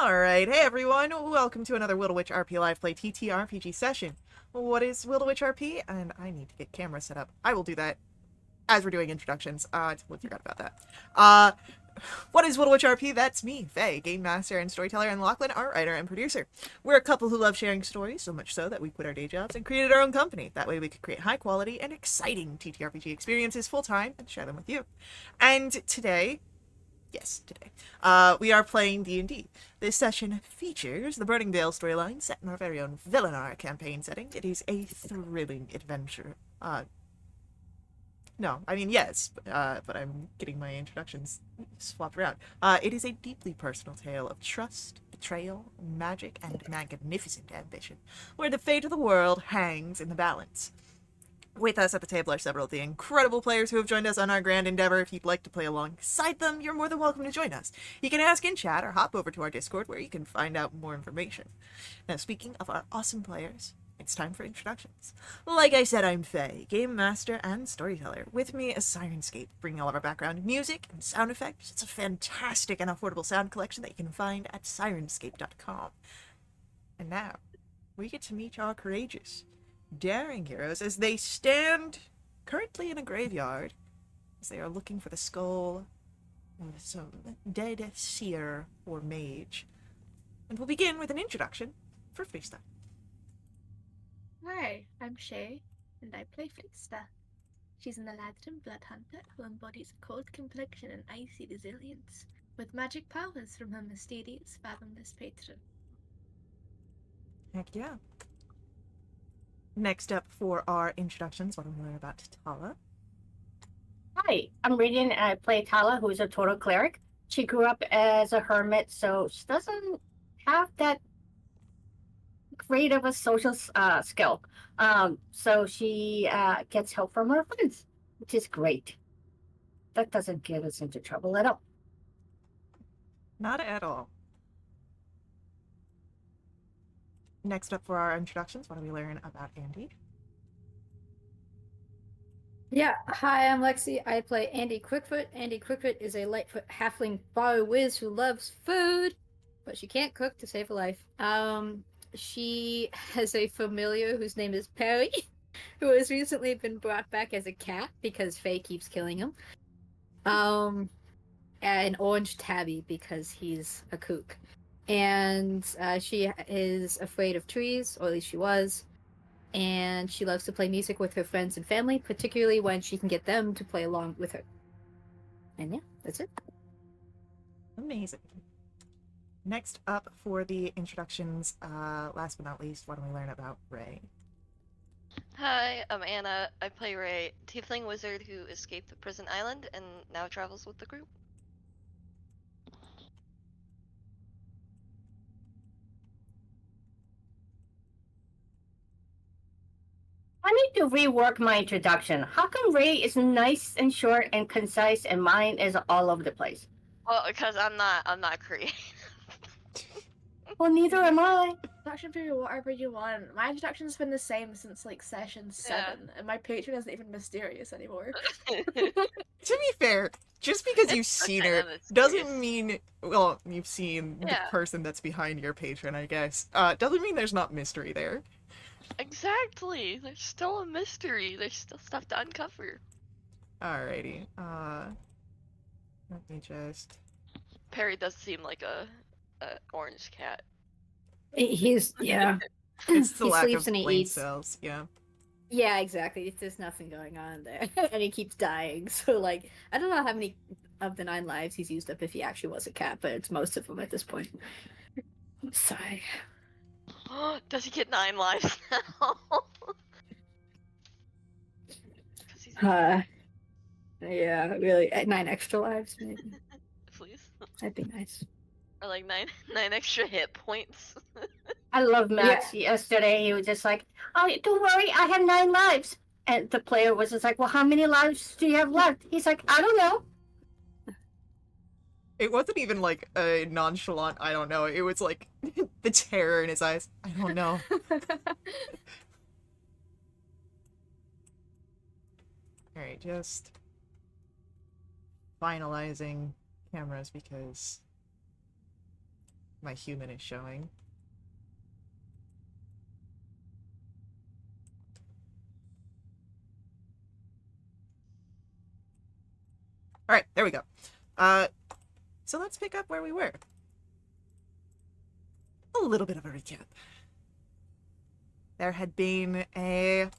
Alright, hey everyone, welcome to another Wildewitch RP Live Play TTRPG session. What is Wildewitch RP? And I need to get camera set up. I will do that as we're doing introductions. I totally forgot about that. What is Wildewitch RP? That's me, Faye, game master and storyteller, and Lachlan, art writer and producer. We're a couple who love sharing stories, so much so that we quit our day jobs and created our own company. That way we could create high quality and exciting TTRPG experiences full time and share them with you. And today, we are playing D&D. This session features the Burning Dale storyline set in our very own Villenar campaign setting. It is a thrilling adventure. Yes, but I'm getting my introductions swapped around. It is a deeply personal tale of trust, betrayal, magic, and magnificent ambition, where the fate of the world hangs in the balance. With us at the table are several of the incredible players who have joined us on our grand endeavor. If you'd like to play alongside them, you're more than welcome to join us. You can ask in chat or hop over to our Discord where you can find out more information. Now, speaking of our awesome players, it's time for introductions. Like I said, I'm Faye, game master and storyteller. With me is Sirenscape, bringing all of our background music and sound effects. It's a fantastic and affordable sound collection that you can find at sirenscape.com. And now, we get to meet our courageous, daring heroes as they stand currently in a graveyard as they are looking for the skull of some dead seer or mage. And we'll begin with an introduction for Frista. Hi, I'm Shay, and I play Frista. She's an Eladrin blood hunter who embodies a cold complexion and icy resilience, with magic powers from her mysterious, fathomless patron. Heck yeah. Next up for our introductions, what do we learn about Tala? Hi, I'm Radiant and I play Tala, who's a total cleric. She grew up as a hermit, so she doesn't have that great of a social skill. So she gets help from her friends, which is great. That doesn't get us into trouble at all. Not at all. Next up for our introductions, what do we learn about Andy? Yeah, hi, I'm Lexi. I play Andy Quickfoot. Andy Quickfoot is a lightfoot halfling bar whiz who loves food, but she can't cook to save her life. She has a familiar whose name is Perry, who has recently been brought back as a cat because Faye keeps killing him. And Orange Tabby because he's a kook. And she is afraid of trees, or at least she was. And she loves to play music with her friends and family, particularly when she can get them to play along with her. And yeah, that's it. Amazing. Next up for the introductions, last but not least, what do we learn about Ray? Hi, I'm Anna. I play Ray, tiefling wizard who escaped the prison island and now travels with the group. I need to rework my introduction. How come Ray is nice and short and concise and mine is all over the place? Well, because I'm not creative. Well, neither am I. Introduction for whatever you want. My introduction's been the same since like session 7, and my patron isn't even mysterious anymore. To be fair, just because you've seen her doesn't mean, well, you've seen the person that's behind your patron, I guess. Doesn't mean there's not mystery there. Exactly. There's still a mystery. There's still stuff to uncover. Alrighty. Let me just... Perry does seem like a orange cat. He's, yeah. It's the He lack sleeps of and he brain eats. cells, yeah. Yeah, exactly. There's nothing going on there. And he keeps dying. So, like, I don't know how many of the 9 lives he's used up if he actually was a cat, but it's most of them at this point. Sigh. Does he get 9 lives now? Yeah, really. 9 extra lives, maybe. Please. That'd be nice. Or like 9 extra hit points. I love Max. Yeah. Yesterday, he was just like, "Oh, don't worry, I have 9 lives." And the player was just like, "Well, how many lives do you have left?" He's like, "I don't know." It wasn't even like a nonchalant, I don't know. It was like the terror in his eyes. I don't know. Alright, just finalizing cameras because my human is showing. All right, there we go. So let's pick up where we were. A little bit of a recap. There had been a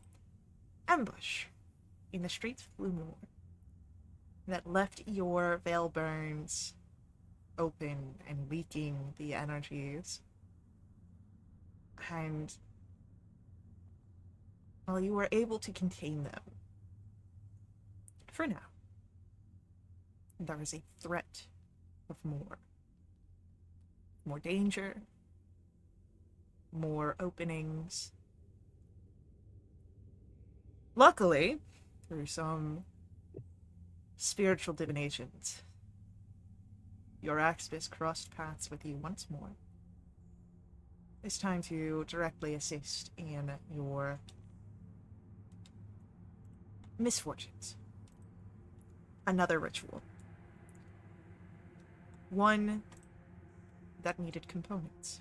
ambush in the streets of Gloomlore that left your veil burns open and leaking the energies. And while you were able to contain them, for now, there is a threat of more. More danger, more openings. Luckily, through some spiritual divinations, your Axis crossed paths with you once more. It's time to directly assist in your misfortunes. Another ritual. One that needed components.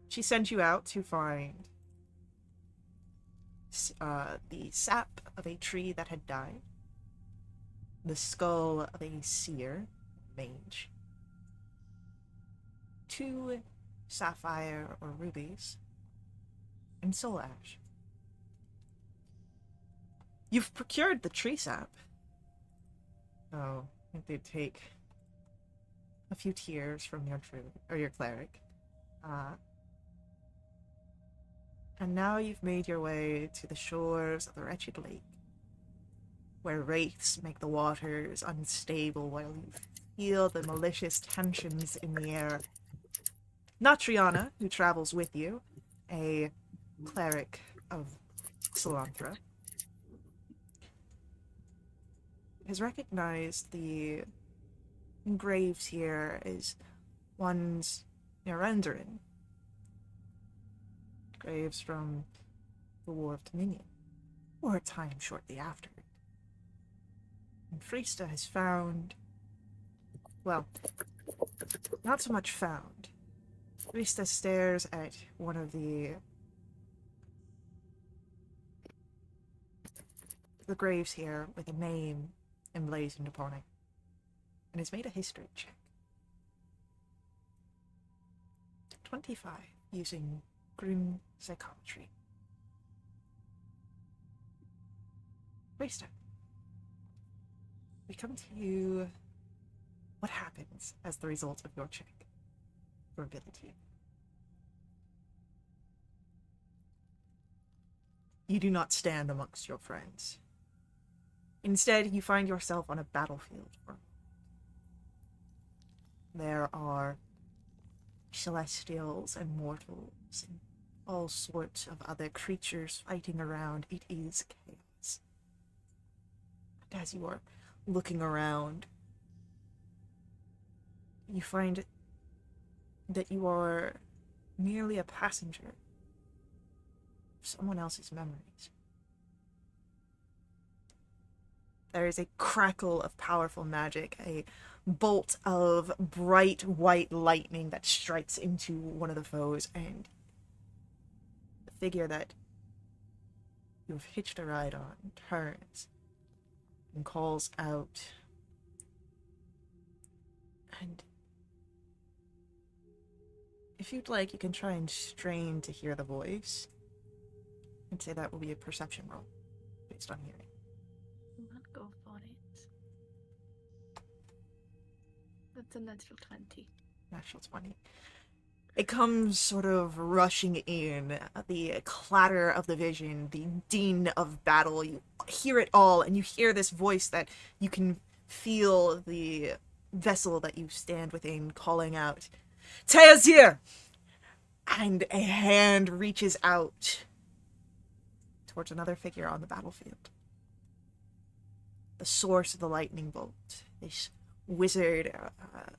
She sent you out to find the sap of a tree that had died, the skull of a seer, mage, 2 sapphire or rubies, and soul ash. You've procured the tree sap. Oh, it did take a few tears from your your cleric. And now you've made your way to the shores of the wretched lake, where wraiths make the waters unstable while you feel the malicious tensions in the air. Natriana, who travels with you, a cleric of Salanthra, has recognized the graves here as ones near Renderin. Graves from the War of Dominion, or a time shortly after. And Frista has found, well, not so much found. Frista stares at one of the graves here with a name emblazoned upon it, and has made a history check. 25, using grim psychometry. Frista, we come to you. What happens as the result of your check? Your ability. You do not stand amongst your friends. Instead, you find yourself on a battlefield. There are celestials and mortals and all sorts of other creatures fighting around. It is chaos. And as you are looking around, you find that you are merely a passenger of someone else's memories. There is a crackle of powerful magic, a bolt of bright white lightning that strikes into one of the foes, and the figure that you've hitched a ride on turns and calls out. And if you'd like, you can try and strain to hear the voice. I'd say that will be a perception roll based on hearing. I'll go for it. That's a natural 20. Natural 20. It comes sort of rushing in, the clatter of the vision, the din of battle. You hear it all, and you hear this voice that you can feel the vessel that you stand within calling out, Teazir! And a hand reaches out towards another figure on the battlefield. The source of the lightning bolt, this wizard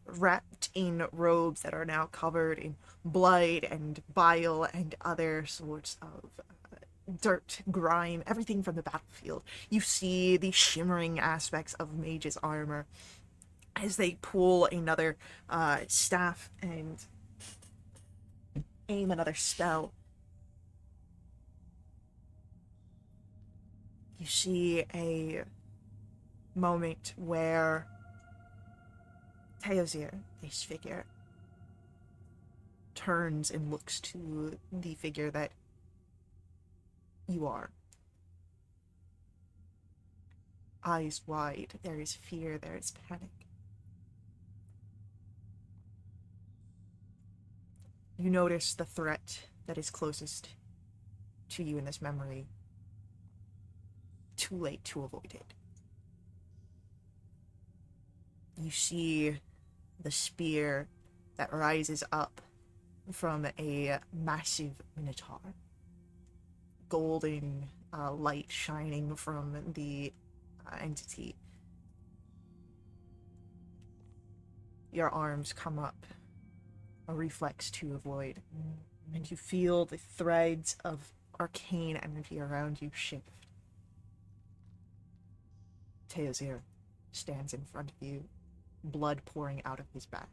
wrapped in robes that are now covered in blood and bile and other sorts of dirt, grime, everything from the battlefield. You see the shimmering aspects of mage's armor as they pull another staff and aim another spell, you see a moment where Teosir, this figure, turns and looks to the figure that you are. Eyes wide, there is fear, there is panic. You notice the threat that is closest to you in this memory. Too late to avoid it. You see the spear that rises up from a massive minotaur. Golden light shining from the entity. Your arms come up, a reflex to avoid, and you feel the threads of arcane energy around you shift. Teosir stands in front of you, blood pouring out of his back.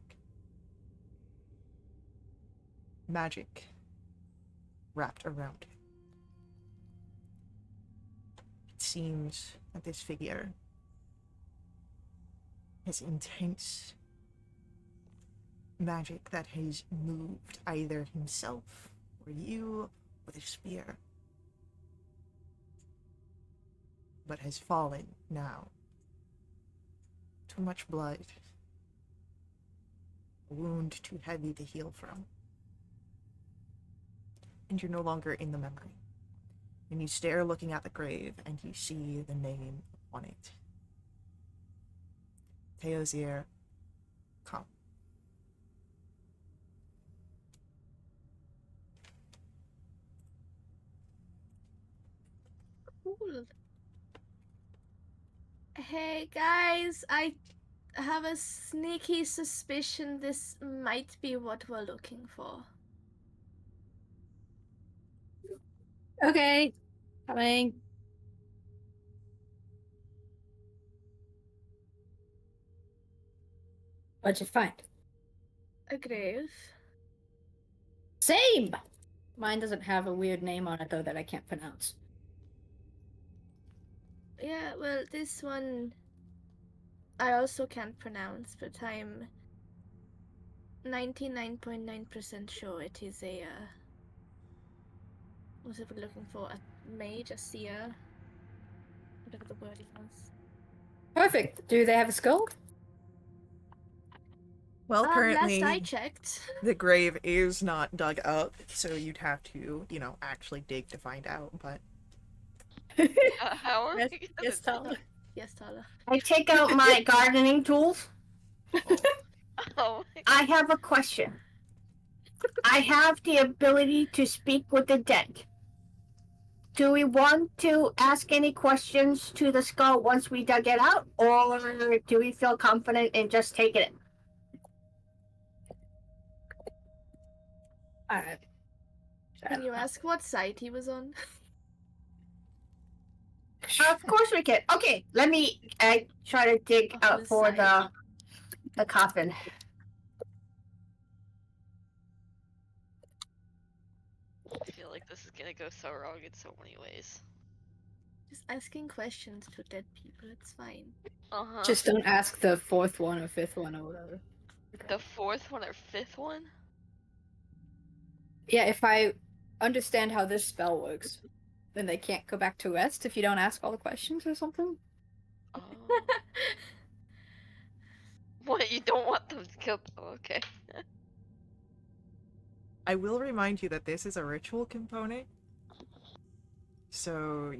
Magic wrapped around him. It seems that this figure has intense magic that has moved either himself or you with a spear, but has fallen now. Too much blood. A wound too heavy to heal from. And you're no longer in the memory. And you stare looking at the grave, and you see the name on it. Teosir, come. Cool. Hey guys, I have a sneaky suspicion this might be what we're looking for. Okay, coming. What'd you find? A grave. Same! Mine doesn't have a weird name on it, though, that I can't pronounce. Yeah, well, this one I also can't pronounce, but I'm 99.9% sure it is a, what are we looking for? A mage, a seer? Whatever the word was. Perfect. Do they have a skull? Well, Last currently, I checked. the grave is not dug up, so you'd have to, actually dig to find out, but... How are Yes, we gonna yes, do Tyler. Yes, Tala. I take out my gardening tools. that? Oh my I have a question. I have the ability to speak with the dead. Do we want to ask any questions to the skull once we dug it out, or do we feel confident in just taking it? Alright. Can you ask what site he was on? Of course we can. Okay, let me try to dig Oh, out the for side. the coffin. I feel like this is gonna go so wrong in so many ways. Just asking questions to dead people, it's fine. Uh-huh. Just don't ask the fourth one or fifth one or whatever. The fourth one or fifth one? Yeah, if I understand how this spell works, then they can't go back to rest if you don't ask all the questions or something. Oh. What, you don't want them to kill? Oh, okay. I will remind you that this is a ritual component. So,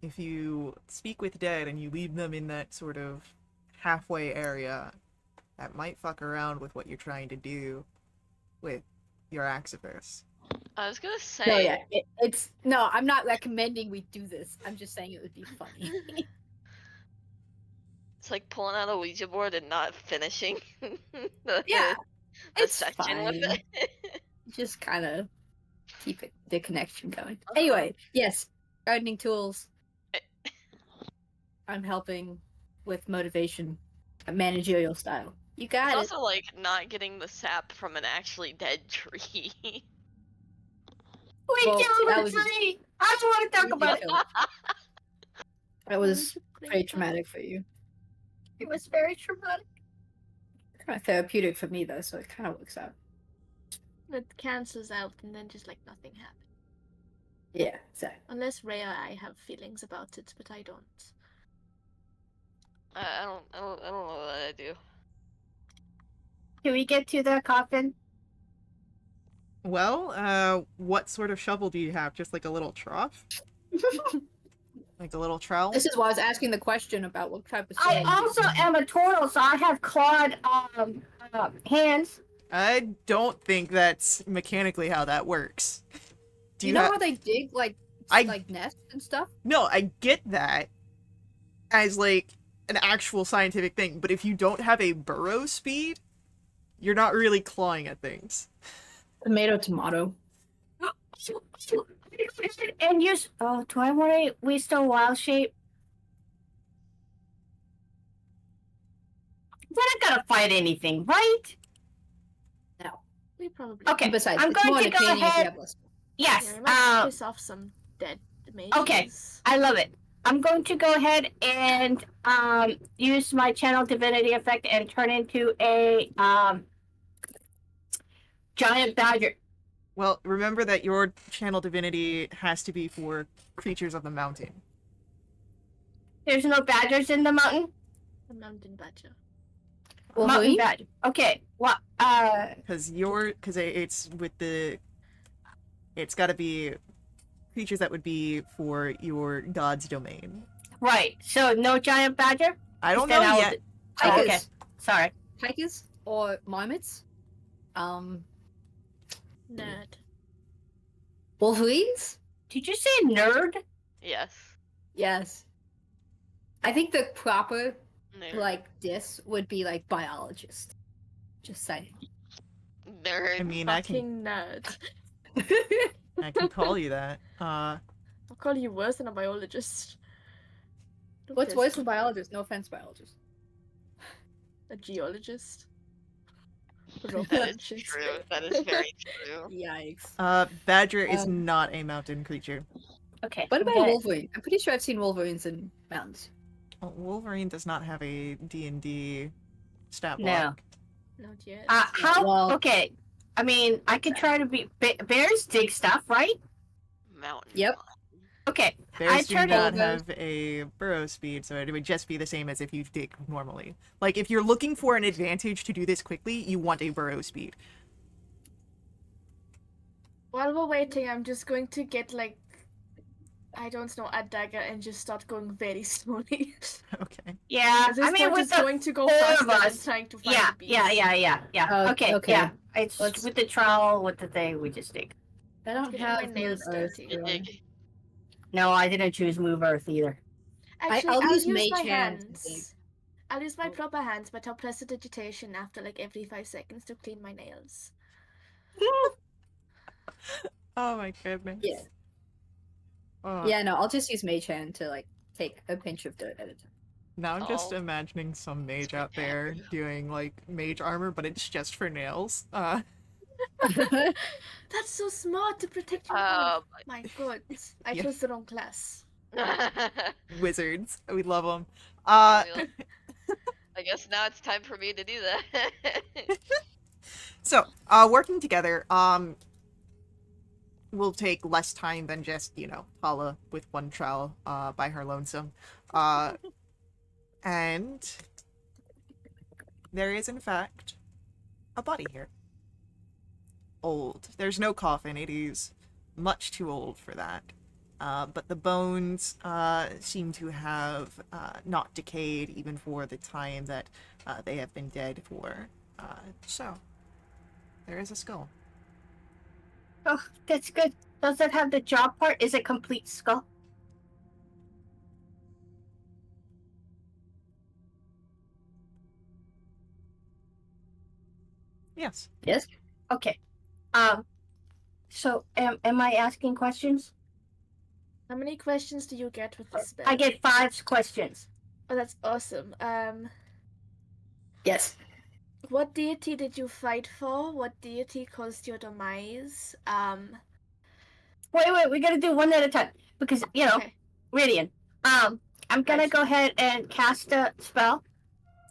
if you speak with dead and you leave them in that sort of halfway area, that might fuck around with what you're trying to do with your Axivers. I was gonna say. No, yeah, it's no. I'm not recommending we do this. I'm just saying it would be funny. It's like pulling out a Ouija board and not finishing the, Yeah, the it's session with fine. it. Just kind of keep the connection going. Uh-huh. Anyway, yes, gardening tools. I'm helping with motivation. managerial style. You got It's it. also like not getting the sap from an actually dead tree. We Well, killed that the was- tree. I don't want to talk You about it. killed it. That was Great very fun. traumatic for you. It was very traumatic. Kind of therapeutic for me though, so it kind of works out. It cancels out and then just like nothing happened. Yeah, exactly. Unless Ray or I have feelings about it, but I don't. I don't know what I do. Can we get to the coffin? Well, what sort of shovel do you have? Just like a little trough? Like a little trowel? This is why I was asking the question about what type of I sword. also am a turtle, so I have clawed hands. I don't think that's mechanically how that works. Do you know how they dig like nests and stuff? No, I get that as like an actual scientific thing, but if you don't have a burrow speed, you're not really clawing at things. Tomato. And use. Oh, do I want to waste a wild shape? We're not gonna fight anything, right? No. We probably. Okay. Besides, I'm it's going more to go entertaining if you ahead. have less. Yes. Yeah, we might piss off some dead mages. Okay. I love it. I'm going to go ahead and use my channel divinity effect and turn into a giant badger. Well, remember that your channel divinity has to be for creatures of the mountain. There's no badgers in the mountain. A mountain badger. Well, Mountain who? badger. Okay. What? Because it's with the... It's gotta be creatures that would be for your god's domain. Right. So no giant badger. I don't Then know I'll yet. Oh, Hikers. okay. Sorry. Hikers or marmots. Nerd. Wolverines? Did you say nerd? Yes. Yes. I think the proper Nerd. diss would be like biologist. Just saying. Nerd. I mean, I Fucking nerd. can call you that. I'll call you worse than a biologist. Don't What's piss worse me than off. biologist? No offense, biologist. A geologist. That is true. That is very true. Yikes. Badger is not a mountain creature. Okay. What about Okay. Wolverine? I'm pretty sure I've seen Wolverines in mountains. Wolverine does not have a D&D stat No. block. Not yet. How? Well- Okay. I mean, I could try to be. Bears dig stuff, right? Mountain. Yep. Okay. Bears do turned not over- have a burrow speed, so it would just be the same as if you dig normally. Like, if you're looking for an advantage to do this quickly, you want a burrow speed. While we're waiting, I'm just going to get like, I don't know, a dagger and just start going very slowly. Okay. Yeah. At this I mean, point, with it's the going to go four of faster than us. trying to find yeah, the beast. yeah. Okay. Okay. Yeah. It's Let's- with the trowel, with the thing, we just dig. I don't Getting have my nails Move Earth. dirty. You do I? dig. No, I didn't choose move earth either. Actually, I'll I'll use use mage my hands to hands. I'll use my Oh. proper hands, but I'll press a digitation after like every 5 seconds to clean my nails. Oh my goodness. Yeah. Oh, Yeah, no, I'll just use mage hand to take a pinch of dirt at a time. Now I'm just Oh. imagining some mage out there doing like mage armor, but it's just for nails. That's so smart to protect your nails. Um, My god, I Yeah. chose the wrong class. Wizards. We love them. I guess now it's time for me to do that. So, working together, will take less time than just, Hala with one trowel, by her lonesome. And there is, in fact, a body here. Old. There's no coffin. It is much too old for that. But the bones, seem to have, not decayed even for the time that, they have been dead for. So, there is a skull. Oh, that's good. Does it have the jaw part? Is it complete skull? Yes. Yes? Okay. So am I asking questions? How many questions do you get with the spell? I get 5 questions. Oh, that's awesome. Yes. What deity did you fight for? What deity caused your demise? Wait, we gotta do one at a time because Okay. Radiant. I'm gonna Right. go ahead and cast a spell,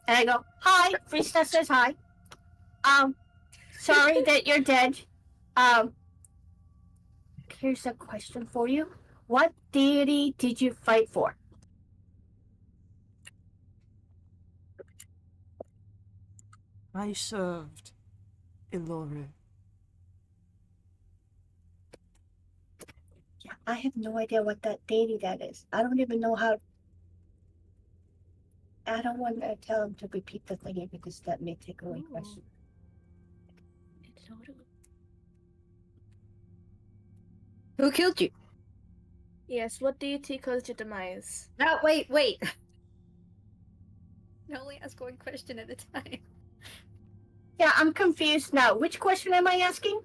and I go, "Hi." Friesta says hi. Sorry that you're dead. Um, here's a question for you. What deity did you fight for? I served Ilore. Yeah, I have no idea what that deity that is. I don't even know how. I don't want to tell him to repeat the thingy because that may take away Ooh. question. Who killed you? Yes, what deity caused your demise? No, wait. I only ask one question at a time. Yeah, I'm confused now. Which question am I asking?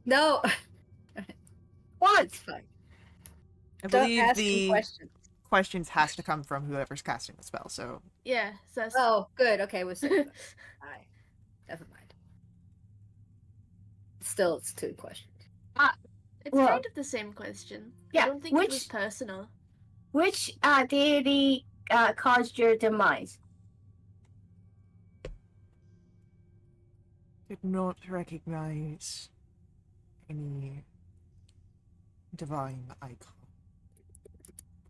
No, What? it's fine. I Don't believe ask him the questions. questions has to come from whoever's casting the spell, so Yeah, so that's... Oh, good. Okay, we're safe. then. Aye. Never mind. Still, it's 2 questions. it's Well, kind of the same question. yeah, I don't think it was personal. Which deity caused your demise? did not recognize any divine icon.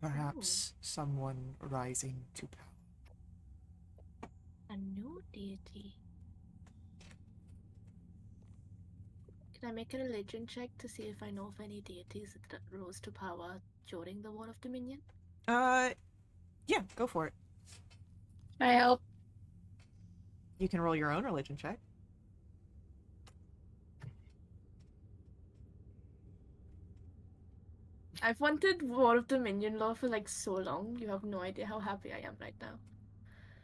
Perhaps someone rising to power. A new deity. Can I make a religion check to see if I know of any deities that rose to power during the War of Dominion? Yeah, go for it. I help. You can roll your own religion check. I've wanted War of Dominion lore for like so long. You have no idea how happy I am right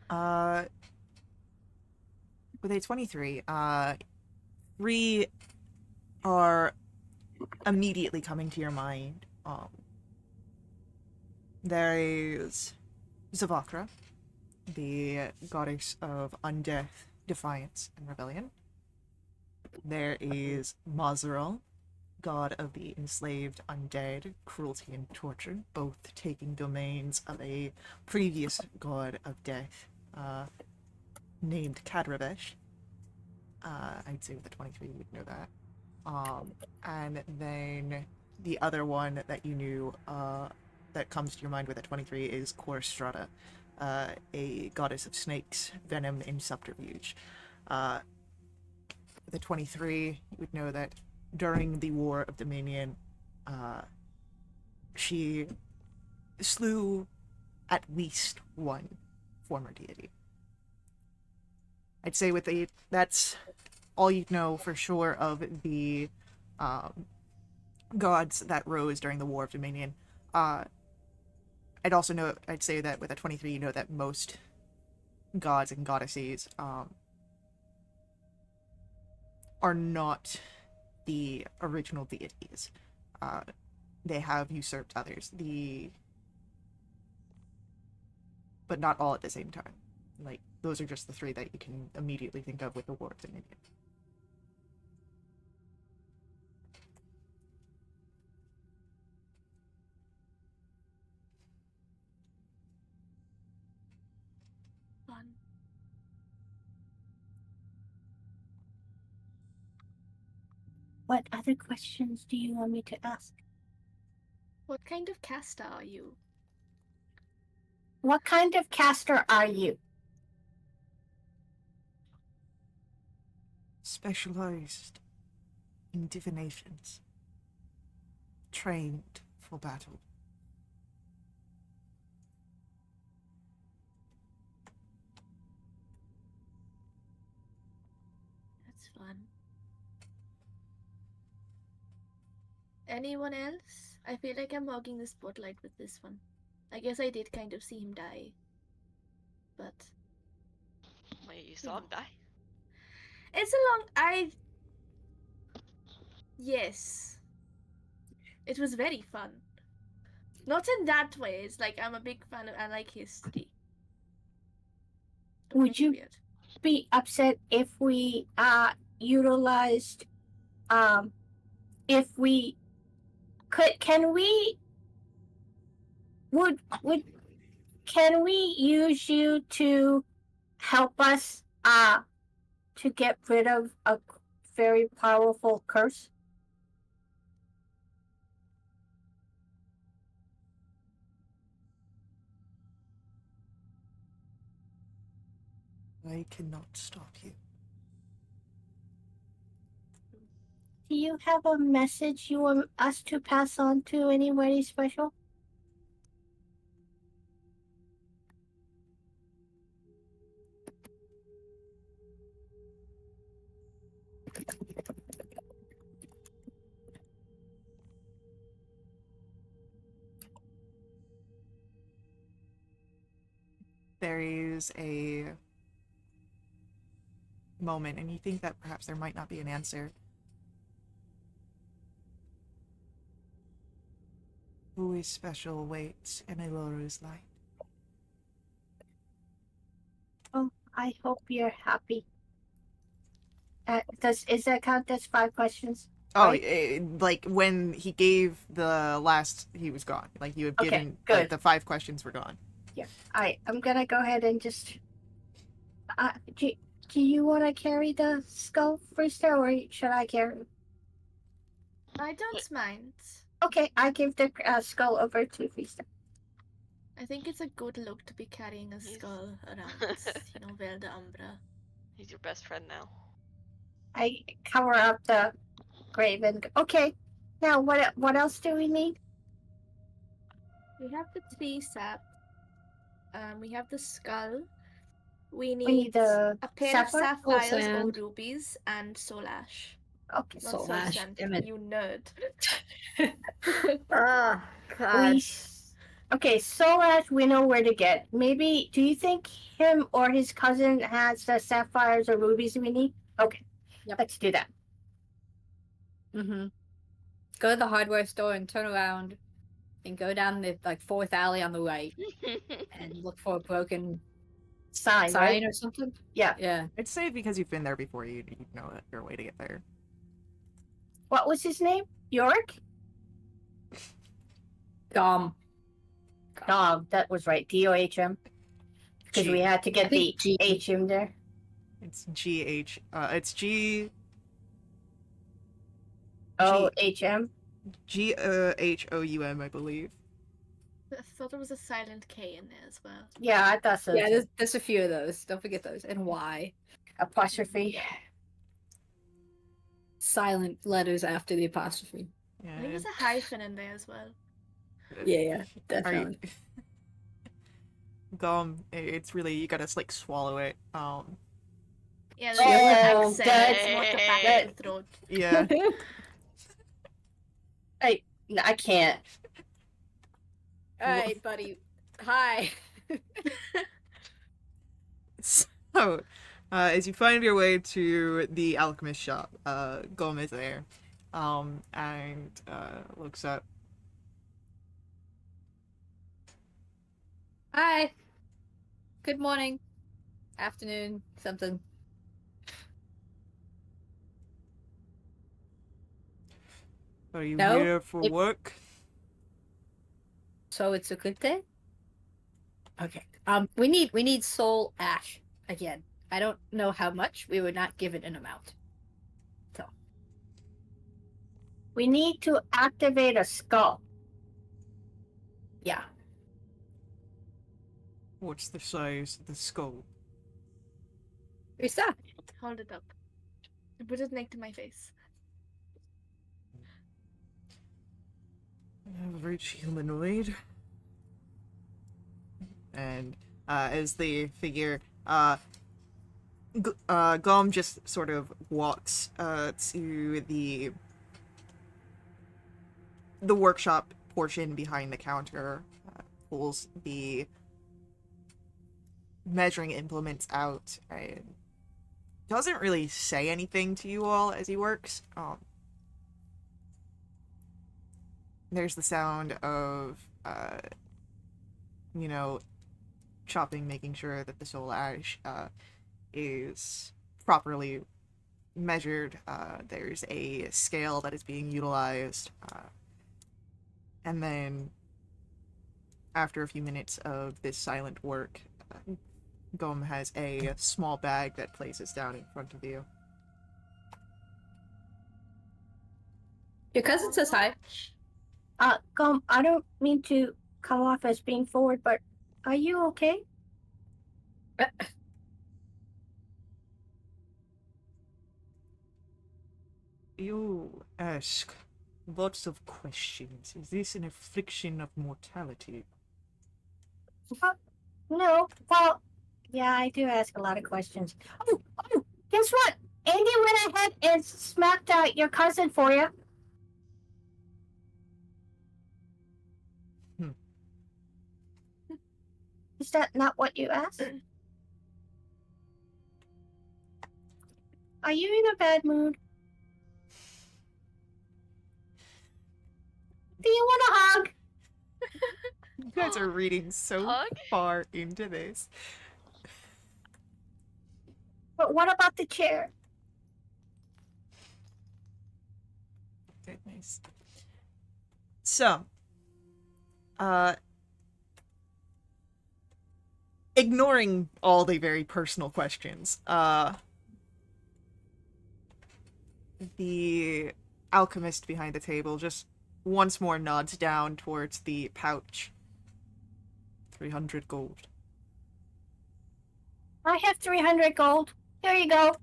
now. With a 23, 3 are immediately coming to your mind. There is Zavakra, the goddess of undeath, defiance, and rebellion. There is Mazaral, god of the enslaved undead, cruelty and torture, both taking domains of a previous god of death, named Kadravesh. I'd say with a 23 you would know that. And then the other one that you knew that comes to your mind with a 23 is Korstrata, a goddess of snakes, venom, and subterfuge. With a 23, you would know that during the War of Dominion, she slew at least one former deity. I'd say with a that's all you know for sure of the gods that rose during the War of Dominion. I'd say that with a 23, you know that most gods and goddesses are not the original deities. They have usurped others. But not all at the same time. Like, those are just the 3 that you can immediately think of with the War of Dominion. Fun. What other questions do you want me to ask? What kind of caster are you? What kind of caster are you? Specialized in divinations. Trained for battle. That's fun. Anyone else? I feel like I'm hogging the spotlight with this one. I guess I did kind of see him die. But Wait, you saw him die? it's a long Yes. It was very fun. Not in that way. It's like I'm a big fan of I like history. Don't Would make it you- weird. be upset if we utilized if we could can we would can we use you to help us to get rid of a very powerful curse? I cannot stop you. Do you have a message you want us to pass on to anybody special? There is a moment, and you think that perhaps there might not be an answer. Who is special waits in a Loru's light. Oh, I hope you're happy. Is that count as 5 questions? Oh, Right? like when he gave the last, he was gone. Like you had Okay, given, good. like the 5 questions were gone. Yeah. I'm gonna go ahead and just. Do you want to carry the skull first, or should I carry? I don't mind. Okay, I give the skull over to Frista. I think it's a good look to be carrying a skull around, Vel de Umbra. He's your best friend now. I cover up the grave and okay. Now what else do we need? We have the tree sap. We have the skull. We need need the a pair sapphire? of sapphires or sand. rubies and soul ash. Okay. Not Soul soul ash, sand, damn it. you nerd. Oh, We okay, Soul Ash we know where to get. Maybe do you think him or his cousin has the sapphires or rubies we need? Okay. Yep. Let's do that. Mm-hmm. Go to the hardware store and turn around and go down the 4th alley on the right and look for a broken Sign, sign right? or something. Yeah. Yeah. I'd say because you've been there before, you know your way to get there. What was his name? York? Dom. That was right. DOHM. Because we had to get the G. H in there. It's GH. It's G. OHM. GHOUM, I believe. I thought there was a silent K in there as well. Yeah, I thought so. Yeah, there's a few of those. Don't forget those. And Y. Apostrophe. Silent letters after the apostrophe. Yeah. I think there's a hyphen in there as well. Yeah, Are you... definitely. Gum, it's really, you gotta like swallow it. Yeah, there's Oh, an accent. that's- It's more the back of the throat. Yeah. No, I can't. Alright, buddy. Hi. So, as you find your way to the alchemist shop, Gom is there, and looks up. Hi. Good morning. Afternoon. Something. Are you No, here for it- work? So it's a good day? Okay. We need soul ash again. I don't know how much. We were not given an amount. We need to activate a skull. Yeah. What's the size of the skull? Who's that? Hold it up. Put it next to my face. Average humanoid. And as the figure, Gom just sort of walks to the workshop portion behind the counter, pulls the measuring implements out, and doesn't really say anything to you all as he works. There's the sound of, chopping, making sure that the soul ash is properly measured. There's a scale that is being utilized. And then, after a few minutes of this silent work, Gom has a small bag that places down in front of you. Your cousin says hi. I don't mean to come off as being forward, but are you okay? You ask lots of questions. Is this an affliction of mortality? No. Well, yeah, I do ask a lot of questions. Oh, guess what? Andy went ahead and smacked your cousin for you. Is that not what you asked? Are you in a bad mood? Do you want a hug? You guys are reading so Hug? far into this. But what about the chair? Goodness. So, ignoring all the very personal questions, the alchemist behind the table just once more nods down towards the pouch. 300 gold. I have 300 gold. Here you go.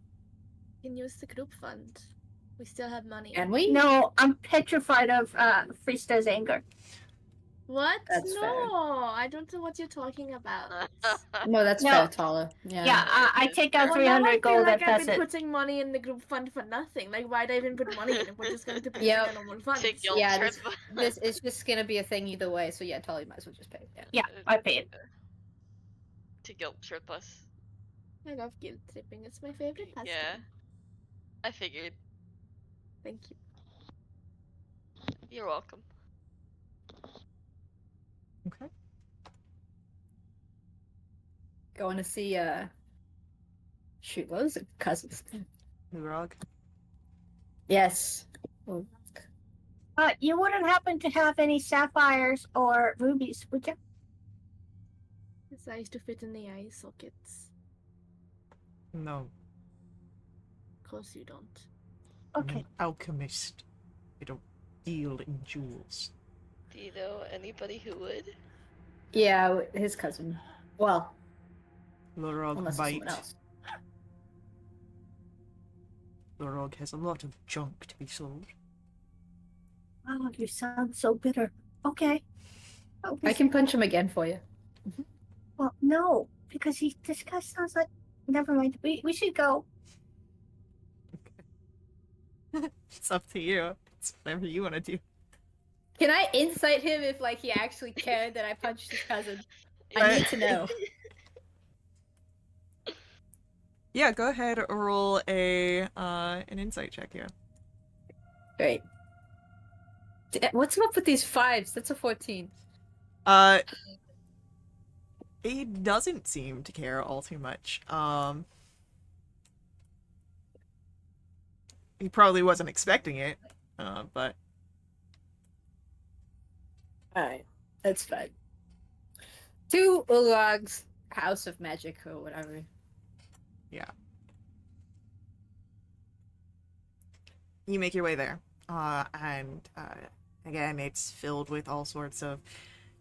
You can use the group fund. We still have money. Can we? No, I'm petrified of Frista's anger. What? That's no, fair. I don't know what you're talking about. No, that's No. fair, Tala. Yeah. Yeah, I take out Well, now 300 I feel gold like and I've pass been it. putting money in the group fund for nothing. Like, why'd I even put money in if we're just going to be Yep. using our normal funds? Take your Yeah, trip. this is just gonna be a thing either way, so yeah, Tali might as well just pay. Yeah. Yeah, I pay it. To guilt trip us. I love guilt tripping. It's my favorite pastime. Yeah. I figured. Thank you. You're welcome. Okay. Going to see shoot, what was it? Cousins. Lurog. Yes. Oh, You wouldn't happen to have any sapphires or rubies, would you? It's nice to fit in the eye sockets. No, Of course you don't. I'm Okay. an alchemist. I don't deal in jewels. Do you know anybody who would? yeah, his cousin. Well, Lurog unless it's might. someone else. Lurog has a lot of junk to be sold. Oh, you sound so bitter. Okay. Oh, I can punch him again for you. Well, no, because this guy sounds like. Never mind. We should go. It's up to you. It's whatever you want to do. Can I insight him if like he actually cared that I punched his cousin? I need to know. Yeah, go ahead, roll an insight check here. Great. What's up with these fives? That's a 14. He doesn't seem to care all too much. He probably wasn't expecting it, but Alright, that's fine. 2 Ulog's House of Magic or whatever. yeah. You make your way there, and again, it's filled with all sorts of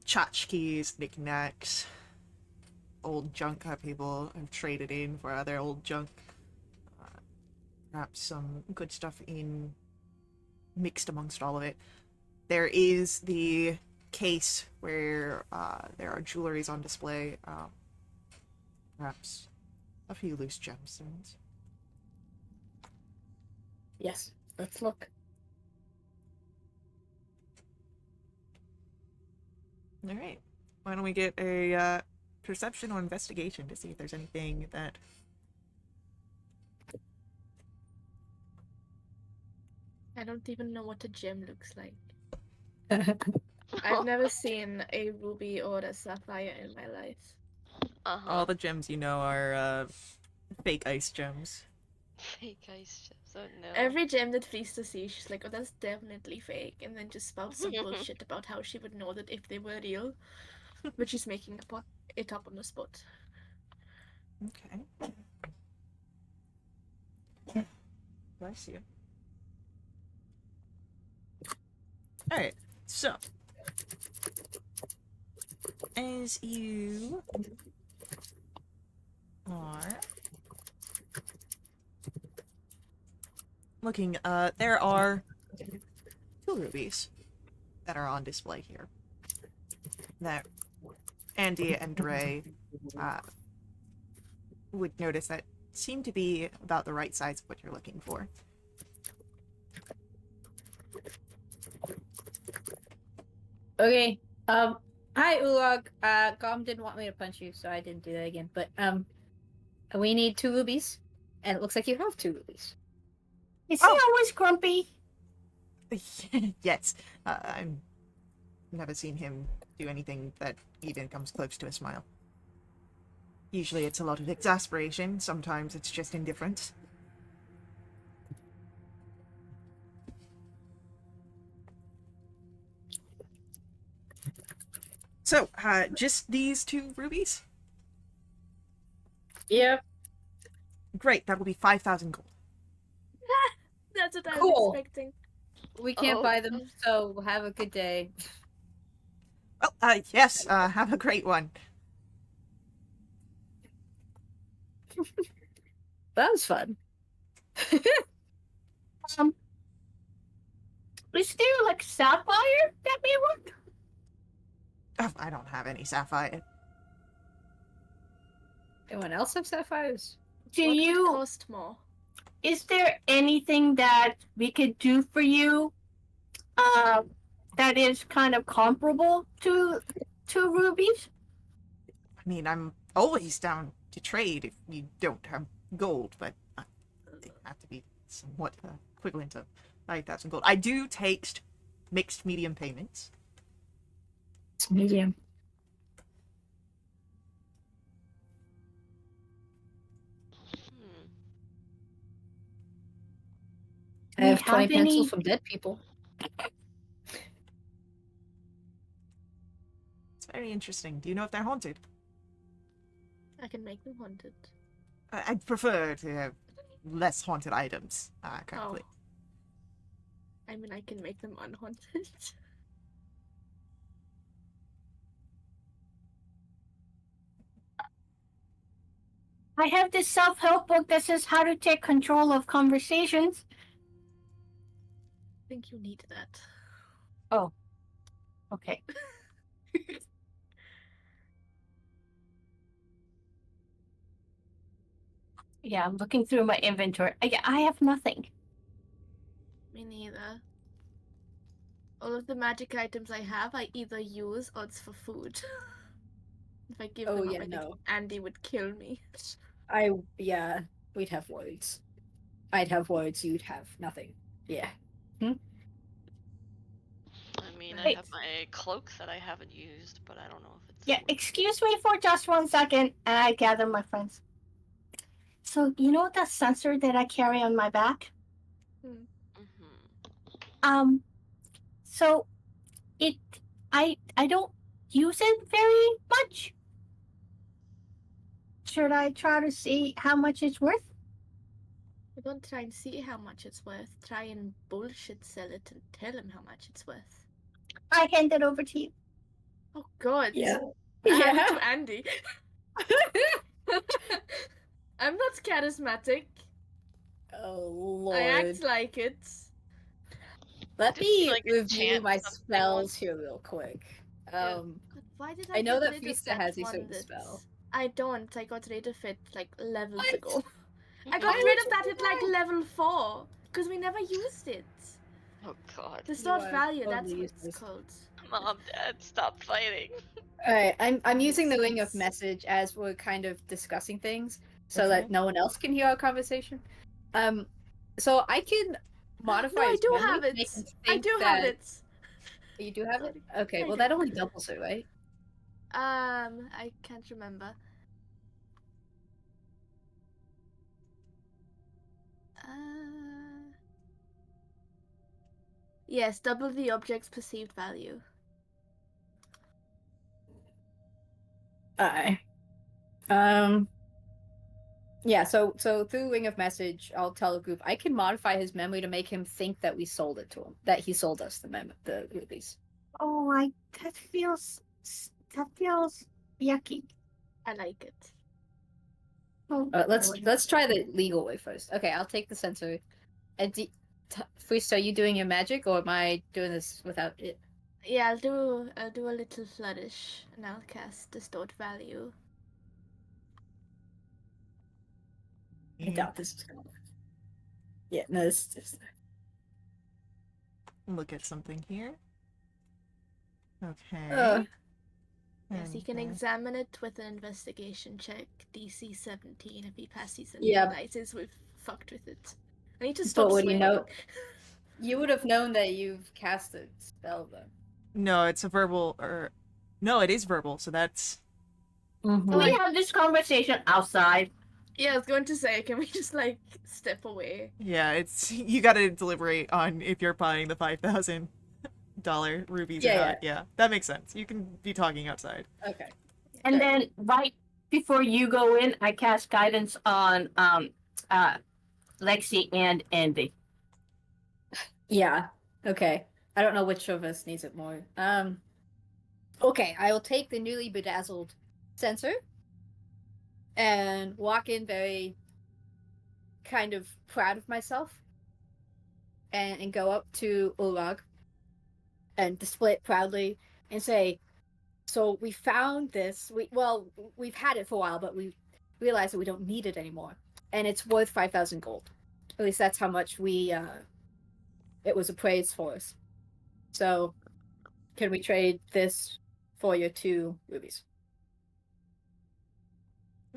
tchotchkes, knickknacks, old junk that people have traded in for other old junk. Perhaps some good stuff in mixed amongst all of it. There is the case where there are jewelries on display. Perhaps a few loose gemstones. Yes, let's look. All right. Why don't we get a perception or investigation to see if there's anything that. I don't even know what a gem looks like. I've never seen a ruby or a sapphire in my life. Uh-huh. All the gems you know are Fake ice gems. Fake ice chips. Oh no. Every gem that Feasta sees, she's like, oh, that's definitely fake, and then just spouts some bullshit about how she would know that if they were real, but she's making it up on the spot. Okay. Bless you. Alright, so as you are looking, there are 2 rubies that are on display here that Andy and Ray would notice that seem to be about the right size of what you're looking for. Okay. Hi Ulog. Gom didn't want me to punch you, so I didn't do that again. But we need 2 rubies, and it looks like you have 2 rubies. Is he always grumpy? Yes, I've never seen him do anything that even comes close to a smile. Usually it's a lot of exasperation, sometimes it's just indifference. So, just these 2 rubies? Yep. Great, that will be 5,000 gold. That's what I Cool. was expecting. We can't Oh. buy them, so have a good day. Well, yes, have a great one. That was fun. Is there like sapphire that may work? Oh, I don't have any sapphire. Anyone else have sapphires? Do What you? would cost more? Is there anything that we could do for you? That is kind of comparable to rubies? I mean, I'm always down to trade if you don't have gold, but they have to be somewhat equivalent to 5,000 gold. I do take mixed medium payments. It's medium. Hmm. I have Do you 20 have pencils any- from dead people. It's very interesting. Do you know if they're haunted? I can make them haunted. I'd prefer to have less haunted items, currently. I mean, I can make them unhaunted. I have this self-help book that says how to take control of conversations. I think you need that. Okay. Yeah, I'm looking through my inventory. I have nothing. Me neither. All of the magic items I have, I either use or it's for food. If I give Oh, them up, yeah, I think no. Andy would kill me. Yeah, we'd have loads. I'd have loads, you'd have nothing. Yeah. I mean, I Wait. have my cloak that I haven't used, but I don't know if it's. Yeah, excuse me for just 1 second, and I gather my friends. So, you know that sensor that I carry on my back? Mm-hmm. So I don't use it very much. Should I try to see how much it's worth? I don't try and see how much it's worth. Try and bullshit sell it and tell him how much it's worth. I hand it over to you. Oh god. Yeah. Hand it Yeah. to Andy. I'm not charismatic. Oh, Lord. I act like it. Let Did me you, like, review enchant my something spells once? here real quick. God, why did I know get that rid of Feasta that has a one certain that- spell. I don't. I got rid of it like levels What? ago. I Why got would rid you of that do at like that? level 4 because we never used it. Oh god. Distort are value, that's totally what it's useless. called. Mom, Dad, stop fighting. Alright, I'm using the Makes ring of sense. message as we're kind of discussing things so Okay. that no one else can hear our conversation. So I can modify No, I his do memory have to it. make him I think do that have it. you do have it? Sorry. Okay, I well do. that only doubles it, right? I can't remember. Yes, double the object's perceived value. Aye. Yeah, so through Ring of Message, I'll tell the group I can modify his memory to make him think that we sold it to him, that he sold us the rubies. Oh, that feels yucky. I like it. Oh, Let's try the legal way first. Okay, I'll take the sensor. And Freest, are you doing your magic, or am I doing this without it? Yeah, I'll do a little flourish, and I'll cast distort value. I doubt this is gonna work. Yeah, no, this is. Look at something here. Okay. Yes, you can And, examine it with an investigation check, DC 17. If he passes and Yeah. realizes we've fucked with it. I need to But stop what do swearing. you know? You would have known that you've cast a spell, though. no, it's a verbal, or no, it is verbal. So that's Can we have this conversation outside? Yeah, I was going to say, can we just like step away? yeah. It's you got to deliberate on if you're buying the $5,000 rubies or Yeah, not. Yeah, that makes sense. You can be talking outside. Okay. And Good. then right before you go in, I cast guidance on Lexi and Andy. Yeah. Okay. I don't know which of us needs it more. Okay, I will take the newly bedazzled sensor and walk in very kind of proud of myself and go up to Urag and display it proudly and say, so we found this. We've had it for a while, but we realized that we don't need it anymore. And it's worth 5,000 gold. At least that's how much it was appraised for us. So can we trade this for your 2 rubies?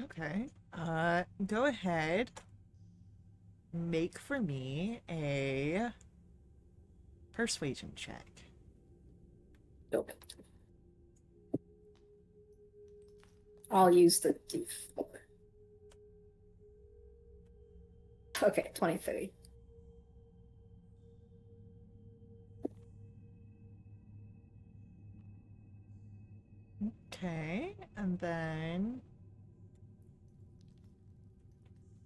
Okay. Go ahead. Make for me a persuasion check. Nope. I'll use the D4. Okay, 23. Okay, and then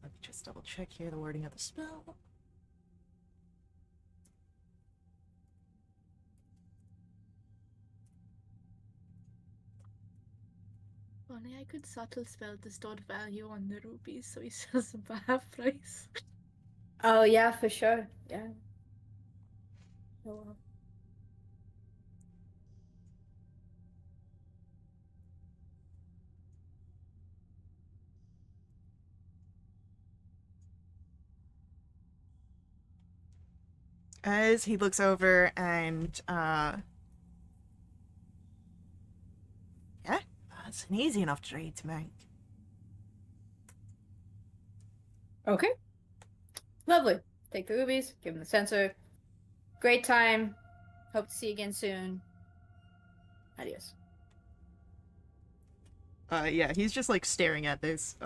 let me just double check here the wording of the spell. Only I could subtle spell distort value on the rubies so he sells them for half price. Oh yeah, for sure. Yeah. Oh, well. As he looks over and yeah, that's an easy enough trade to make. Okay. Lovely. Take the rubies, give him the sensor. Great time. Hope to see you again soon. Adios. Yeah, he's just like staring at this,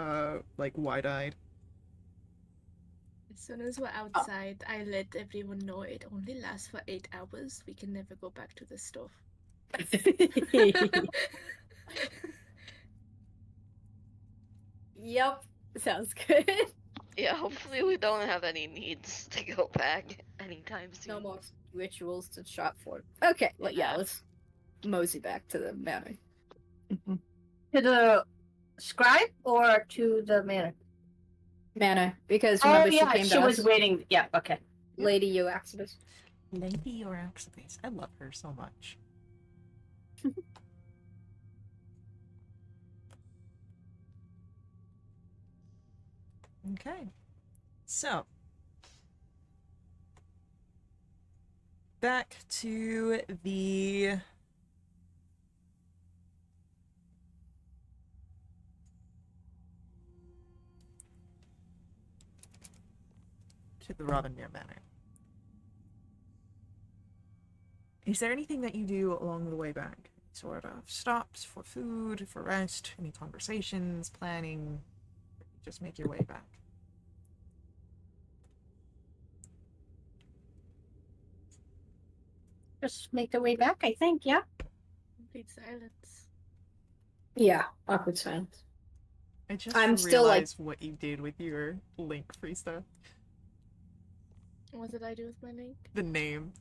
like wide-eyed. As soon as we're outside, I let everyone know it only lasts for 8 hours. We can never go back to the stove. Yep. Sounds good. Yeah, hopefully we don't have any needs to go back anytime soon. No more rituals to shop for. Okay, well, yeah, Yeah. let's mosey back to the manor. To the scribe or to the manor? Manor, because Oh remember yeah, she came she to was us, waiting. Yeah, okay. Lady Euaxibus. Lady Oraxibase. I love her so much. Okay. So, back to the Robinmere Manor. Is there anything that you do along the way back? Sort of stops for food, for rest, any conversations, planning? Just make your way back. just make their way back, I think, yeah? Complete silence. Yeah, awkward silence. I just I'm still, like- realized what you did with your link, Freesta. What did I do with my link? The name.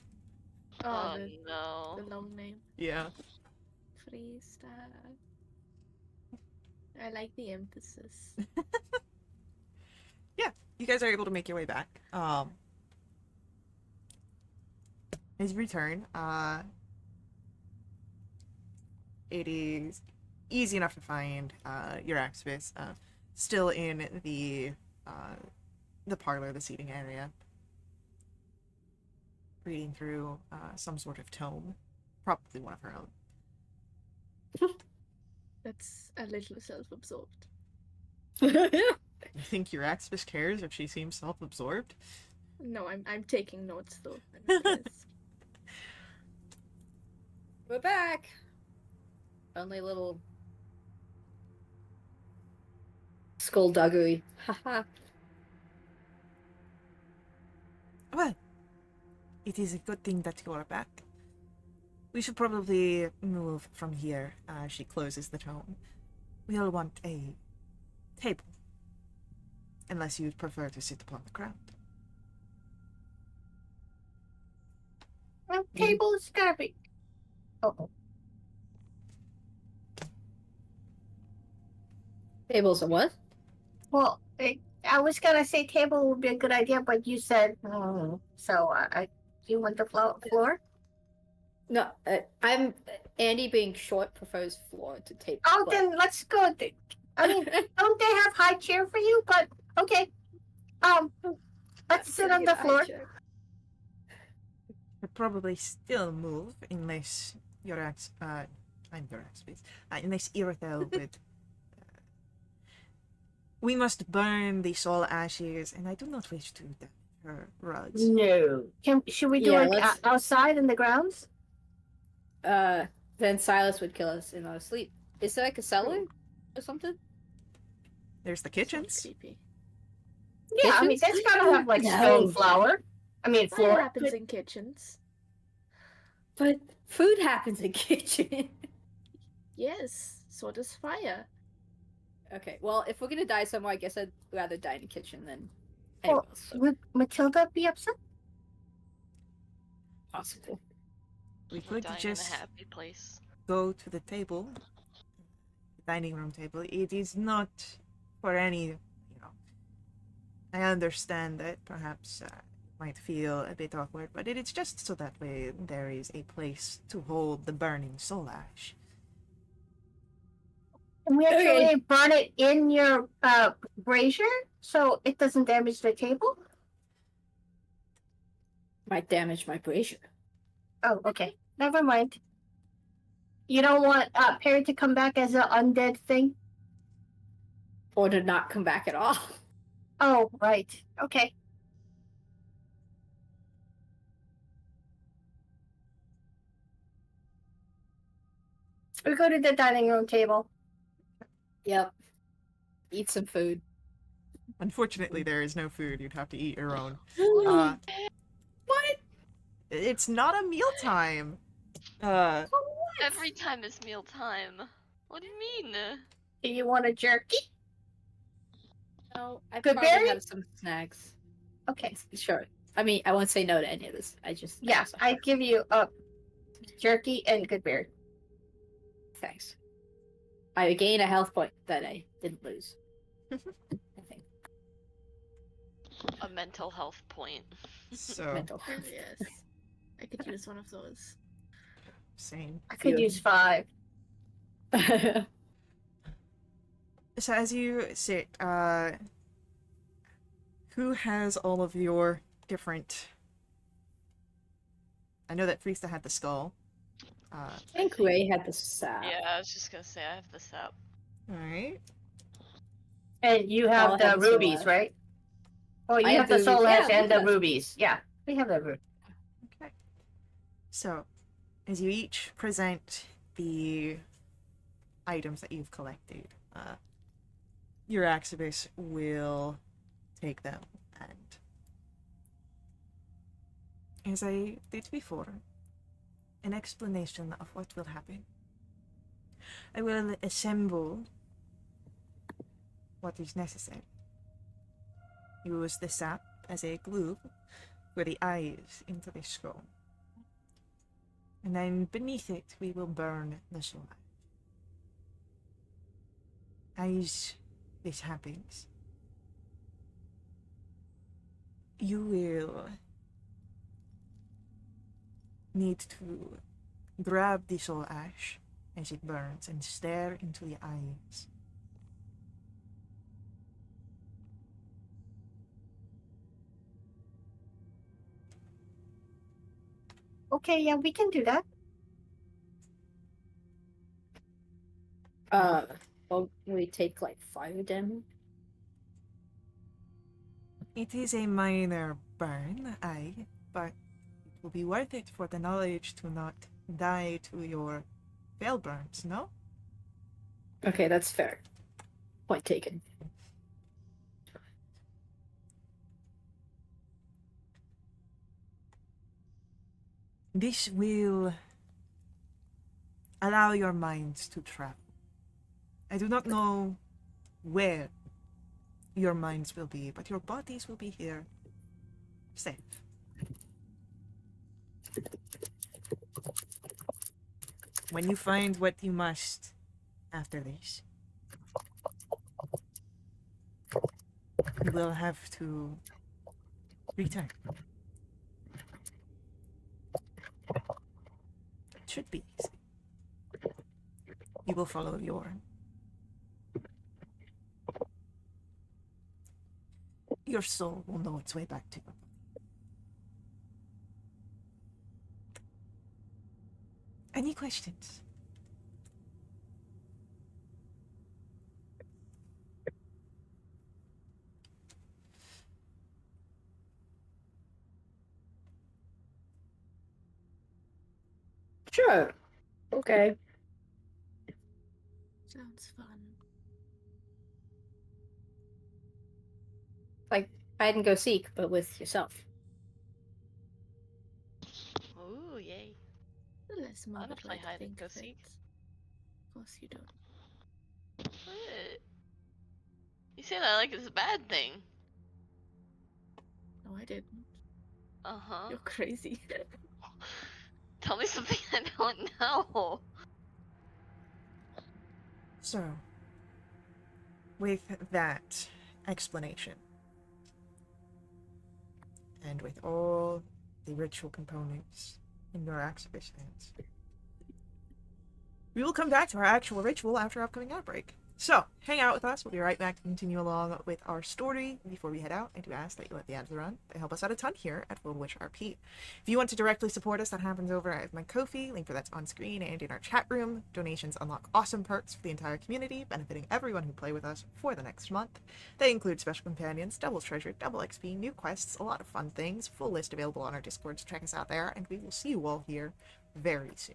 Oh, no. the long name. Yeah. Freestyle. I like the emphasis. You guys are able to make your way back. As you return, it is easy enough to find your activist still in the parlor, the seating area, reading through some sort of tome, probably one of her own. That's a little self-absorbed. You think your activist cares if she seems self-absorbed? No, I'm taking notes though. I'm impressed. We're back. Only a little skullduggery. Haha. Well, it is a good thing that you are back. We should probably move from here. She closes the tome. We'll want a table. Unless you'd prefer to sit upon the ground. Well, table's gotta be. Oh, Tables and what? well, I was gonna say table would be a good idea, but you said so. Do you want the floor? No, I'm Andy being short prefers floor to table. Oh, but- then let's go. I mean, don't they have high chair for you? But okay. Let's sit on the floor. We'd probably still move unless your I'm your ex-space. Unless Irithyll would. We must burn the soul ashes, and I do not wish to damage her rugs. No. Should we do Yeah, it let's- outside in the grounds? Then Silas would kill us in our sleep. Is there like a cellar or something? There's the Sounds kitchens. creepy. Yeah, I mean Kitchens? that's gotta have like No. stone floor. I mean Fire floor. happens in kitchens. But food happens in kitchen. Yes, so does fire. Okay, well, if we're gonna die somewhere, I guess I'd rather die in the kitchen than Well, anywhere else. So would Matilda be upset? possible. We We're could dying just in a happy place. go to the table, the dining room table. It is not for any, I understand that perhaps it might feel a bit awkward, but it is just so that way there is a place to hold the burning soul ash. And we actually Okay. burn it in your brazier so it doesn't damage the table? Might damage my brazier. Oh, okay. Never mind. You don't want Perry to come back as an undead thing? Or to not come back at all. Oh, right. Okay. We go to the dining room table. Yep. Eat some food. Unfortunately, there is no food. You'd have to eat your own. What? It's not a mealtime. Every time is mealtime. What do you mean? Do you want a jerky? No, I Good probably berry? have some snacks. Okay. Sure. I mean, I won't say no to any of this. Yeah, I give you a jerky and good berry. Thanks. I gain a health point that I didn't lose. I think. A mental health point. So, Mental health. Yes. I could use one of those. same. I could Yeah. use 5. So as you sit, who has all of your different... I know that Freesta had the skull. I think Ray had the sap. Yeah, I was just gonna say I have this up. Alright. And you I'll have the have the soul rubies, ash. right? Oh, you I have have the the soul rubies. ash Yeah, and the look at us. rubies. Yeah, we have the rubies. Okay. So, as you each present the items that you've collected, your activist will take them, and as I did before, an explanation of what will happen. I will assemble what is necessary. Use the sap as a glue for the eyes into the skull. And then beneath it, we will burn the soul. As this happens, you will need to grab the soul ash as it burns and stare into the eyes. Okay, yeah, we can do that. Well, we take like 5 damage. It is a minor burn, aye, but it will be worth it for the knowledge to not die to your veil burns, no? Okay, that's fair. Point taken. This will allow your minds to travel. I do not know where your minds will be, but your bodies will be here, safe. When you find what you must after this, you will have to return. It should be easy. You will follow your soul will know its way back to you. Any questions? Sure. Okay. Sounds fun. Like hide and go seek, but with yourself. Ooh, yay. The less I morbid don't play way to hide and think go of it. seek. Of course you don't. What? You say that like it's a bad thing. No, I didn't. Uh-huh. You're crazy. Tell me something I don't know. So, with that explanation, and with all the ritual components in your activist hands, we will come back to our actual ritual after our upcoming outbreak. So, hang out with us. We'll be right back to continue along with our story. Before we head out, I do ask that you let the ads run. They help us out a ton here at Wildewitch RP. If you want to directly support us, that happens over at my Ko-fi, link for that's on screen and in our chat room. Donations unlock awesome perks for the entire community, benefiting everyone who play with us for the next month. They include special companions, double treasure, double XP, new quests, a lot of fun things. Full list available on our Discord, so check us out there, and we will see you all here very soon.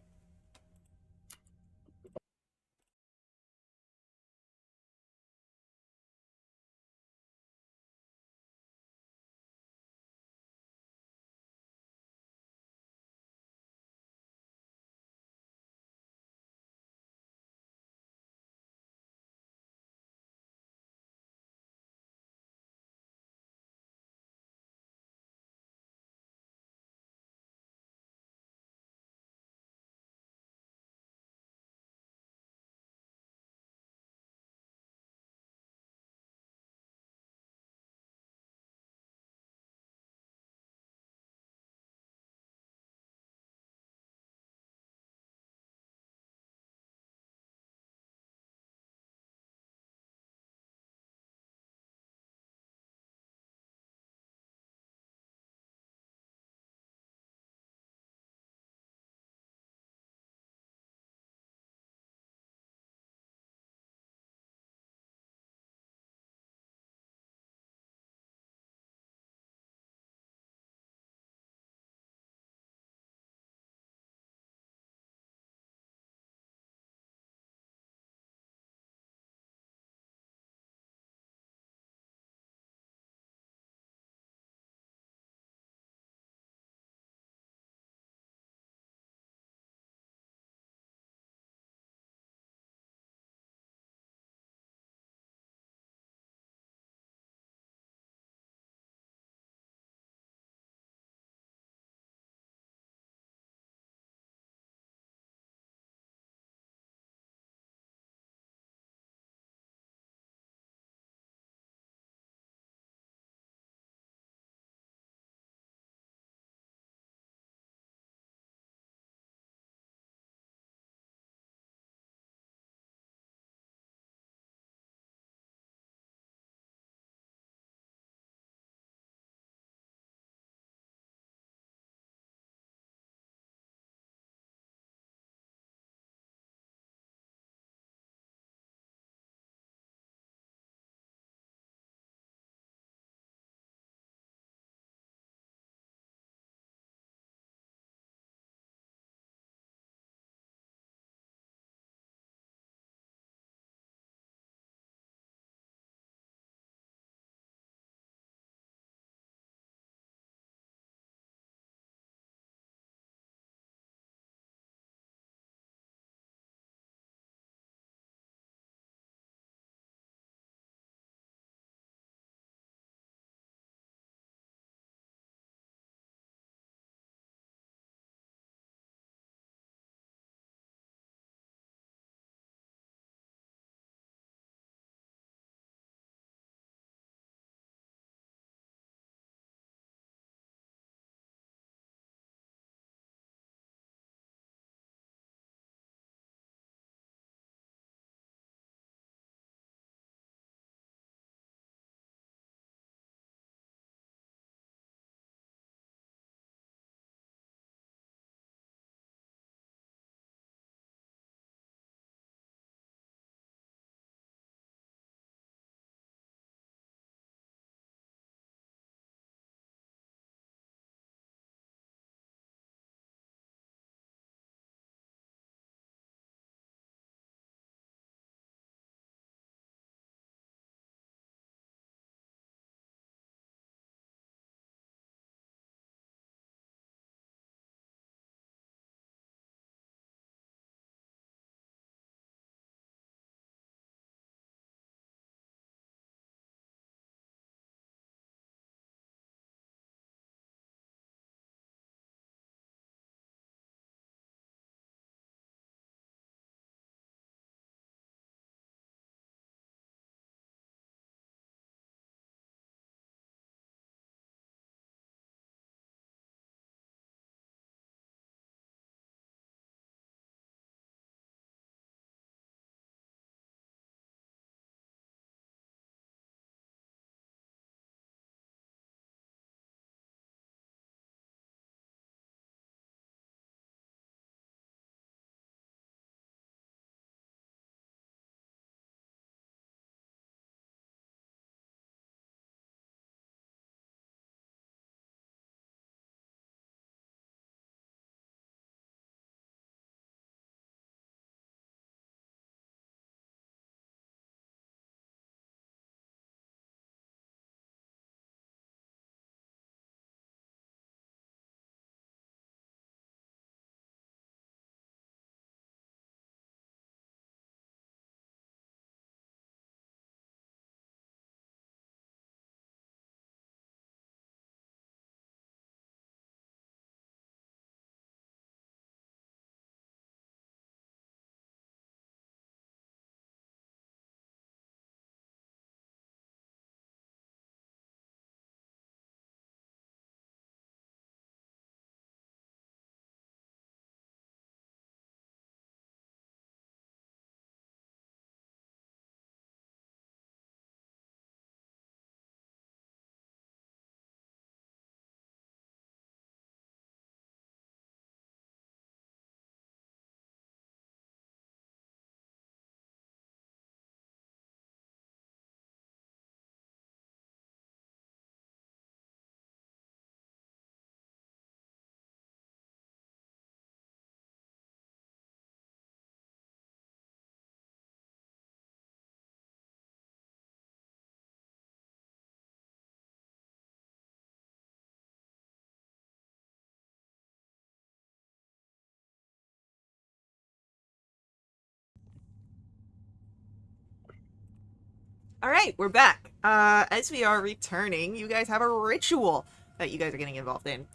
All right, we're back. As we are returning, you guys have a ritual that you guys are getting involved in.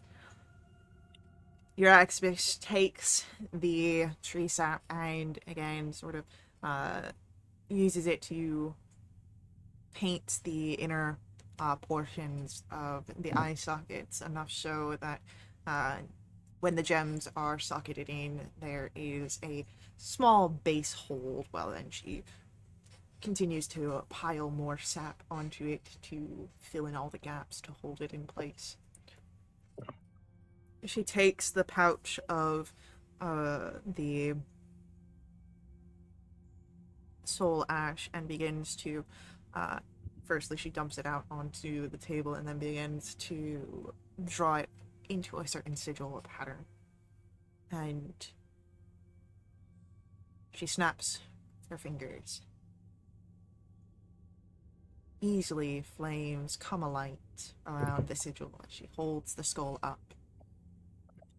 Your Axbis takes the tree sap and again sort of uses it to paint the inner portions of the eye sockets enough so that when the gems are socketed in, there is a small base hold. Well, then she continues to pile more sap onto it to fill in all the gaps to hold it in place. She takes the pouch of the soul ash and begins to firstly she dumps it out onto the table and then begins to draw it into a certain sigil or pattern. And she snaps her fingers. Easily flames come alight around the sigil as she holds the skull up.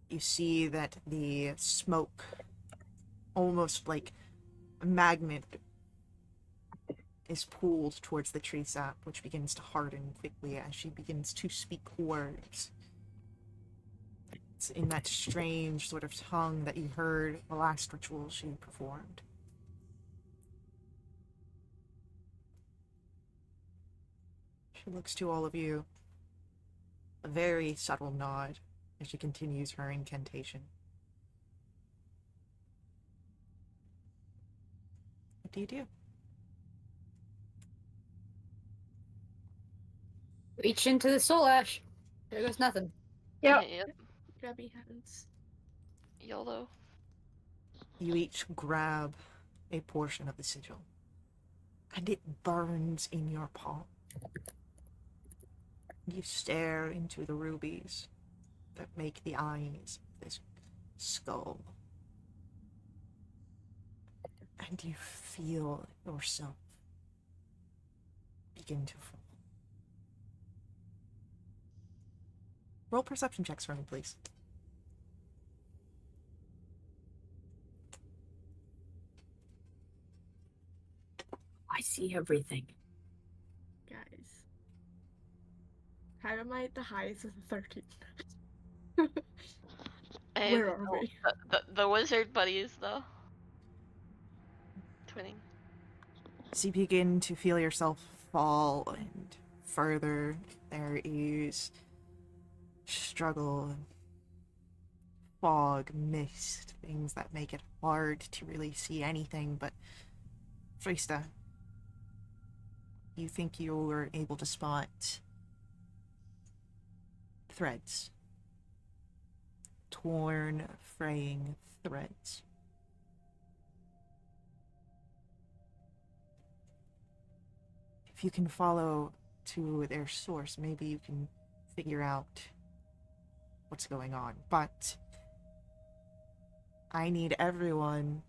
You see that the smoke, almost like a magnet, is pulled towards the tree sap, which begins to harden quickly as she begins to speak words. It's in that strange sort of tongue that you heard the last ritual she performed. She looks to all of you, a very subtle nod as she continues her incantation. What do you do? Reach into the soul ash. There goes nothing. Yep. Yep. Grabby hands. YOLO. You each grab a portion of the sigil, and it burns in your palm. You stare into the rubies that make the eyes of this skull, and you feel yourself begin to fall. Roll perception checks for me, please. I see everything. Guys. How am I at the highest with a 13? And Where are we? the wizard buddies, though. Twinning. As you begin to feel yourself fall and further, there is struggle, fog, mist, things that make it hard to really see anything, but Frista, you think you were able to spot threads. Torn, fraying threads. If you can follow to their source, maybe you can figure out what's going on. But I need everyone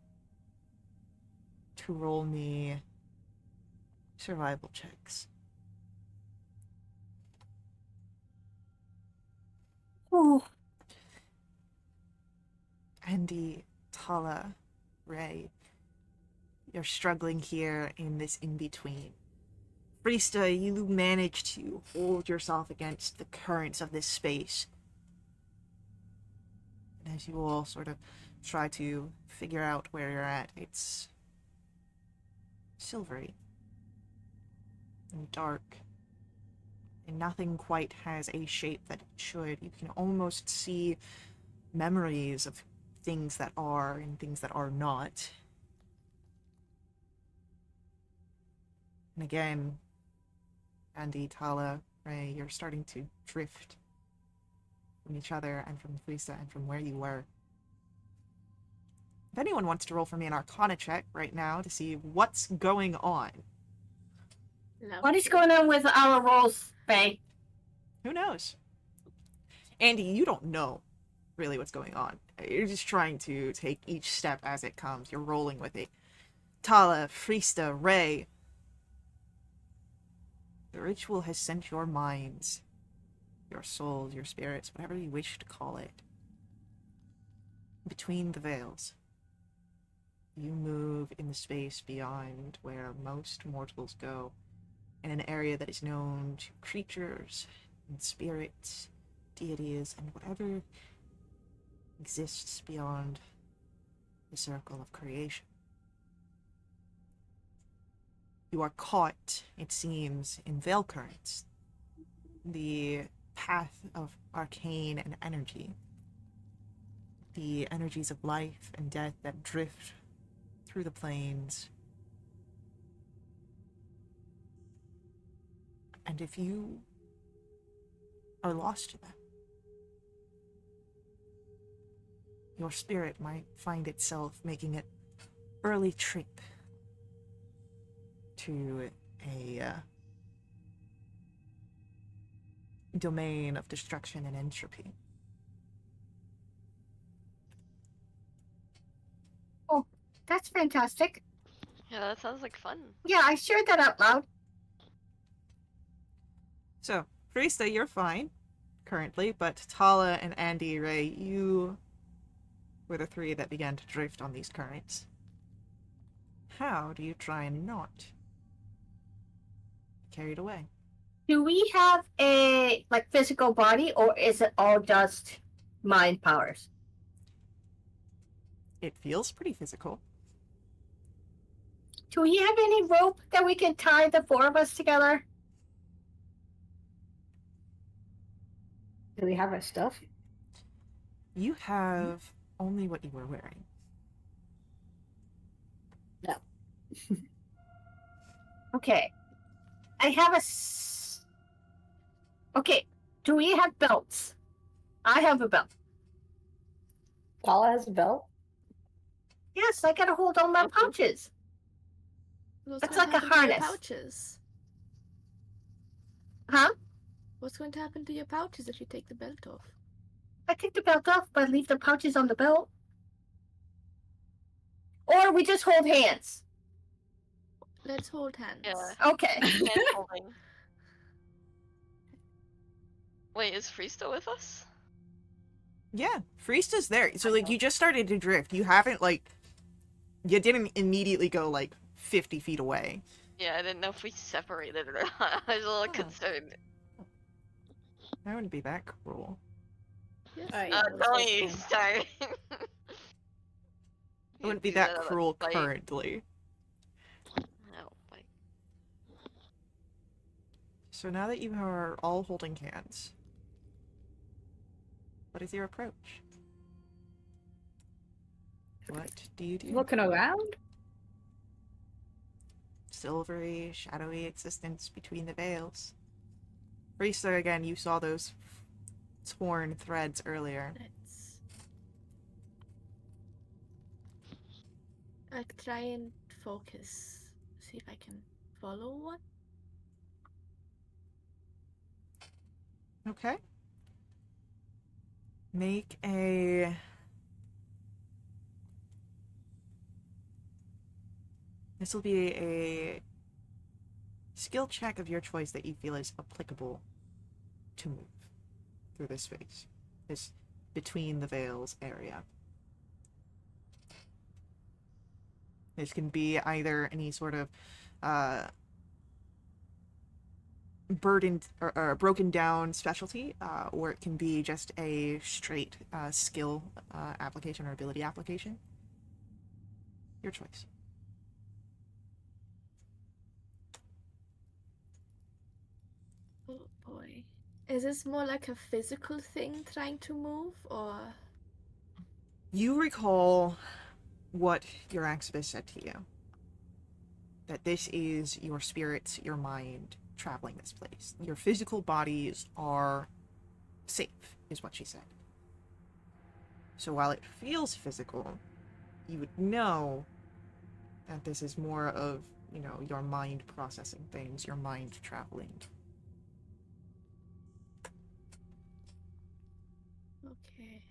to roll me survival checks. Oh, Andy, Tala, Ray, you're struggling here in this in-between. Frista, you manage to hold yourself against the currents of this space. And as you all sort of try to figure out where you're at, it's silvery and dark, and nothing quite has a shape that it should. You can almost see memories of things that are and things that are not. And again, Andy, Tala, Ray, you're starting to drift from each other and from Frisa and from where you were. If anyone wants to roll for me an Arcana check right now to see what's going on. what is going on with our rolls, Faye? Who knows? Andy, you don't know really what's going on. You're just trying to take each step as it comes. You're rolling with it. Tala, Frista, Ray. The ritual has sent your minds, your souls, your spirits, whatever you wish to call it, between the veils. You move in the space beyond where most mortals go in an area that is known to creatures and spirits, deities, and whatever exists beyond the circle of creation. You are caught, it seems, in veil currents, the path of arcane and energy, the energies of life and death that drift through the planes. And if you are lost to them, your spirit might find itself making an early trip to a domain of destruction and entropy. Oh, that's fantastic. Yeah, that sounds like fun. Yeah, I shared that out loud. So, Frista, you're fine currently, but Tala and Andy, Ray, you were the three that began to drift on these currents. How do you try and not be carried away? Do we have a like physical body, or is it all just mind powers? It feels pretty physical. Do we have any rope that we can tie the four of us together? Do we have our stuff? You have only what you were wearing. No. Okay. I have Okay. Do we have belts? I have a belt. Paula has a belt. Yes, I gotta hold all my pouches. What's That's going to like a happen to your harness. pouches? Huh? What's going to happen to your pouches if you take the belt off? I take the belt off, but I leave the pouches on the belt. Or we just hold hands. Let's hold hands. Yeah. Okay. Hand holding. Wait, is Freesta with us? Yeah, Frista's there. So, like, you just started to drift. You haven't, like, you didn't immediately go, like, 50 feet away. Yeah, I didn't know if we separated or not. I was a little concerned. That wouldn't be that cruel. Yes. Oh, yeah. Don't you start. It wouldn't be that cruel currently. Oh, like, So now that you are all holding hands, what is your approach? What do you do? Looking around? Silvery, shadowy existence between the veils. Risa, again, you saw those torn threads earlier. I'll try and focus. See if I can follow one. Okay. Make a... This will be a skill check of your choice that you feel is applicable to move through this space. This between the veils area. This can be either any sort of burdened or broken down specialty, or it can be just a straight skill application or ability application. Your choice. Oh boy. Is this more like a physical thing trying to move, or? You recall what your Axibus said to you. That this is your spirit, your mind traveling this place. Your physical bodies are safe, is what she said. So while it feels physical, you would know that this is more of, you know, your mind processing things, your mind traveling. Okay.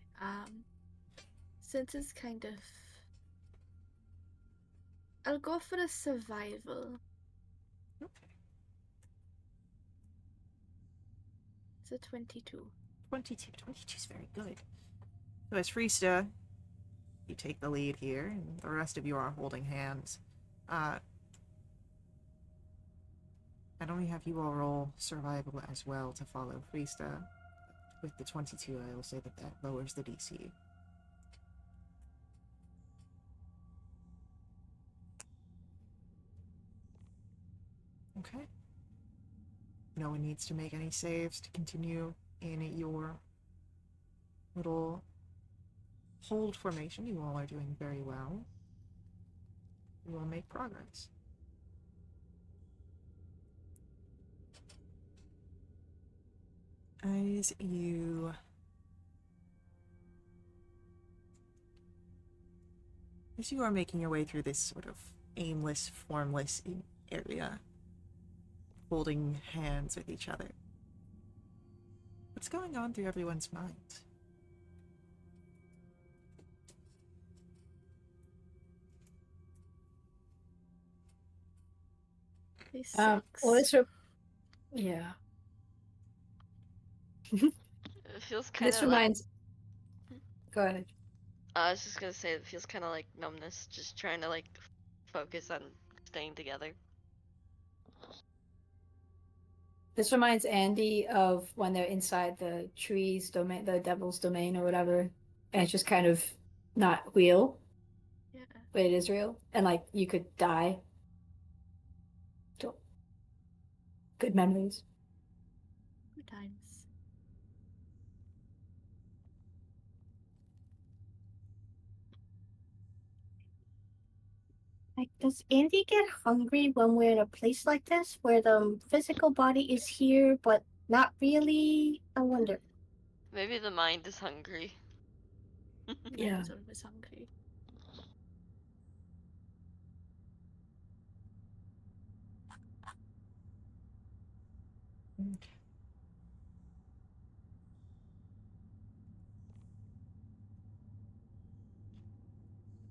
Since it's kind of... I'll go for a survival. Okay. It's a 22. 22. 22 is very good. So as Freesta, you take the lead here, and the rest of you are holding hands. I'd only have you all roll survival as well to follow Freesta. With the 22, I will say that that lowers the DC. Okay. No one needs to make any saves to continue in your little hold formation. You all are doing very well. You will make progress. As you are making your way through this sort of aimless, formless area, holding hands with each other, what's going on through everyone's minds? This sucks. Well, yeah. It feels kind This of like. reminds. Go ahead. I was just gonna say it feels kind of like numbness, just trying to like focus on staying together. This reminds Andy of when they're inside the tree's domain, the devil's domain or whatever, and it's just kind of not real, Yeah. but it is real, and like you could die. So, good memories. Good times. Like, does Andy get hungry when we're in a place like this where the physical body is here but not really? I wonder. Maybe the mind is hungry. Yeah. It's always hungry.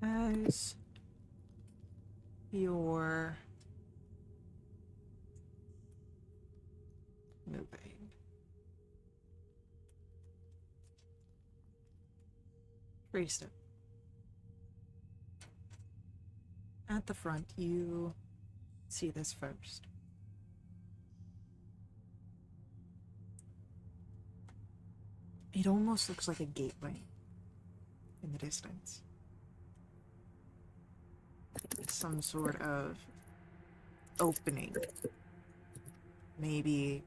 As you're moving, Freesta, at the front, you see this first. It almost looks like a gateway in the distance. Some sort of opening. Maybe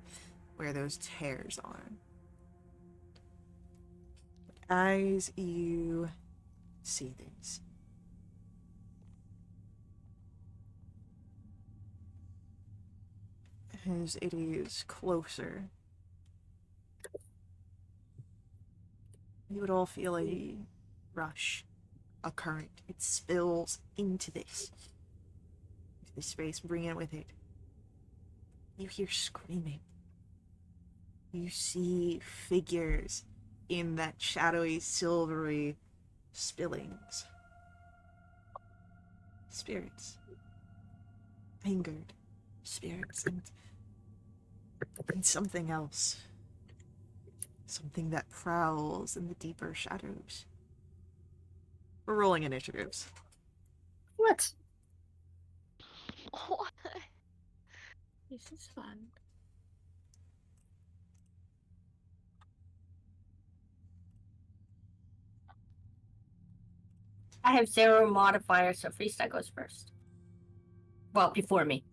where those tears are. As you see this, as it is closer, you would all feel a rush, a current. It spills into this space, bringing it with it. You hear screaming. You see figures in that shadowy, silvery spillings. Spirits. Angered spirits, and something else. Something that prowls in the deeper shadows. We're rolling initiatives. What? What? This is fun. I have 0 modifiers, so Freesta goes first. Well, before me.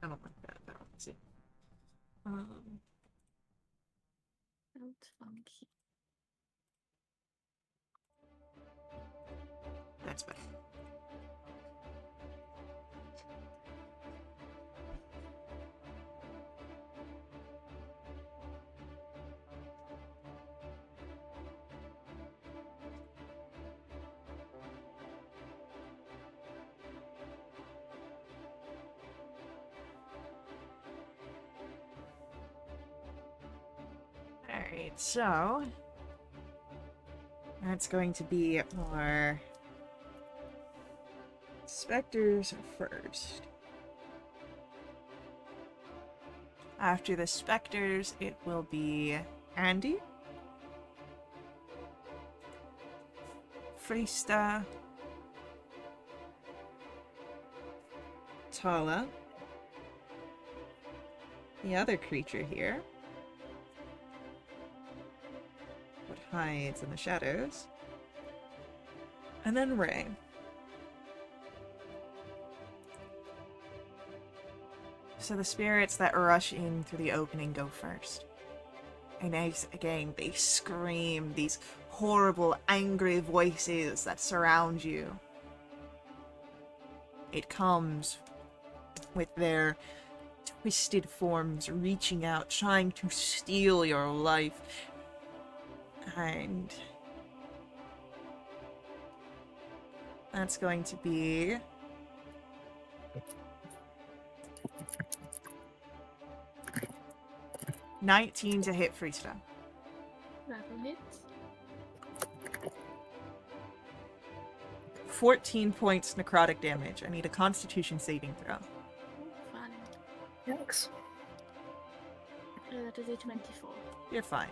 I don't like that. Let's see. Felt funky. That's better. Alright, so that's going to be our specters first. After the specters, it will be Andy, Frista, Tala, the other creature here, what hides in the shadows, and then Ray. So the spirits that rush in through the opening go first. And again, they scream these horrible, angry voices that surround you. It comes with their twisted forms reaching out, trying to steal your life. And that's going to be 19 to hit Frista. Rattle hits. 14 points necrotic damage. I need a Constitution saving throw. Fun. Yikes. That is a 24. You're fine.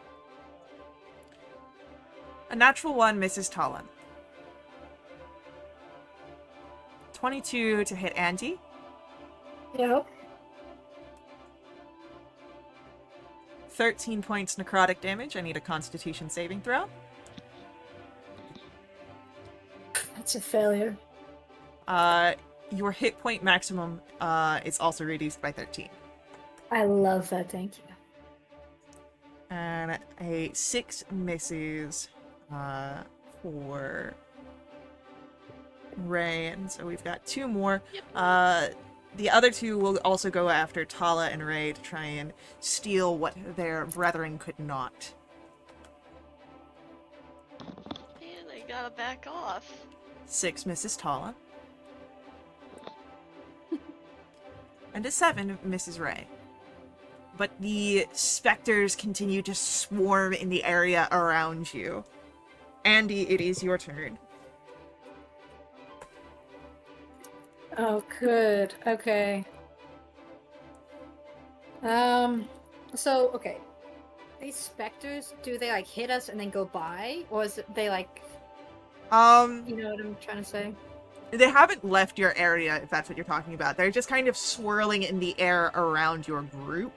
A natural 1 misses Talon. 22 to hit Andy. Yep. 13 points necrotic damage. I need a Constitution saving throw. That's a failure. Your hit point maximum is also reduced by 13. I love that, thank you. And a 6 misses for Ray, and so we've got 2 more. The other 2 will also go after Tala and Ray to try and steal what their brethren could not. Man, I gotta back off. 6 misses Tala. And a 7 misses Ray. But the specters continue to swarm in the area around you. Andy, it is your turn. Oh, good. Okay. So, okay. These specters, do they, like, hit us and then go by? Or is it they, like, you know what I'm trying to say? They haven't left your area, if that's what you're talking about. They're just kind of swirling in the air around your group.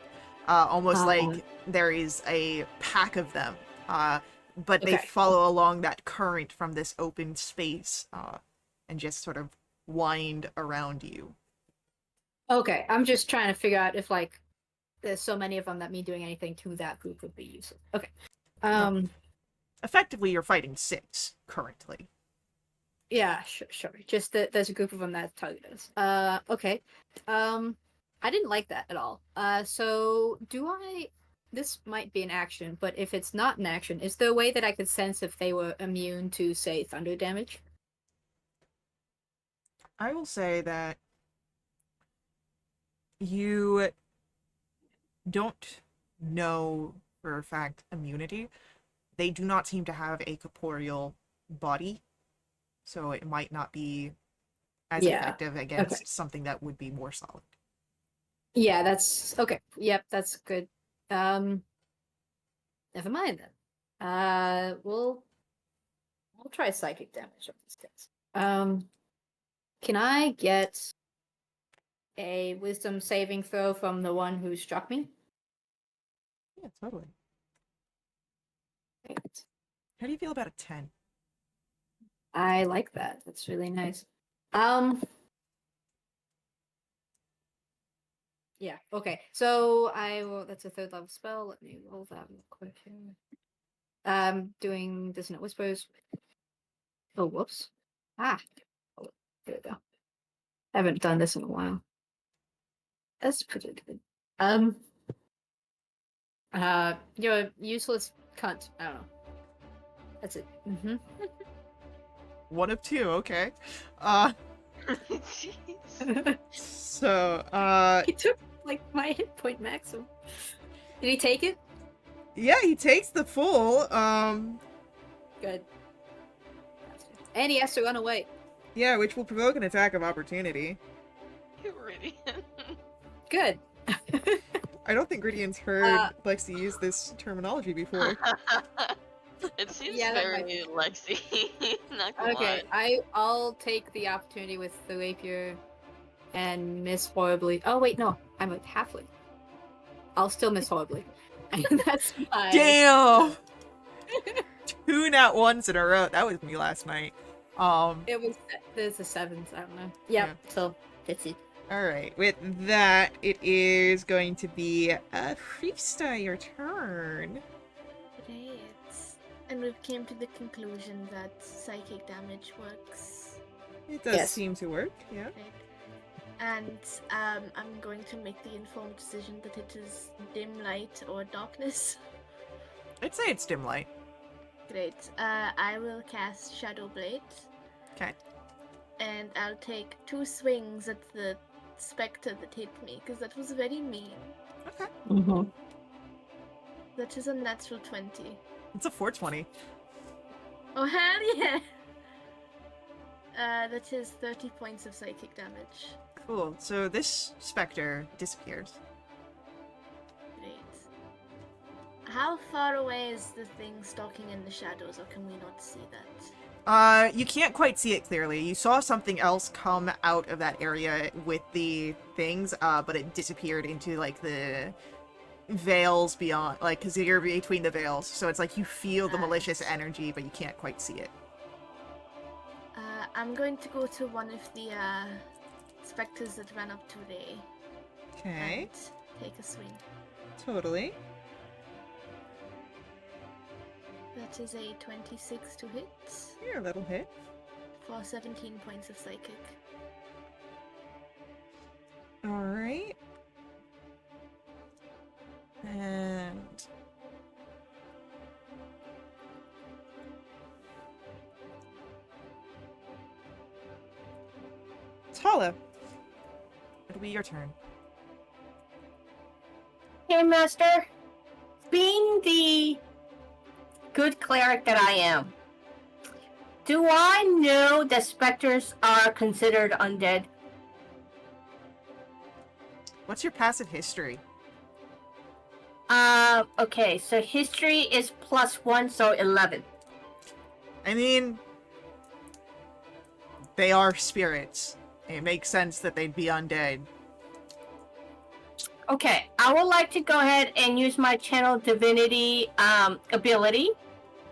Almost like there is a pack of them. But they Okay. follow along that current from this open space and just sort of wind around you. Okay, I'm just trying to figure out if, like, there's so many of them that me doing anything to that group would be useless. Okay. Effectively, you're fighting 6 currently. Yeah, sure. Just that there's a group of them that target us. Okay. I didn't like that at all. So do I? This might be an action, but if it's not an action, is there a way that I could sense if they were immune to, say, thunder damage? I will say that you don't know for a fact immunity. They do not seem to have a corporeal body, so it might not be as Yeah, effective against something that would be more solid. Yeah, that's okay. Yep, that's good. Never mind then. We'll try psychic damage on these guys. Can I get a wisdom saving throw from the one who struck me? Yeah, totally. Right. How do you feel about a 10? I like that. That's really nice. Yeah, okay. So I will, that's a 3rd level spell. Let me roll that real quick here. Doing Dissonant Whispers. Oh, whoops. Oh, there we go. I haven't done this in a while. That's pretty good. You're a useless cunt. I don't know. That's it. One of 2, okay. Jeez. So, He took, like, my hit point maximum. Did he take it? yeah, he takes the full, Good. And he has to run away. yeah, which will provoke an attack of opportunity. You idiot. Good. I don't think Gradient's heard Lexi use this terminology before. It seems Yeah, that very might be true. Lexi. Not gonna Okay, lie. I'll take the opportunity with the rapier and miss horribly. Oh wait, no, I'm a halfling. I'll still miss horribly. And that's my Damn! 2 nat ones in a row. That was me last night. It was there's a sevens, I don't know. Yep, Yeah. so hits it. Alright, with that, it is going to be Freesta, your turn. Great. And we've came to the conclusion that psychic damage works. It does Yes. seem to work, yeah. Right. And I'm going to make the informed decision that it is dim light or darkness. I'd say it's dim light. Great. I will cast Shadow Blade. Okay. And I'll take 2 swings at the specter that hit me, because that was very mean. Okay. Mm-hmm. That is a natural 20. It's a 420. Oh, hell yeah! That is 30 points of psychic damage. Cool. So this specter disappears. Great. How far away is the thing stalking in the shadows, or can we not see that? You can't quite see it clearly. You saw something else come out of that area with the things, but it disappeared into, like, the veils beyond, like, because you're between the veils. So it's like you feel the malicious energy, but you can't quite see it. I'm going to go to one of the specters that ran up to Ray Okay. and take a swing. Totally. That is a 26 to hit Yeah, that'll hit. for 17 points of psychic. Alright. And... Tala. It'll be your turn. Hey, Master. Being the good cleric that I am, do I know that specters are considered undead? What's your passive history? Okay, so history is +1, so 11. I mean... They are spirits. It makes sense that they'd be undead. Okay, I would like to go ahead and use my channel divinity ability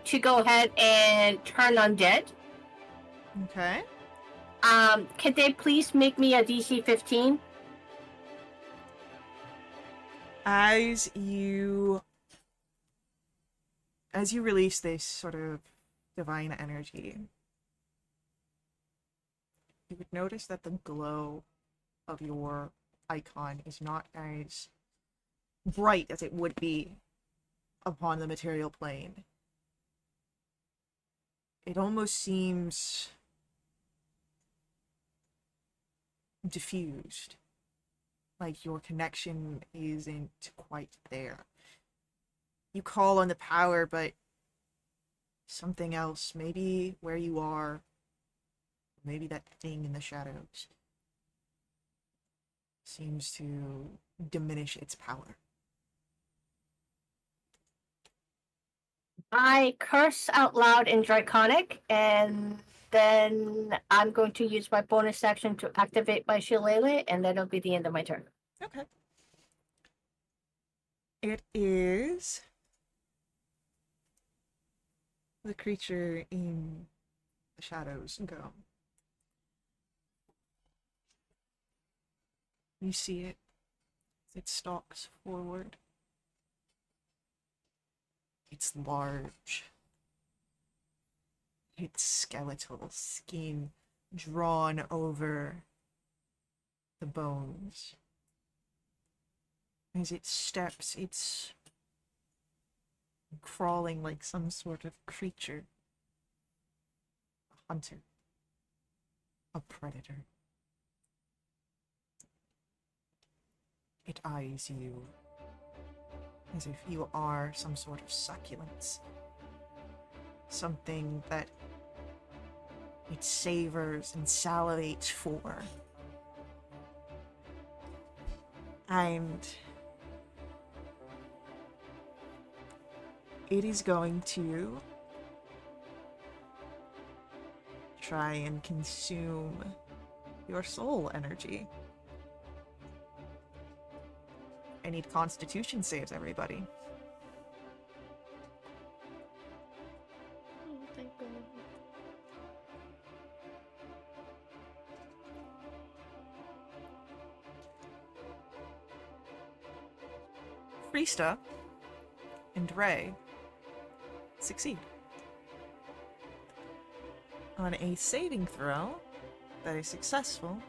to go ahead and turn undead. Okay. Can they please make me a DC 15? As you release this sort of divine energy, you would notice that the glow of your icon is not as bright as it would be upon the material plane. It almost seems diffused. Like your connection isn't quite there. You call on the power, but something else, maybe where you are, maybe that thing in the shadows, seems to diminish its power. I curse out loud in Draconic, and then I'm going to use my bonus action to activate my Shillelagh, and that'll be the end of my turn. Okay. It is the creature in the shadows go. You see it. It stalks forward. It's large. Its skeletal skin drawn over the bones. As it steps, it's crawling like some sort of creature. A hunter. A predator. It eyes you as if you are some sort of succulence. Something that it savors and salivates for. And it is going to try and consume your soul energy. I need Constitution saves, everybody. Oh, thank God. Friesta and Ray succeed. On a saving throw that is successful,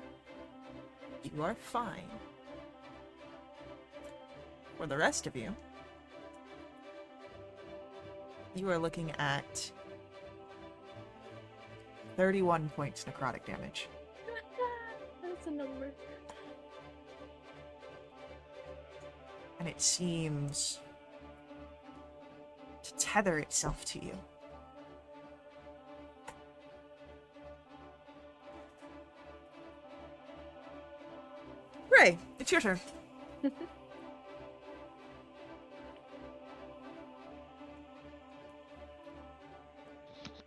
you are fine. For the rest of you, you are looking at 31 points necrotic damage. That's a number. And it seems to tether itself to you. Ray, it's your turn.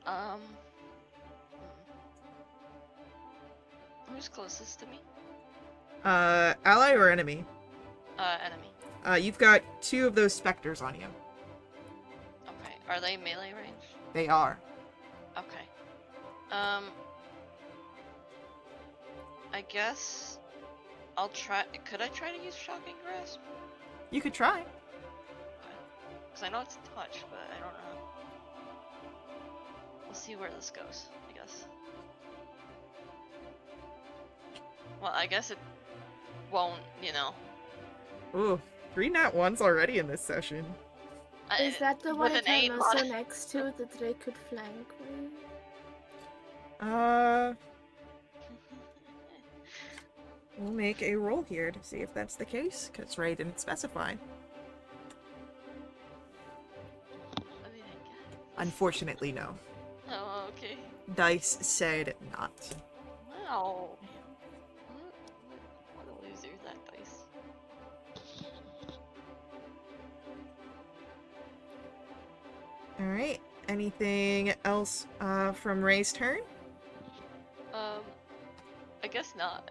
Um. Who's closest to me? Ally or enemy? Enemy. You've got 2 of those specters on you. Okay. Are they melee range? They are. Okay. I guess I'll try. Could I try to use Shocking Grasp? You could try. Because I know it's touch, but I don't know. We'll see where this goes, I guess. Well, I guess it won't, you know. Ooh, 3 nat 1s already in this session. Is that the with one an I'm aim also on it. next to that they could flank with? We'll make a roll here to see if that's the case, because Ray didn't specify. Let me think. Unfortunately, no. Oh, okay. Dice said not. Wow. What a loser, that dice. Alright, anything else from Ray's turn? I guess not.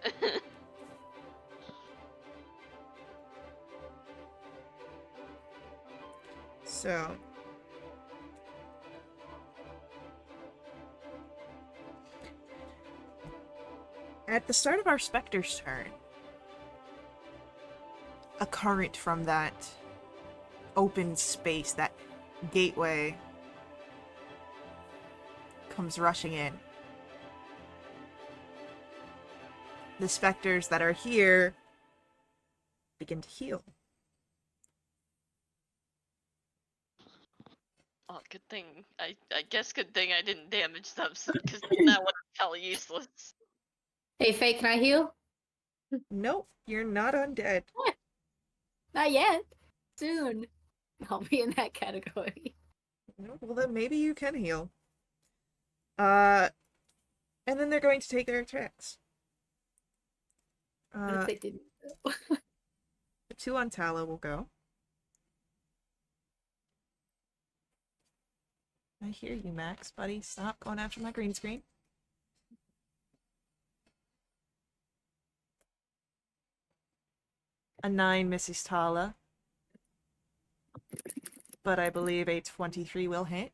So... At the start of our Spectre's turn, a current from that open space, that gateway, comes rushing in. The specters that are here begin to heal. Oh, good thing. I guess good thing I didn't damage them, because that would hell useless. Hey, Faye, can I heal? Nope, you're not undead. Not yet. Soon. I'll be in that category. No, well then maybe you can heal. And then they're going to take their attacks. What if they didn't? The 2 on Tala will go. I hear you, Max, buddy. Stop going after my green screen. A 9 misses Tala. But I believe a 23 will hit.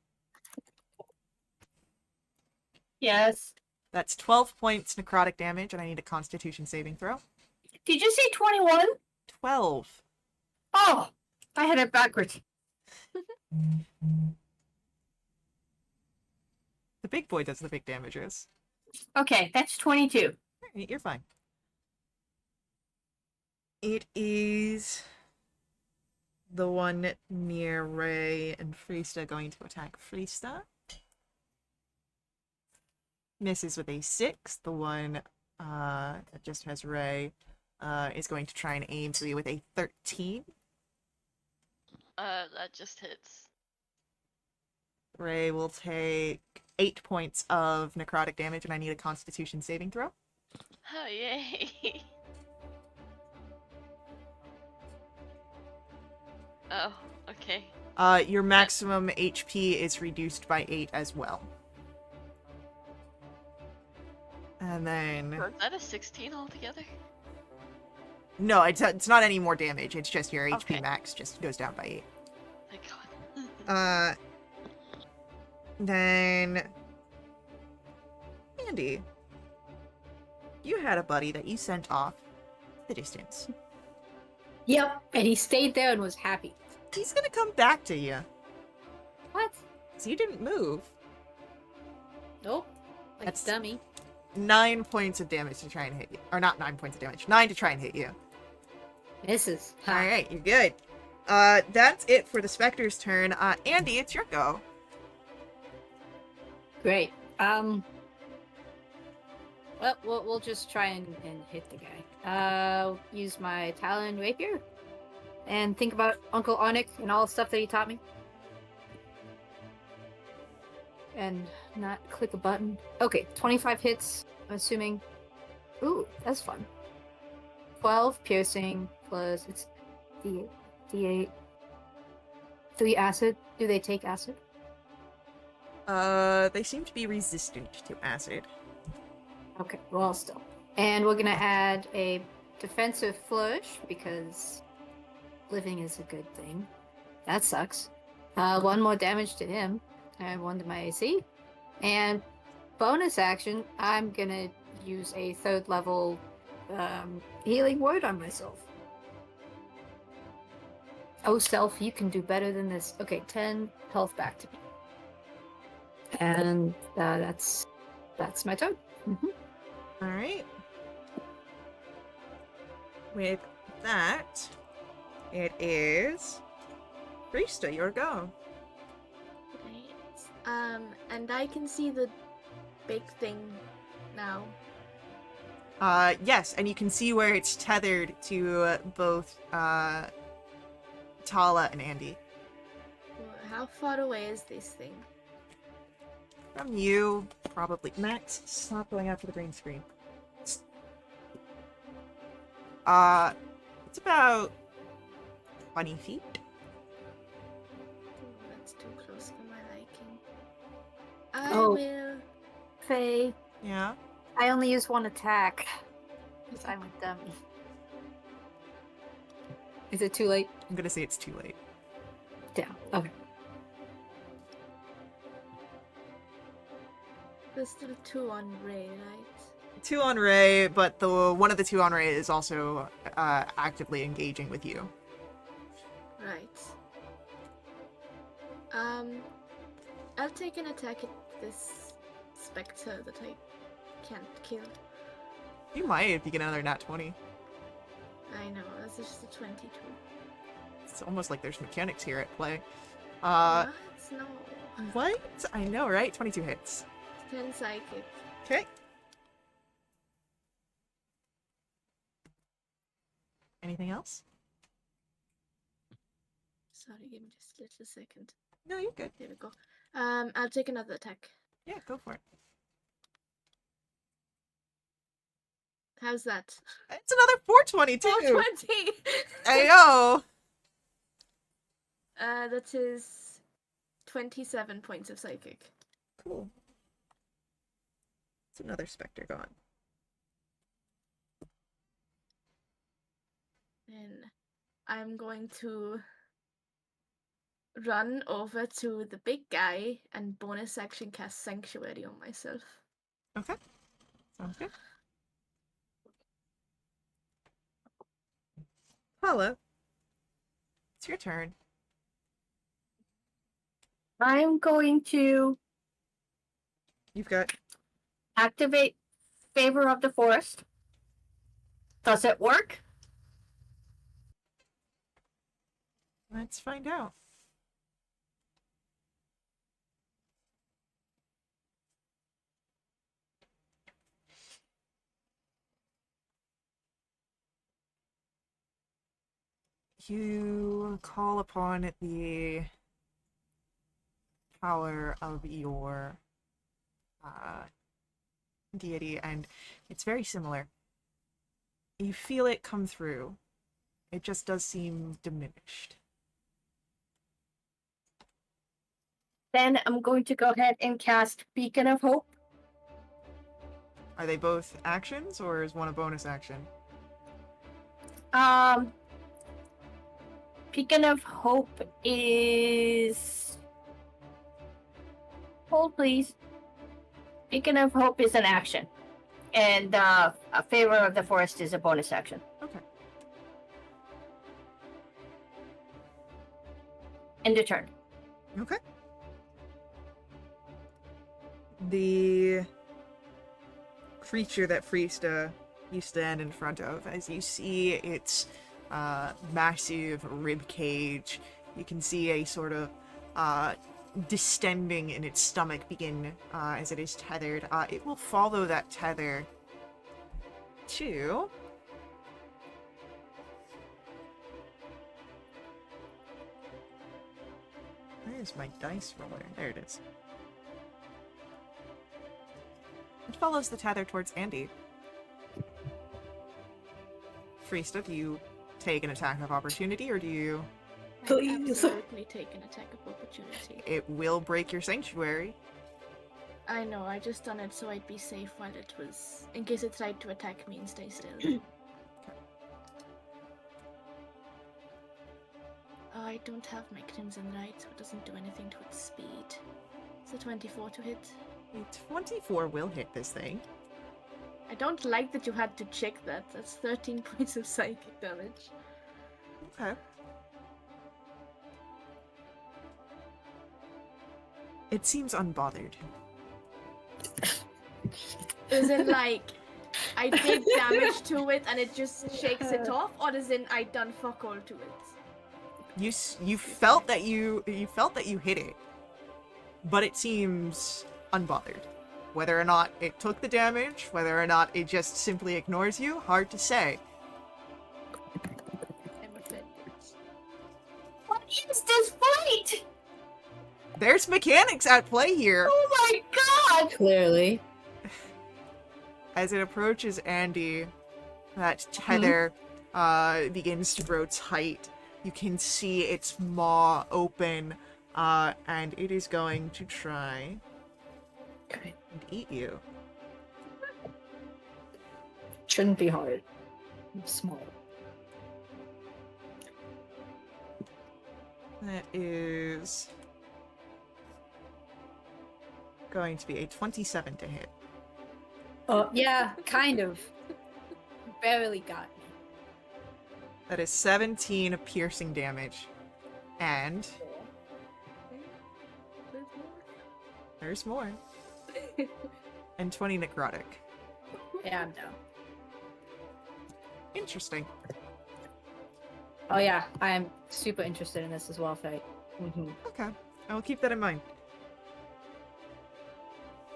Yes. That's 12 points necrotic damage, and I need a Constitution saving throw. Did you say 21? 12. Oh, I had it backwards. The big boy does the big damages. Okay, that's 22. Alright, you're fine. It is the one near Ray and Friesta going to attack Friesta. Misses with a 6. The one that just has Ray is going to try and aim to you with a 13. That just hits. Ray will take 8 points of necrotic damage, and I need a Constitution saving throw. Oh, yay. Oh, okay. Your maximum HP is reduced by 8 as well. And then... Was that a 16 altogether? No, it's not any more damage. It's just your HP Okay. max just goes down by 8. Thank God. Then... Andy, you had a buddy that you sent off the distance. Yep, and he stayed there and was happy. He's gonna come back to you. What? So you didn't move. Nope. Like That's- a dummy. 9 points of damage to try and hit you. Or not 9 points of damage. 9 to try and hit you. Misses. Ha. Alright, you're good. That's it for the Spectre's turn. Andy, it's your go. Great. Well, we'll just try and hit the guy. Use my Talon Rapier. And think about Uncle Onyx and all the stuff that he taught me. And not click a button. Okay, 25 hits, I'm assuming. Ooh, that's fun. 12 piercing plus it's D8. 3 acid. Do they take acid? They seem to be resistant to acid. Okay, well, still. And we're gonna add a defensive flourish because living is a good thing. That sucks. 1 more damage to him, and 1 to my AC. And bonus action, I'm gonna use a 3rd level healing word on myself. Oh, self, you can do better than this. Okay, 10 health back to me. And that's my turn. Mm-hmm. Alright. With that, it is... Rista, your go. Right. And I can see the big thing now. Yes, and you can see where it's tethered to both, Tala and Andy. How far away is this thing? From you, probably. Max, stop going after the green screen. It's about 20 feet. Ooh, that's too close for my liking. I Oh. will. Faye, Yeah. I only use 1 attack. Because I'm a dummy. Is it too late? I'm gonna say it's too late. Damn. Okay. There's still 2 on Ray, right? 2 on Ray, but one of the 2 on Ray is also actively engaging with you. Right. I'll take an attack at this spectre that I can't kill. You might if you get another nat 20. I know, this is just a 22. It's almost like there's mechanics here at play. What? No. What? I know, right? 22 hits. 10 psychic. Okay. Anything else? Sorry, give me just a little second. No, you're good. There we go. I'll take another attack. Yeah, go for it. How's that? It's another 422. 420! I know. That is 27 points of psychic. Cool. It's another specter gone. And I'm going to run over to the big guy and bonus action cast Sanctuary on myself. Okay. Sounds good. Paula, it's your turn. I'm going to You've got... activate Favor of the Forest. Does it work? Let's find out. You call upon the power of your deity, and it's very similar. You feel it come through. It just does seem diminished. Then I'm going to go ahead and cast Beacon of Hope. Are they both actions, or is one a bonus action? Beacon of Hope is. Hold, please. Beacon of Hope is an action, and a Favor of the Forest is a bonus action. Okay. End of turn. Okay. The creature that Friesta you stand in front of, as you see its massive rib cage, you can see a sort of distending in its stomach begin as it is tethered. It will follow that tether to where's my dice roller? There it is. It follows the tether towards Andy. Friesta, do you take an attack of opportunity, or do you... I Please. absolutely take an attack of opportunity. It will break your sanctuary. I know, I just done it so I'd be safe while it was... in case it tried to attack me and stay still. I don't have my Crimson Right, so it doesn't do anything to its speed. It's a 24 to hit. A 24 will hit this thing. I don't like that you had to check that. That's 13 points of psychic damage. Okay. It seems unbothered. Is it like I did damage to it and it just shakes it off, or is it I done fuck all to it? You felt that you felt that you hit it, but it seems unbothered. Whether or not it took the damage, whether or not it just simply ignores you, hard to say. I'm offended. What is this fight? There's mechanics at play here. Oh my god! Clearly. As it approaches Andy, that tether begins to grow tight. You can see its maw open, and it is going to try Okay. and eat you. Shouldn't be hard. I'm small. That is going to be a 27 to hit. Yeah, kind of. Barely got me. That is 17 piercing damage. And there's more. And 20 necrotic. Yeah, I'm down. Interesting. Oh yeah, I am super interested in this as well, Faye. Mm-hmm. Okay. I will keep that in mind.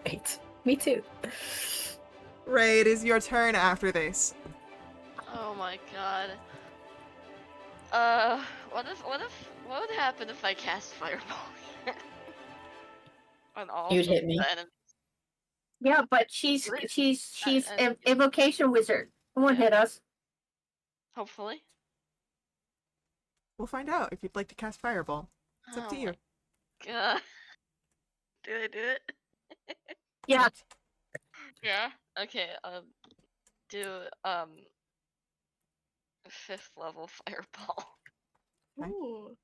Wait. Me too. Ray, it is your turn after this. Oh my god. What would happen if I cast Fireball here? On all You'd hit me. the enemies? Yeah, but she's evocation wizard. It won't hit us. Hopefully. We'll find out if you'd like to cast Fireball. It's up to Oh you. my god. Do I do it? Yeah. Yeah. Okay. Do 5th level Fireball. Okay. Ooh.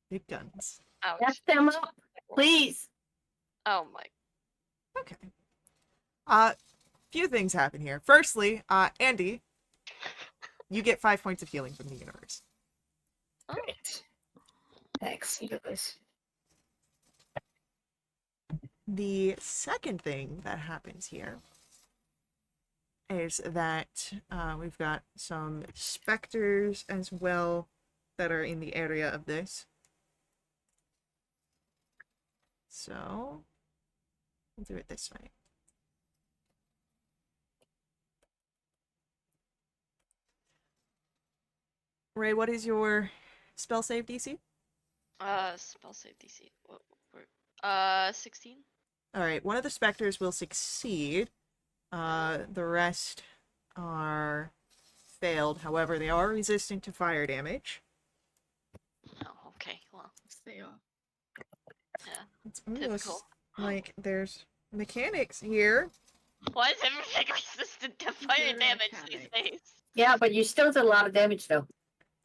Big guns. Ouch. F them up, please. Oh my. Okay. Few things happen here. Firstly, Andy, you get 5 points of healing from the universe. Oh. Great. Thanks, universe. The second thing that happens here is that we've got some specters as well that are in the area of this. So, we'll do it this way. Ray, what is your spell save DC? Spell save DC. 16. Alright, one of the specters will succeed. The rest are failed. However, they are resistant to fire damage. Oh, okay. Well. Yes, they are. It's almost Typical. like there's mechanics here. Why is everything resistant to fire Zero damage these mechanics. days? Yeah, but you still did a lot of damage though.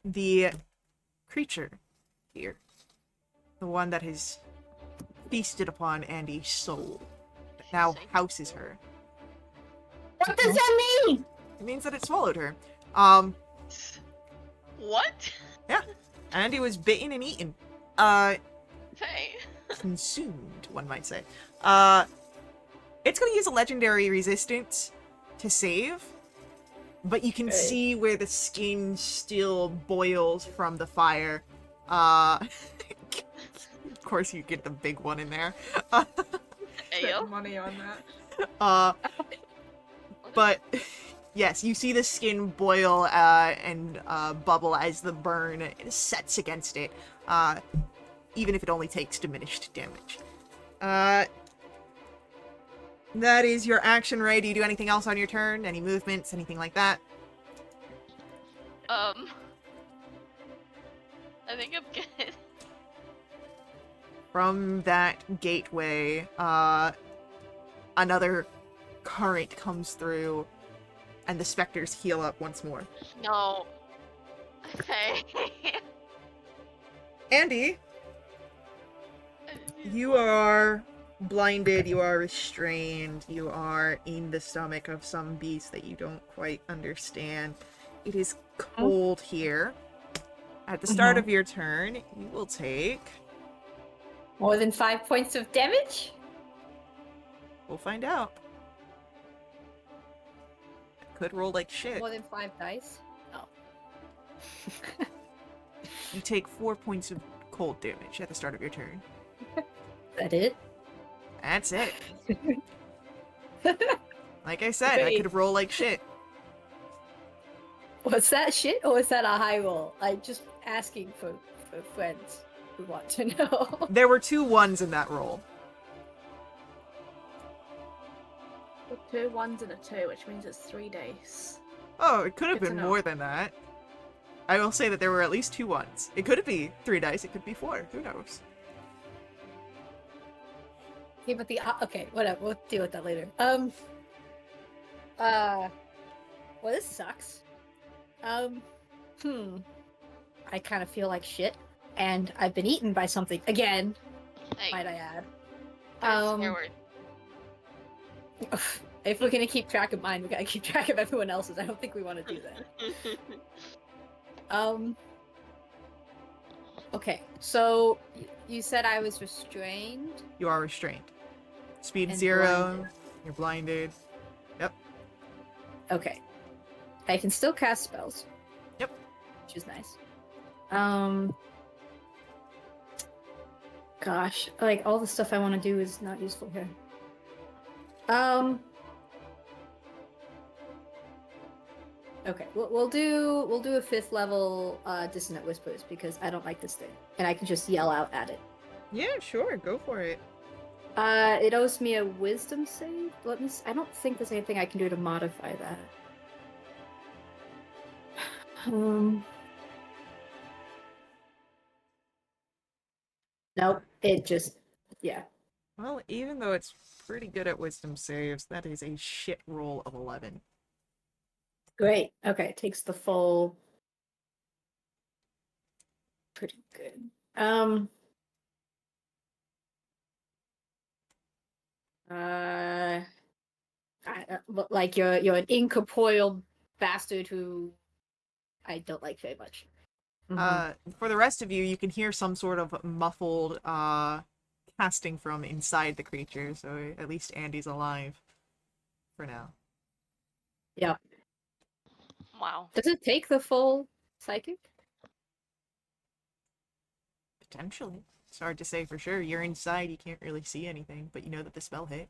The creature here, the one that has feasted upon Andy's soul, that now Feasting. houses her. What does that mean? It means that it swallowed her. What? Andy was bitten and eaten. Hey. Consumed, one might say. It's gonna use a legendary resistance to save, but you can Okay. see where the skin still boils from the fire. Of course you get the big one in there. Ayo. Put money on that. But yes, you see the skin boil and bubble as the burn sets against it, even if it only takes diminished damage. That is your action, Ray. Do you do anything else on your turn? Any movements, anything like that? I think I'm good. From that gateway, another current comes through, and the specters heal up once more. No. Okay. Andy, you are blinded, you are restrained, you are in the stomach of some beast that you don't quite understand. It is cold here. At the start of your turn, you will take... More than 5 points of damage? We'll find out. Could roll like shit. More than 5 dice? Oh. You take 4 points of cold damage at the start of your turn. That it? That's it. Like I said, I Great. could roll like shit. Was that shit or was that a high roll? I'm just asking for friends who want to know. There were 2 1s in that roll. With 2 1s and a 2, which means it's 3 dice. Oh, it could have Good to been know. more than that. I will say that there were at least 2 1s. It could be 3 dice, it could be 4. Who knows? Okay, but okay, whatever. We'll deal with that later. Well, this sucks. I kind of feel like shit, and I've been eaten by something again. Hey, Might I add? there's a swear word. If we're gonna keep track of mine, we gotta keep track of everyone else's. I don't think we want to do that. Okay, so you said I was restrained. You are restrained. Speed And 0. blinded. You're blinded. Okay, I can still cast spells. Yep. Which is nice. Gosh, like all the stuff I want to do is not useful here. Okay, we'll do a 5th level dissonant whispers because I don't like this thing, and I can just yell out at it. Yeah, sure. Go for it. It owes me a wisdom save. Let me. I don't think there's anything I can do to modify that. Nope. It just. Yeah. Well, even though it's pretty good at wisdom saves, that is a shit roll of 11. Great. Okay, it takes the full. Pretty good. Like you're an incorporeal bastard who I don't like very much. For the rest of you, you can hear some sort of muffled casting from inside the creature, so at least Andy's alive for now. Yeah. Wow. Does it take the full psychic? Potentially. It's hard to say for sure. You're inside, you can't really see anything, but you know that the spell hit.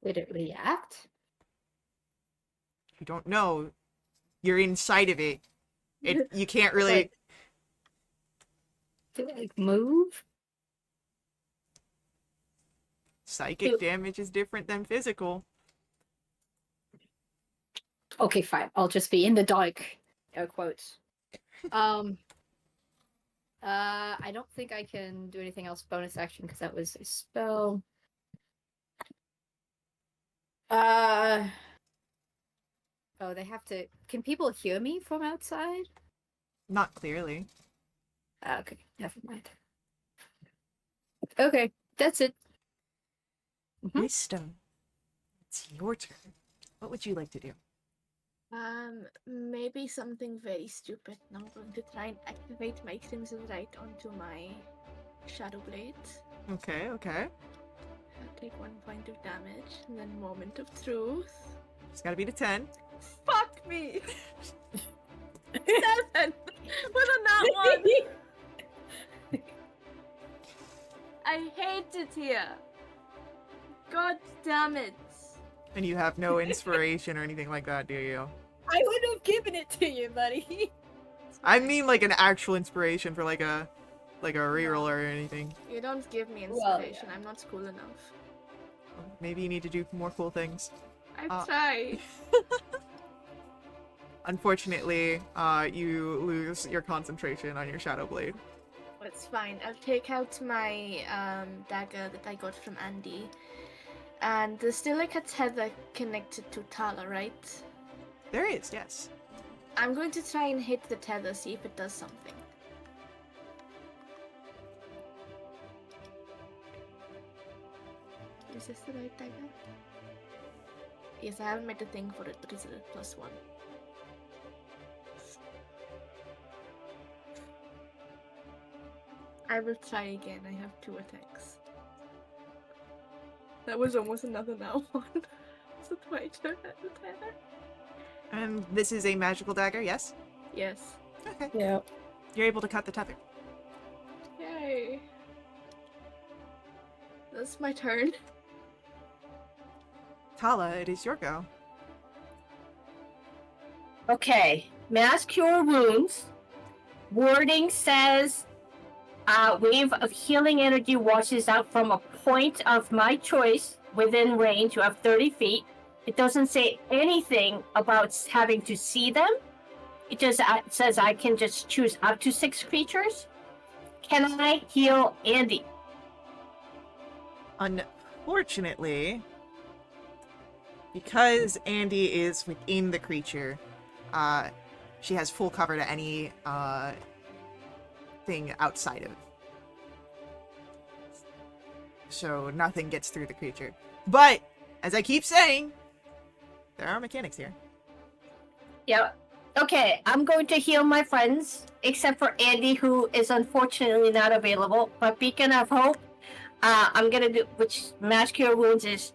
Did it react? You don't know. You're inside of it. You can't really... Like, did it like move? Psychic damage is different than physical. Okay, fine. I'll just be in the dark. Air quotes. I don't think I can do anything else bonus action because that was a spell. Oh, they have to. Can people hear me from outside? Not clearly. Okay, never mind. Okay, that's it. Krista, it's your turn. What would you like to do? Maybe something very stupid. I'm going to try and activate my Crimson Right onto my Shadow Blade. Okay, okay. I'll take 1 point of damage, and then Moment of Truth. It's gotta be to 10. Fuck me! 7! With a nat 1! I hate it here! God damn it! And you have no inspiration or anything like that, do you? I would have given it to you, buddy. I mean like an actual inspiration for like a reroll or anything. You don't give me Well, inspiration, I'm not cool enough. Maybe you need to do more cool things. I've tried. Unfortunately, you lose your concentration on your Shadow Blade. It's fine. I'll take out my dagger that I got from Andy. And there's still like a tether connected to Tala, right? There is, yes. I'm going to try and hit the tether, see if it does something. Is this the right dagger? Yes, I haven't made a thing for it, but it's a +1. I will try again. I have 2 attacks. That was almost another now one. So do I turn at the tether? And this is a magical dagger, yes? Yes. Okay. Yeah. You're able to cut the tether. Yay. That's my turn. Tala, it is your go. Okay, Mass Cure Wounds. Wording says, wave of healing energy washes out from a point of my choice within range. You have 30 feet. It doesn't say anything about having to see them. It just says I can just choose up to 6 creatures. Can I heal Andy? Unfortunately, because Andy is within the creature, she has full cover to any thing outside of it. So nothing gets through the creature. But, as I keep saying, there are mechanics here. Yep. Okay, I'm going to heal my friends, except for Andy, who is unfortunately not available. But Beacon of Hope, I'm gonna do, which Mass Cure Wounds is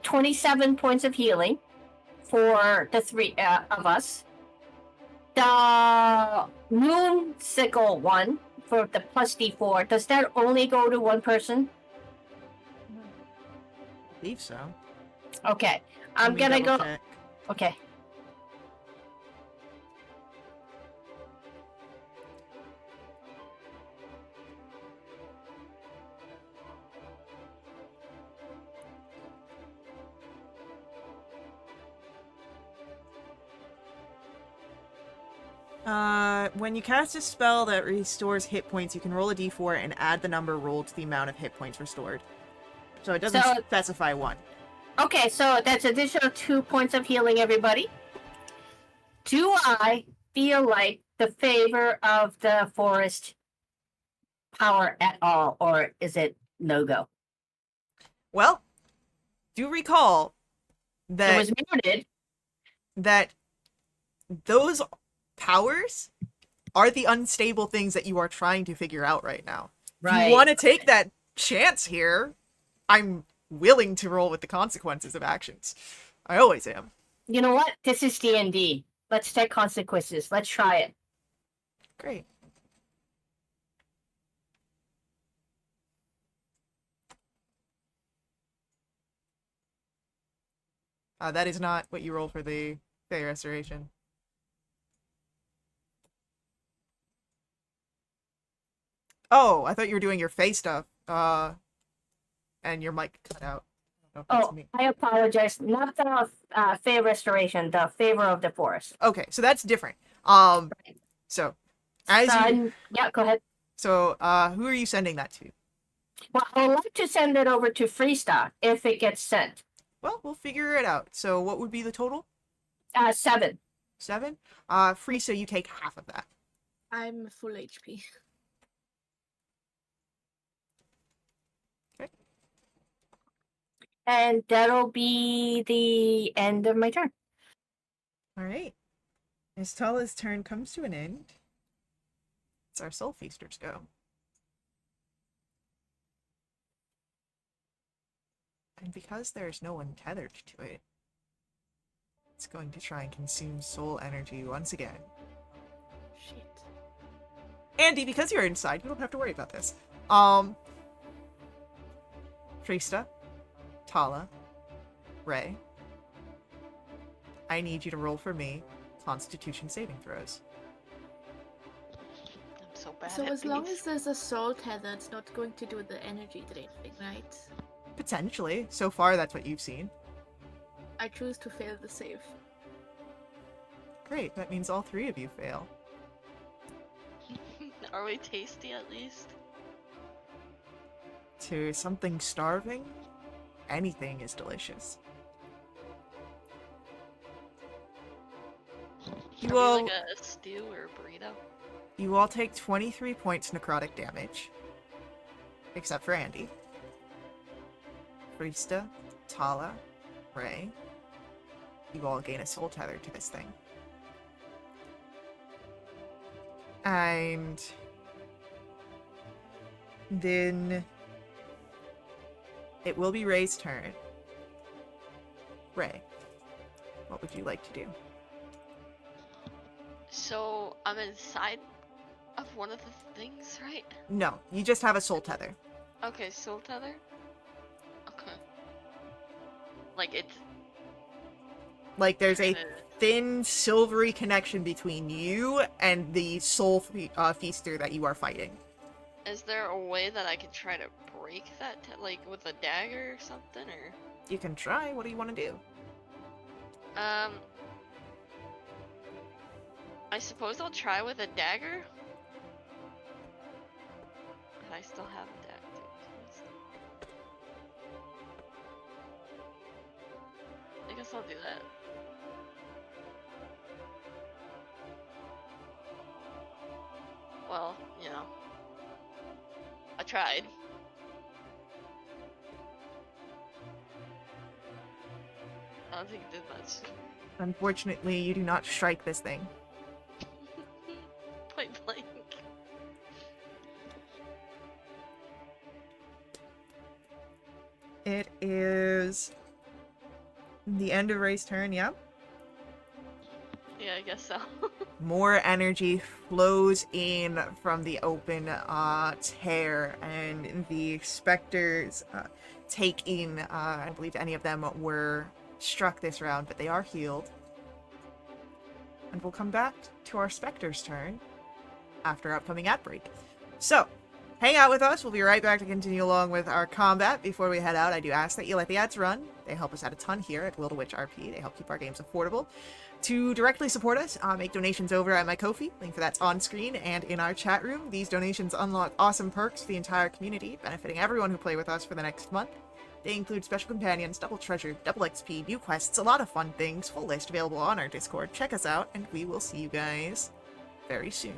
27 points of healing for the 3 of us. The Moon Sickle one for the +D4, does that only go to one person? I believe so. Okay, Let I'm me gonna double go. check. Okay. When you cast a spell that restores hit points, you can roll a d4 and add the number rolled to the amount of hit points restored. So it doesn't So- specify one. Okay, so that's additional 2 points of healing, everybody. Do I feel like the favor of the forest power at all, or is it no go? Well, do recall It that was muted. that those powers are the unstable things that you are trying to figure out right now. If you want to take that chance here, I'm willing to roll with the consequences of actions. I always am. You know what? This is D&D. Let's take consequences. Let's try it. Great. That is not what you roll for the Fey Restoration. Oh, I thought you were doing your Fey stuff. And your mic cut out. I don't know if that's Oh, me. I apologize. Not the Fey Restoration, the favor of the forest. Okay, so that's different. So, as you Yeah, go ahead. So, who are you sending that to? Well, I would like to send it over to Freesta if it gets sent. Well, we'll figure it out. So, what would be the total? 7. 7? Free, so you take half of that. I'm full HP. Okay. And that'll be the end of my turn. All right. As Tala's turn comes to an end, it's our Soul Feasters go. And because there's no one tethered to it, it's going to try and consume soul energy once again. Shit. Andy, because you're inside, you don't have to worry about this. Trista, Tala, Ray, I need you to roll for me Constitution saving throws. I'm so bad So at as long these. as there's a soul tether, it's not going to do the energy drain thing, right? Potentially. So far, that's what you've seen. I choose to fail the save. Great, that means all 3 of you fail. Are we tasty at least? To something starving, anything is delicious. You Are we all, like a stew or a burrito? you all take 23 points necrotic damage. Except for Andy. Frista, Tala, Ray. You all gain a soul tether to this thing. And then it will be Ray's turn. Ray, what would you like to do? So I'm inside of one of the things, right? No, you just have a soul tether. Okay, soul tether. Okay. Like it's Like there's a kinda- thin silvery connection between you and the soul feaster that you are fighting. Is there a way that I can try to break that, like with a dagger or something, or? You can try. What do you want to do? I suppose I'll try with a dagger. And I still have a dagger. I guess I'll do that. Well, you know. I tried. I don't think it did much. Unfortunately, you do not strike this thing. Point blank. It is the end of Ray's turn, yeah? Yeah, I guess so. More energy flows in from the open tear, and the specters take in, I believe any of them were struck this round, but they are healed. And we'll come back to our specter's turn after upcoming ad break. So, hang out with us. We'll be right back to continue along with our combat. Before we head out, I do ask that you let the ads run. They help us out a ton here at Wildewitch RP. They help keep our games affordable. To directly support us, make donations over at my Ko-fi. Link for that's on screen and in our chat room. These donations unlock awesome perks for the entire community, benefiting everyone who play with us for the next month. They include special companions, double treasure, double XP, new quests, a lot of fun things. Full list available on our Discord. Check us out, and we will see you guys very soon.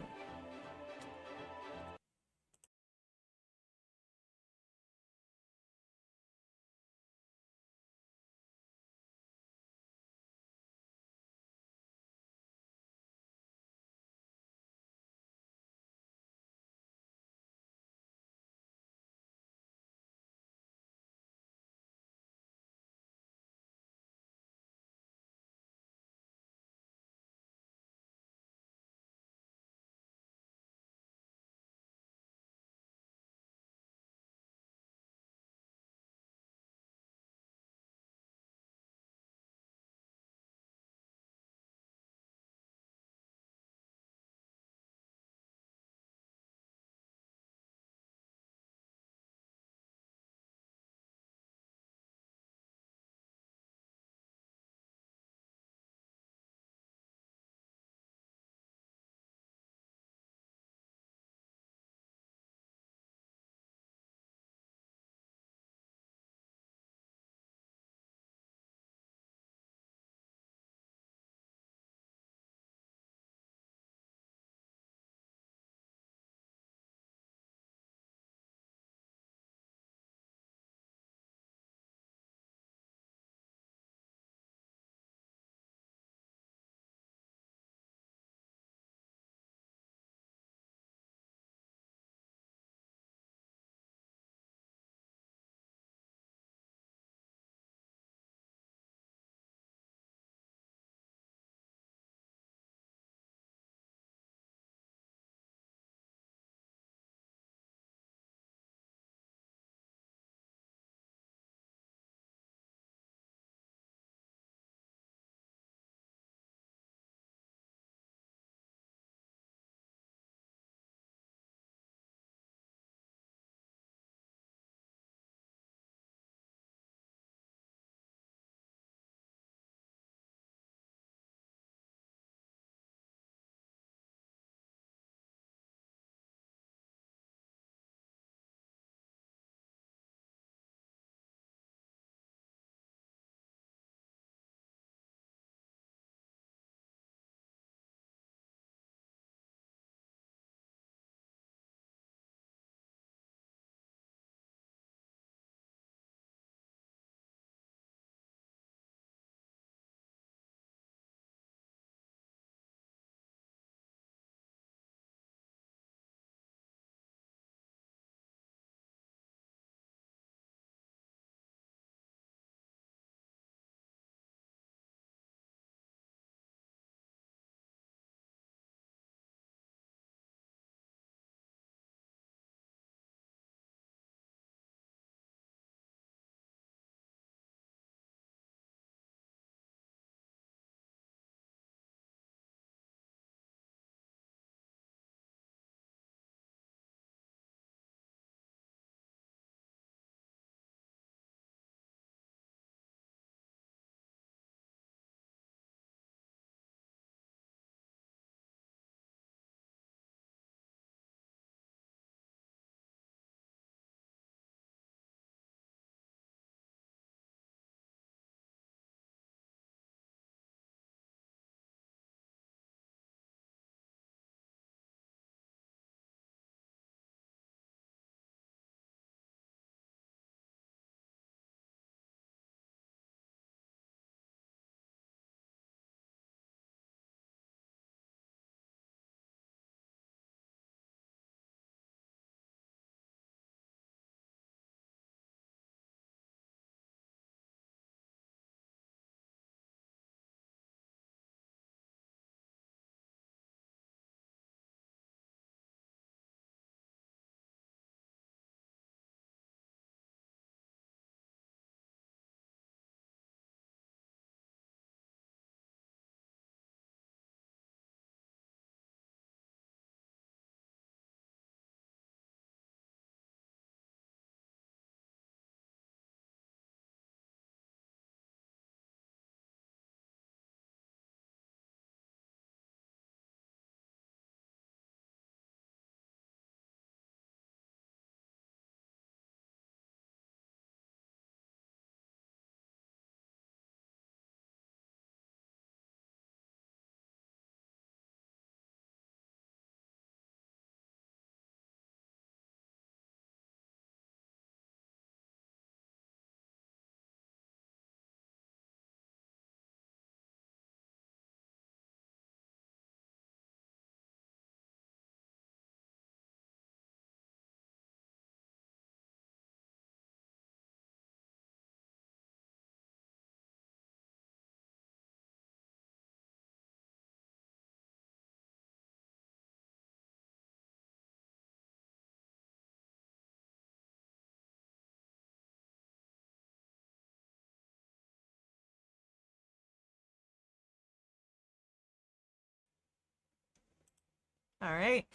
All right.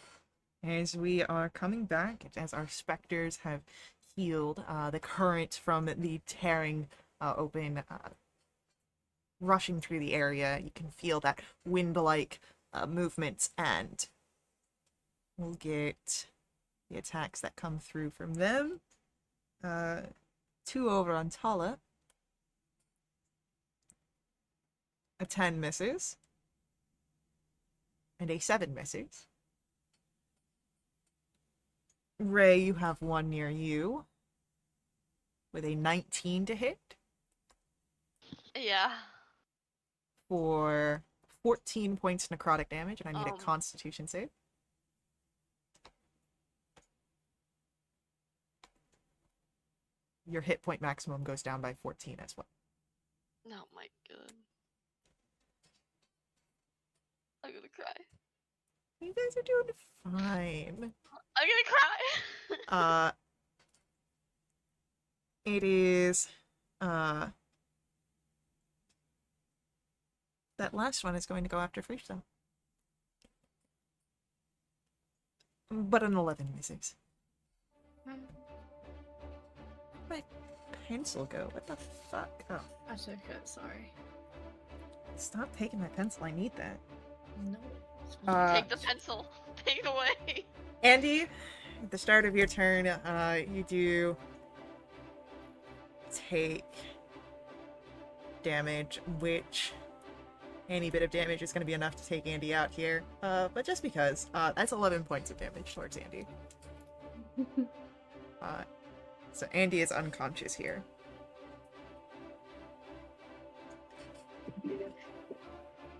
As we are coming back, as our specters have healed, the current from the tearing open, rushing through the area, you can feel that wind-like movements, and we'll get the attacks that come through from them. 2 over on Tala. A 10 misses. And a 7 misses. Ray, you have one near you with a 19 to hit Yeah. for 14 points necrotic damage, and I need a constitution save. Your hit point maximum goes down by 14 as well. Oh my god. I'm gonna cry. You guys are doing fine. I'm gonna cry! It is, that last one is going to go after Freestone. But an 11 misses. Where'd my pencil go? What the fuck? Oh, I took it, sorry. stop taking my pencil. I need that. No. Take the pencil. Take it away. Andy, at the start of your turn, you do take damage, which any bit of damage is going to be enough to take Andy out here. But just because, that's 11 points of damage towards Andy. So Andy is unconscious here.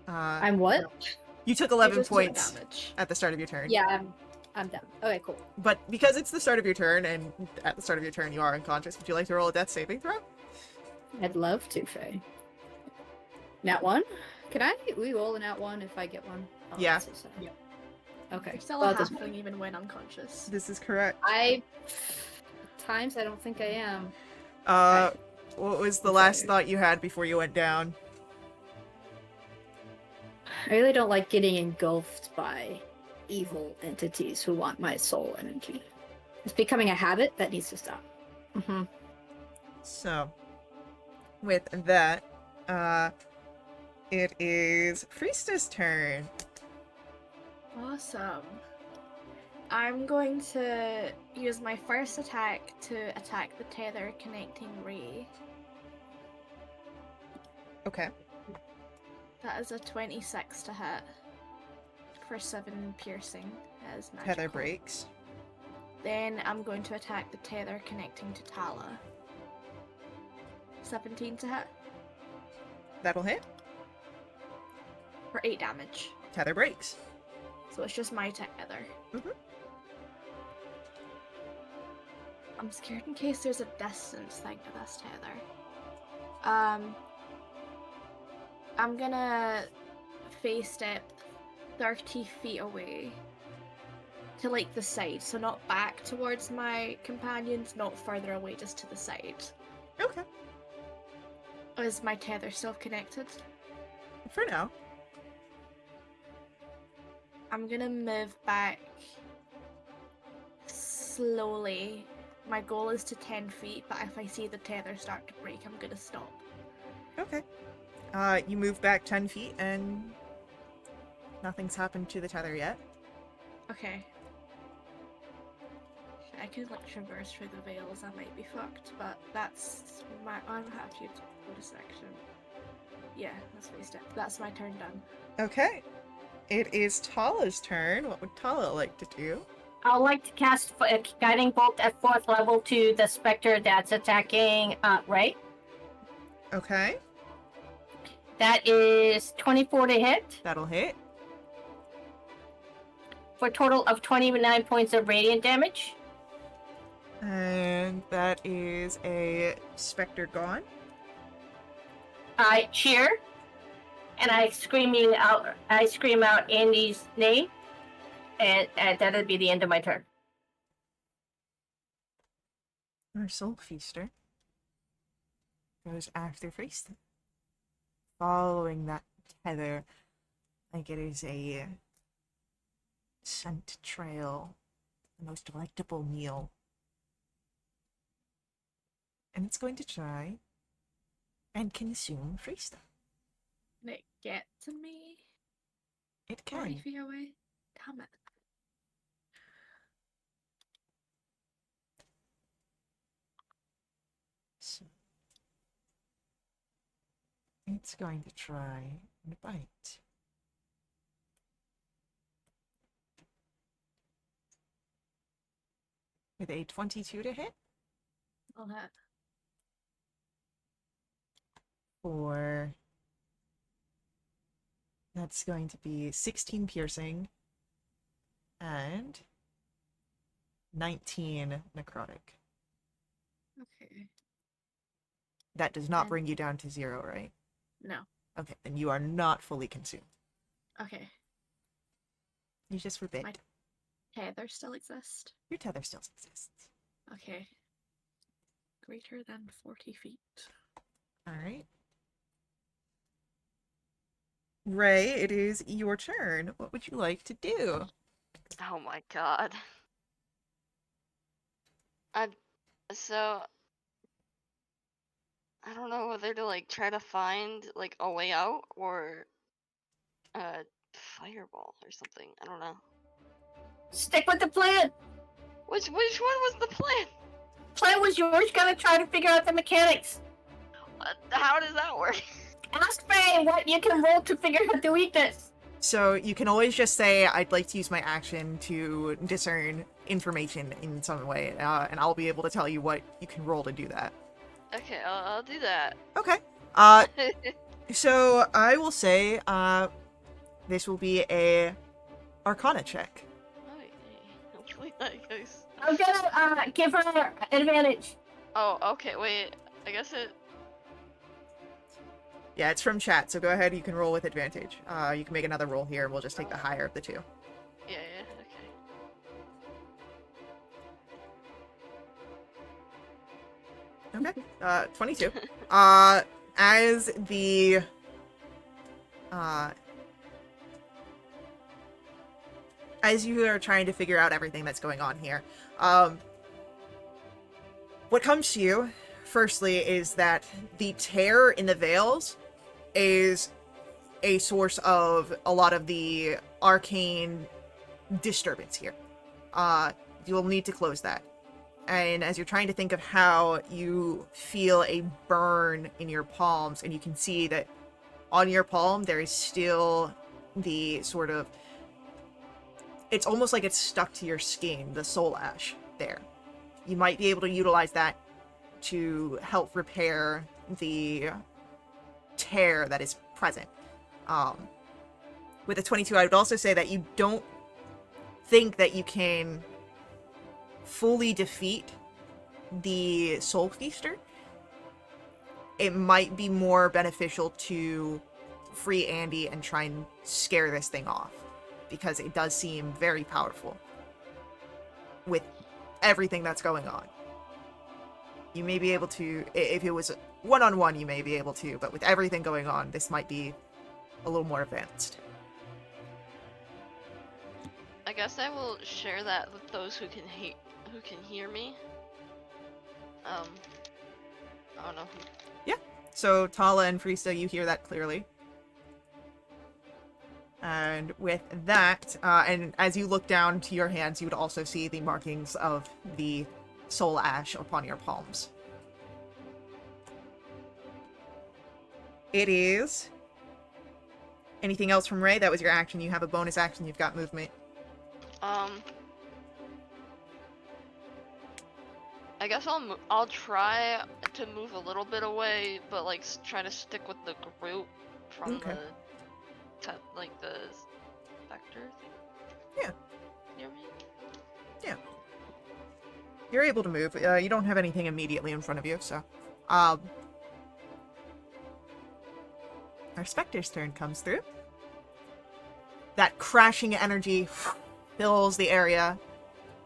I'm what? You took You 11 just took points damage. at the start of your turn. Yeah, I'm done. Okay, cool. But because it's the start of your turn, and at the start of your turn you are unconscious, would you like to roll a death saving throw? I'd love to, Faye. Nat 1? Can I re-roll a nat 1 if I get one? Oh, Yeah. that's so sad. Yeah. Okay. You're still Well, a it doesn't halfling even when unconscious. This is correct. at times I don't think I am. What was the last thought you had before you went down? I really don't like getting engulfed by evil entities who want my soul energy. It's becoming a habit that needs to stop. Mm-hmm. So, with that, it is Priestess' turn. Awesome. I'm going to use my first attack to attack the tether connecting ray. Okay. That is a 26 to hit for 7 piercing as magical. Tether breaks. Then I'm going to attack the tether connecting to Tala. 17 to hit That'll hit. for 8 damage. Tether breaks. So it's just my tether. Mhm. I'm scared in case there's a distance thing to this tether. I'm gonna face step 30 feet away to like the side, so not back towards my companions, not further away, just to the side. Okay. Is my tether still connected? For now. I'm gonna move back slowly. My goal is to 10 feet, but if I see the tether start to break, I'm gonna stop. Okay. You move back 10 feet and nothing's happened to the tether yet. Okay. I could like traverse through the veils, I might be fucked, but that's my. I'm happy to go to section. Yeah, that's my step. That's my turn done. Okay. It is Tala's turn. What would Tala like to do? I'd like to cast a guiding bolt at 4th level to the specter that's attacking Ray. Okay. That is 24 to hit That'll hit. for a total of 29 points of radiant damage. And that is a Spectre gone. I cheer and I scream out Andy's name, and that'll be the end of my turn. Our Soul Feaster goes after Priest. Following that tether, like it is a scent trail, the most delectable meal. And it's going to try and consume Freesta. Can it get to me? It 40 can. feet away? Damn it. So it's going to try and bite. With a 22 to hit I'll hit. for... That's going to be 16 piercing and 19 necrotic. Okay. That does not And- bring you down to 0, right? No. Okay, then you are not fully consumed. Okay. You just were bit. My tether still exist? Your tether still exists. Okay. Greater than 40 feet. Alright. Ray, it is your turn. What would you like to do? Oh my god. So I don't know whether to like try to find like a way out or a fireball or something. I don't know. Stick with the plan. Which one was the plan? Plan was yours. Gotta try to figure out the mechanics. How does that work? Ask Faye what you can roll to figure out the weakness. So you can always just say, I'd like to use my action to discern information in some way, and I'll be able to tell you what you can roll to do that. Okay, I'll do that. Okay. So I will say, this will be a Arcana check. Hopefully that goes. I'm gonna give her advantage. Oh, okay, wait. I guess it. Yeah, it's from chat, so go ahead, you can roll with advantage. You can make another roll here, we'll just take the higher of the two. Yeah, okay. Okay, 22. As the... as you are trying to figure out everything that's going on here, what comes to you, firstly, is that the tear in the veils is a source of a lot of the arcane disturbance here. You'll need to close that. And as you're trying to think of how you feel a burn in your palms, and you can see that on your palm there is still the sort of... It's almost like it's stuck to your skin, the soul ash there. You might be able to utilize that to help repair the tear that is present. With a 22, I would also say that you don't think that you can fully defeat the Soul Feaster. It might be more beneficial to free Andy and try and scare this thing off, because it does seem very powerful with everything that's going on. You may be able to, if it was one-on-one, you may be able to, but with everything going on, this might be a little more advanced. I guess I will share that with those who can hear me. I don't know. So Tala and Freesta, you hear that clearly. And with that, and as you look down to your hands, you would also see the markings of the soul ash upon your palms. It is... Anything else from Ray? That was your action. You have a bonus action. You've got movement. I guess I'll try to move a little bit away, but like try to stick with the group from Okay. like the specter thing. Yeah. Near me. You're able to move. You don't have anything immediately in front of you, so... Our Spectre's turn comes through. That crashing energy fills the area.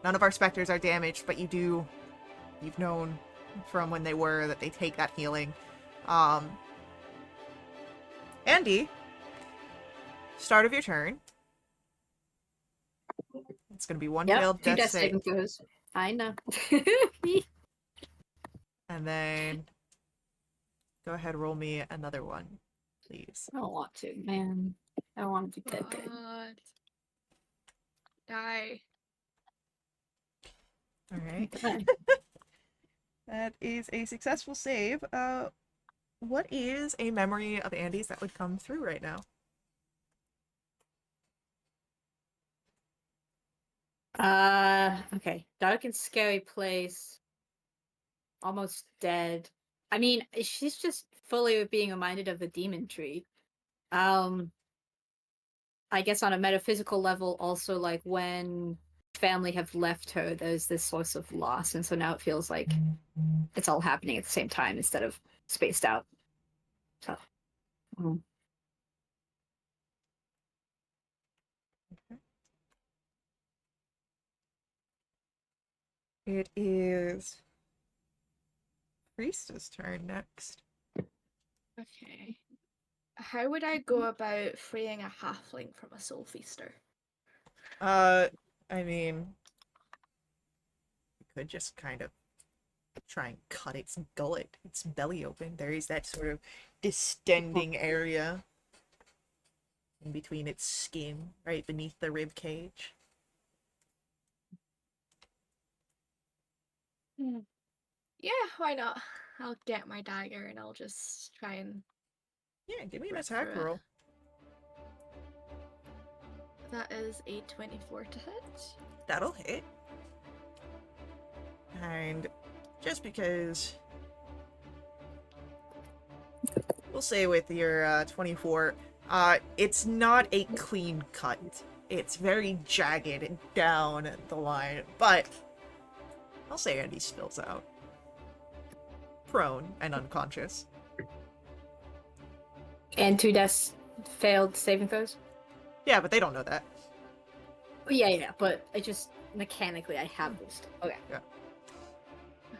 None of our Spectres are damaged, but you've known from when they were that they take that healing. Andy, start of your turn. It's gonna be one Yep, failed 2 death death save. saving throws. I know. And then go ahead, roll me another one, please. I don't want to, man. I don't want to do that good. God. Die. All right. Okay. That is a successful save. What is a memory of Andy's that would come through right now? Okay. Dark and scary place. Almost dead. I mean, she's just fully being reminded of the demon tree. I guess on a metaphysical level, also like when family have left her, there's this source of loss, and so now it feels like it's all happening at the same time instead of spaced out. So, It is Priestess' turn next. Okay. How would I go about freeing a halfling from a soul feaster? I mean, you could just kind of try and cut its gullet, its belly open. There is that sort of distending area in between its skin, right beneath the rib cage. Yeah, why not? I'll get my dagger and I'll just try and Yeah, give me an rip attack through it. roll. That is a 24 to hit. That'll hit. And just because we'll say with your 24, it's not a clean cut. It's very jagged down the line, but I'll say Andy spills out. Prone and unconscious. and 2 deaths failed saving throws. Yeah, but they don't know that. Yeah, but I just mechanically I have this stuff. Okay.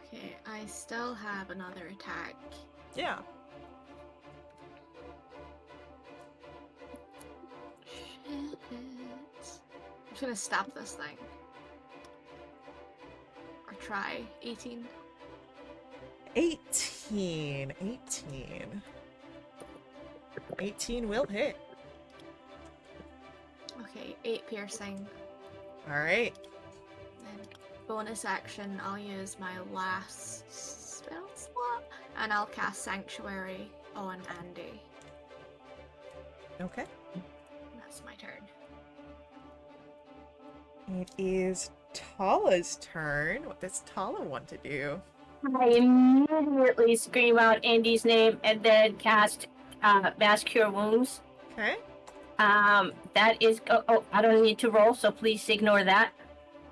Okay, I still have another attack. Yeah. Shit. I'm just gonna stab this thing. Or try. 18. 18. 18 will hit. Okay, 8 piercing. Alright. Then bonus action, I'll use my last spell slot and I'll cast Sanctuary on Andy. Okay. That's my turn. It is Tala's turn. What does Tala want to do? I immediately scream out Andy's name and then cast Mass Cure Wounds. Okay. That is. Oh, I don't need to roll, so please ignore that.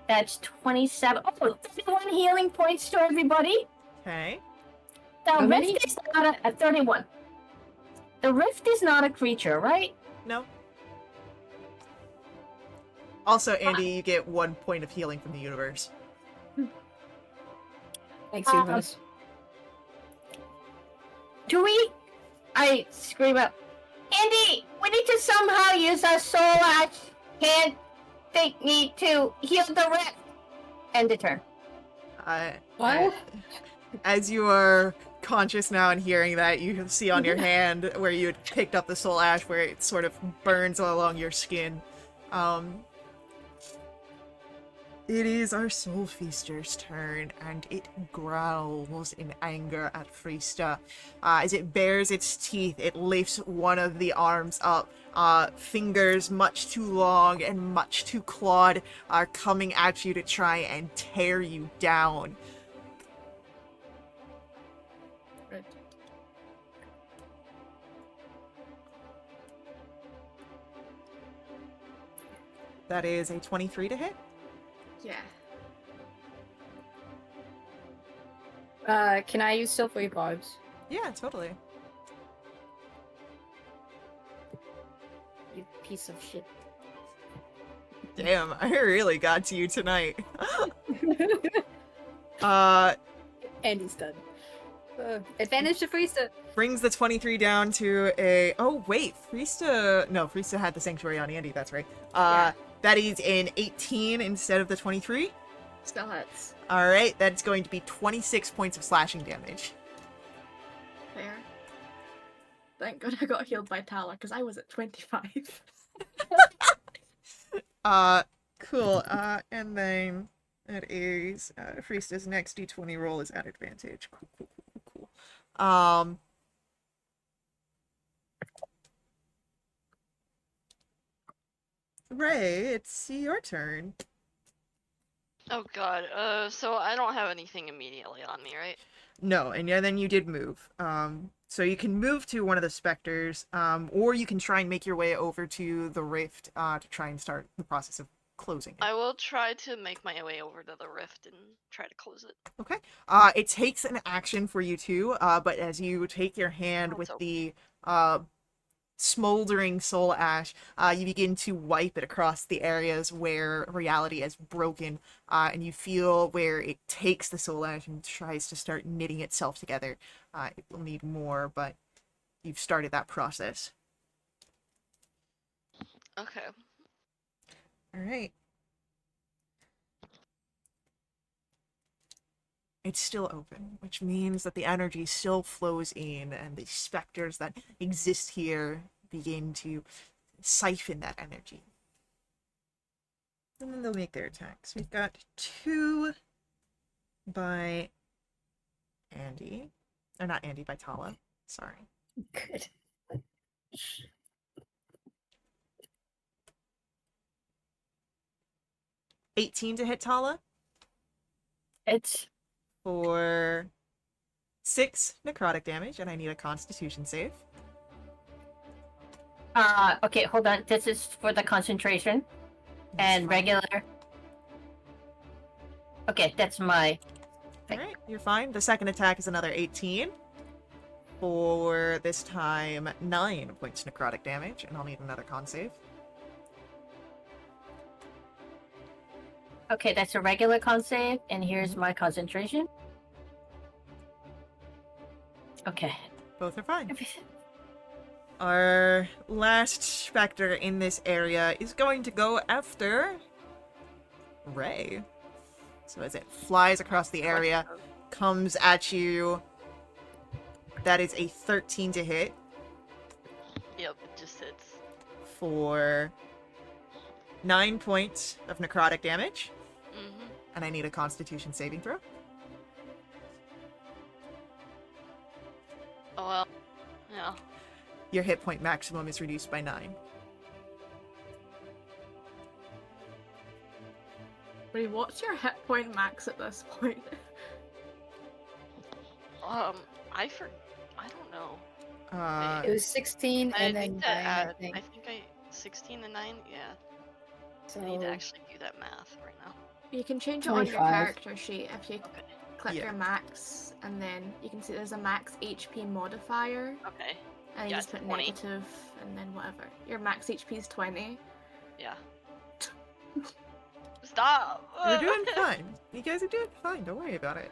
That's 27. Oh, 31 healing points to everybody. Okay. The How many? Rift is not a 31. The Rift is not a creature, right? No. Also, Andy, you get 1 point of healing from the universe. Thanks, universe. Do we? I scream out, Andy, we need to somehow use our soul ash hand thingy to heal the Rift. End the turn. What? As you are conscious now and hearing that, you can see on your hand where you had picked up the soul ash, where it sort of burns along your skin. It is our soul feaster's turn, and it growls in anger at Frista. As it bares its teeth, it lifts one of the arms up. Fingers much too long and much too clawed are coming at you to try and tear you down. Right. That is a 23 to hit. Yeah. Can I use silvery barbs? Yeah, totally. You piece of shit. Damn, I really got to you tonight. Andy's done. Advantage to Friesta. Brings the 23 down to a... Oh, wait. Friesta... No, Friesta had the Sanctuary on Andy, that's right. Yeah. That is an 18 instead of the 23. Still hurts. All right, that's going to be 26 points of slashing damage. Fair. Thank God I got healed by Tala, because I was at 25. Cool. And then it is Friesta's next d20 roll is at advantage. Cool. Ray, it's your turn. Oh god. So I don't have anything immediately on me, right? No, and yeah, then you did move. So you can move to one of the specters, or you can try and make your way over to the rift, to try and start the process of closing it. I will try to make my way over to the rift and try to close it. Okay. It takes an action for you too, but as you take your hand with the smoldering soul ash, you begin to wipe it across the areas where reality is broken, and you feel where it takes the soul ash and tries to start knitting itself together. It will need more, but you've started that process. Okay. All right. It's still open, which means that the energy still flows in, and the specters that exist here begin to siphon that energy. And then they'll make their attacks. We've got 2 by Andy. Or not Andy, by Tala. Sorry. Good. 18 to hit Tala It's for 6 necrotic damage, and I need a constitution save. okay, hold on. This is for the concentration and fine. regular. Okay, that's my. Alright, you're fine. The second attack is another 18 for this time 9 points necrotic damage, and I'll need another con save. Okay, that's a regular con save, and here's my concentration. Okay. Both are fine. Our last specter in this area is going to go after Ray. So as it flies across the area, comes at you. That is a 13 to hit Yep, it just hits. for 9 points of necrotic damage. Mm-hmm. And I need a constitution saving throw. Oh well. Yeah. Your hit point maximum is reduced by 9. Wait, what's your hit point max at this point? I don't know. It was 16 I and then think 9, that I think. 16 and 9, yeah. So I need to actually do that math right now. You can change it on your 25. character sheet if you Okay. click Yeah. your max, and then you can see there's a max HP modifier, Okay. and you Yeah, just put 20. negative, and then whatever. Your max HP is 20. Yeah. Stop! You're doing fine. You guys are doing fine. Don't worry about it.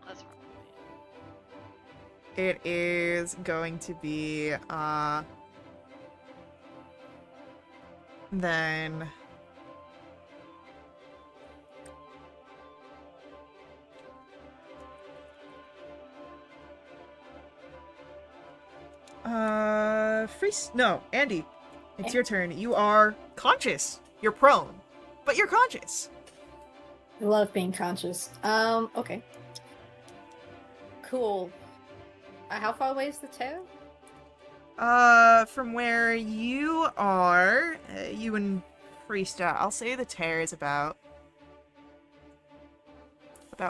That's It is going to be, then... No, Andy. It's your turn. You are conscious. You're prone. But you're conscious. I love being conscious. Okay. Cool. How far away is the tower? From where you are, you and Friesta, I'll say the tear is about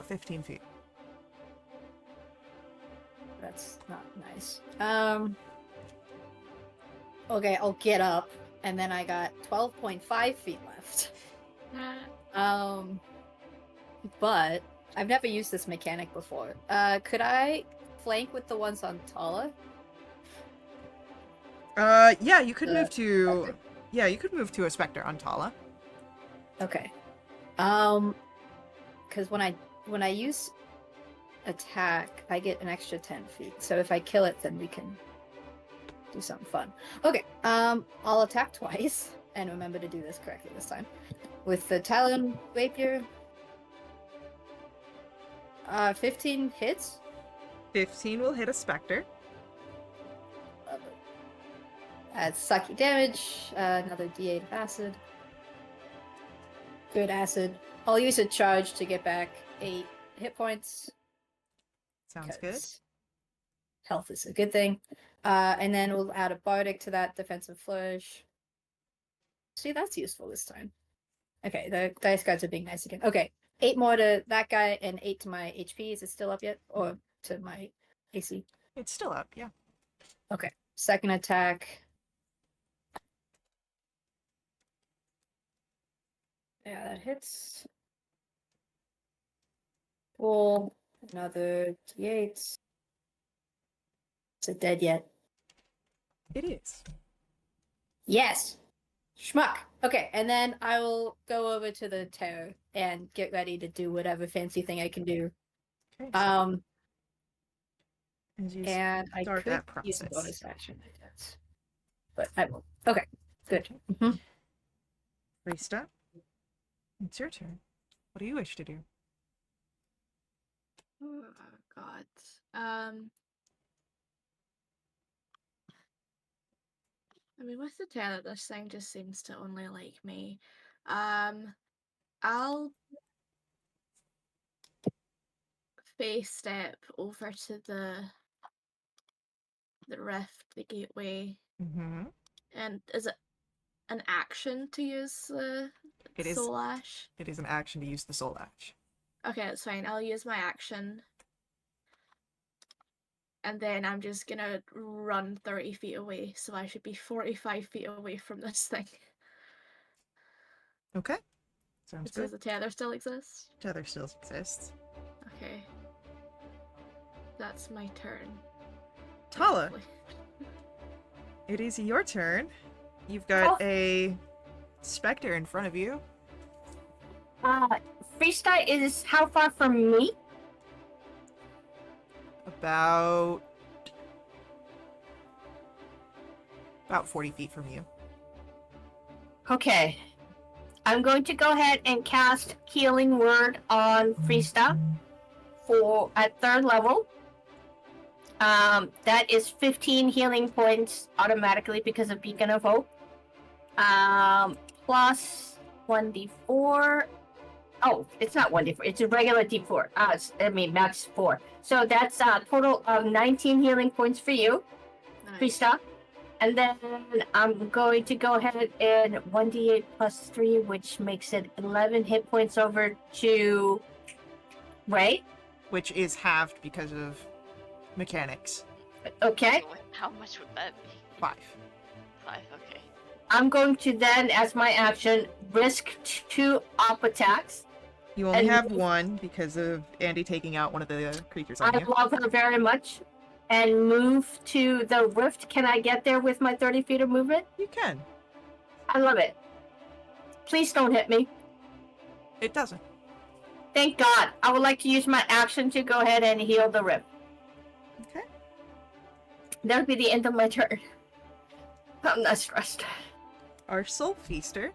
15 feet. That's not nice. Okay, I'll get up, and then I got 12.5 feet left. But I've never used this mechanic before. Could I flank with the ones on Tala? Yeah, you could The move to... specter? Yeah, you could move to a Spectre on Tala. Okay. Because when I use attack, I get an extra 10 feet. So if I kill it, then we can do something fun. Okay. I'll attack twice, and remember to do this correctly this time. With the Talon Rapier, 15 hits. 15 will hit a specter. That's sucky damage. Another D8 of acid. Good acid. I'll use a charge to get back 8 hit points. Sounds good. 'cause health is a good thing. And then we'll add a bardic to that defensive flourish. See, that's useful this time. Okay, the dice gods are being nice again. Okay, 8 more to that guy and 8 to my HP. Is it still up yet? Or to my AC? It's still up, yeah. Okay, second attack. Yeah, that hits. Roll another D8. Is it dead yet? It is. Yes! Schmuck! Okay, and then I will go over to the terror and get ready to do whatever fancy thing I can do. Okay, so as you And I start could that use a process. bonus action, I guess. But I won't. Okay, good. Mhm. Rista, it's your turn. What do you wish to do? Oh God. I mean, with the tail, this thing just seems to only like me. I'll face step over to the rift, the gateway, Mm-hmm. and is it an action to use the It is. soul ash? It is an action to use the soul ash. Okay, that's fine. I'll use my action. And then I'm just gonna run 30 feet away, so I should be 45 feet away from this thing. Okay. Sounds Does good. the tether still exist? Tether still exists. Okay. That's my turn. Tala, Hopefully. it is your turn. You've got Oh. a specter in front of you. Freestyle is how far from me? About 40 feet from you. Okay. I'm going to go ahead and cast Healing Word on Freestyle for at 3rd level. That is 15 healing points automatically because of Beacon of Hope. Plus 1d4. Oh, it's not 1d4. It's a regular d4. Max 4. So that's a total of 19 healing points for you, Nice. Freestyle. And then I'm going to go ahead and 1d8 plus 3, which makes it 11 hit points over to Ray. Which is halved because of mechanics. Okay. So how much would that be? 5. 5, okay. I'm going to then, as my action, risk 2 op attacks. You only And- have 1 because of Andy taking out one of the creatures on I you. love her very much. And move to the rift. Can I get there with my 30 feet of movement? You can. I love it. Please don't hit me. It doesn't. Thank God. I would like to use my action to go ahead and heal the rift. Okay. That would be the end of my turn. I'm not stressed. Our Soul Feaster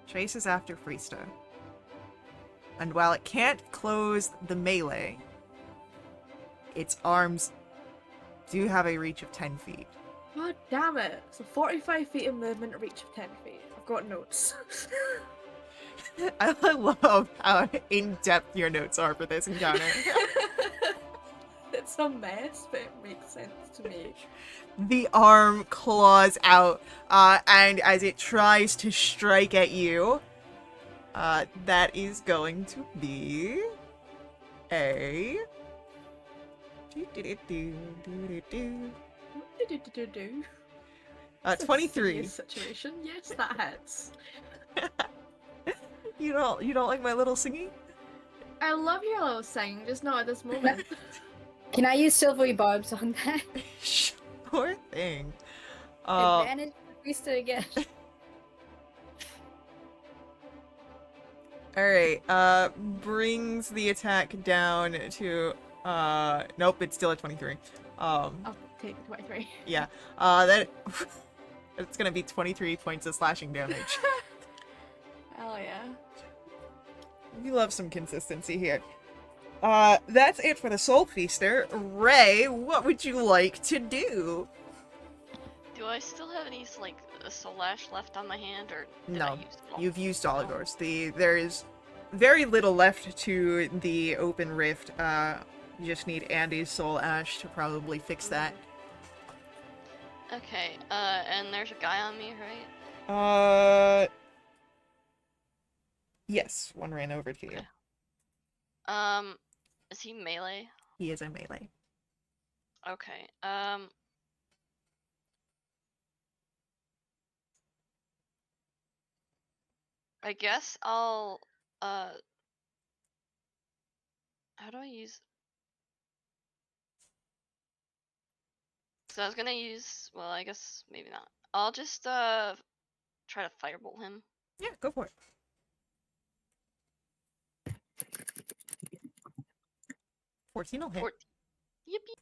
chases after Freesta. And while it can't close the melee, its arms do have a reach of 10 feet. God damn it. So 45 feet of movement, a reach of 10 feet. I've got notes. I love how in-depth your notes are for this encounter. It's a mess, but it makes sense to me. The arm claws out, and as it tries to strike at you, that is going to be a... 23. Situation. Yes, that hits. You don't like my little singing? I love your little singing, just not at this moment. Can I use silvery barbs on that? Sure thing. Advantage for Krista again. Alright, brings the attack down to, nope, it's still at 23. I'll take 23. Yeah, that, It's gonna be 23 points of slashing damage. Hell yeah. We love some consistency here. That's it for the Soul Feaster. Ray, what would you like to do? Do I still have any like a soul ash left on my hand, or did I No, use it all? you've used all of yours. There is very little left to the open rift. You just need Andy's Soul Ash to probably fix that. Okay. And there's a guy on me, right? Yes, one ran over to you. Okay. Is he melee? He is in melee. Okay. I guess I'll how do I use? So I was gonna use, well, I guess maybe not. I'll just try to firebolt him. Yeah, go for it. 14 will hit. 14. Yippee.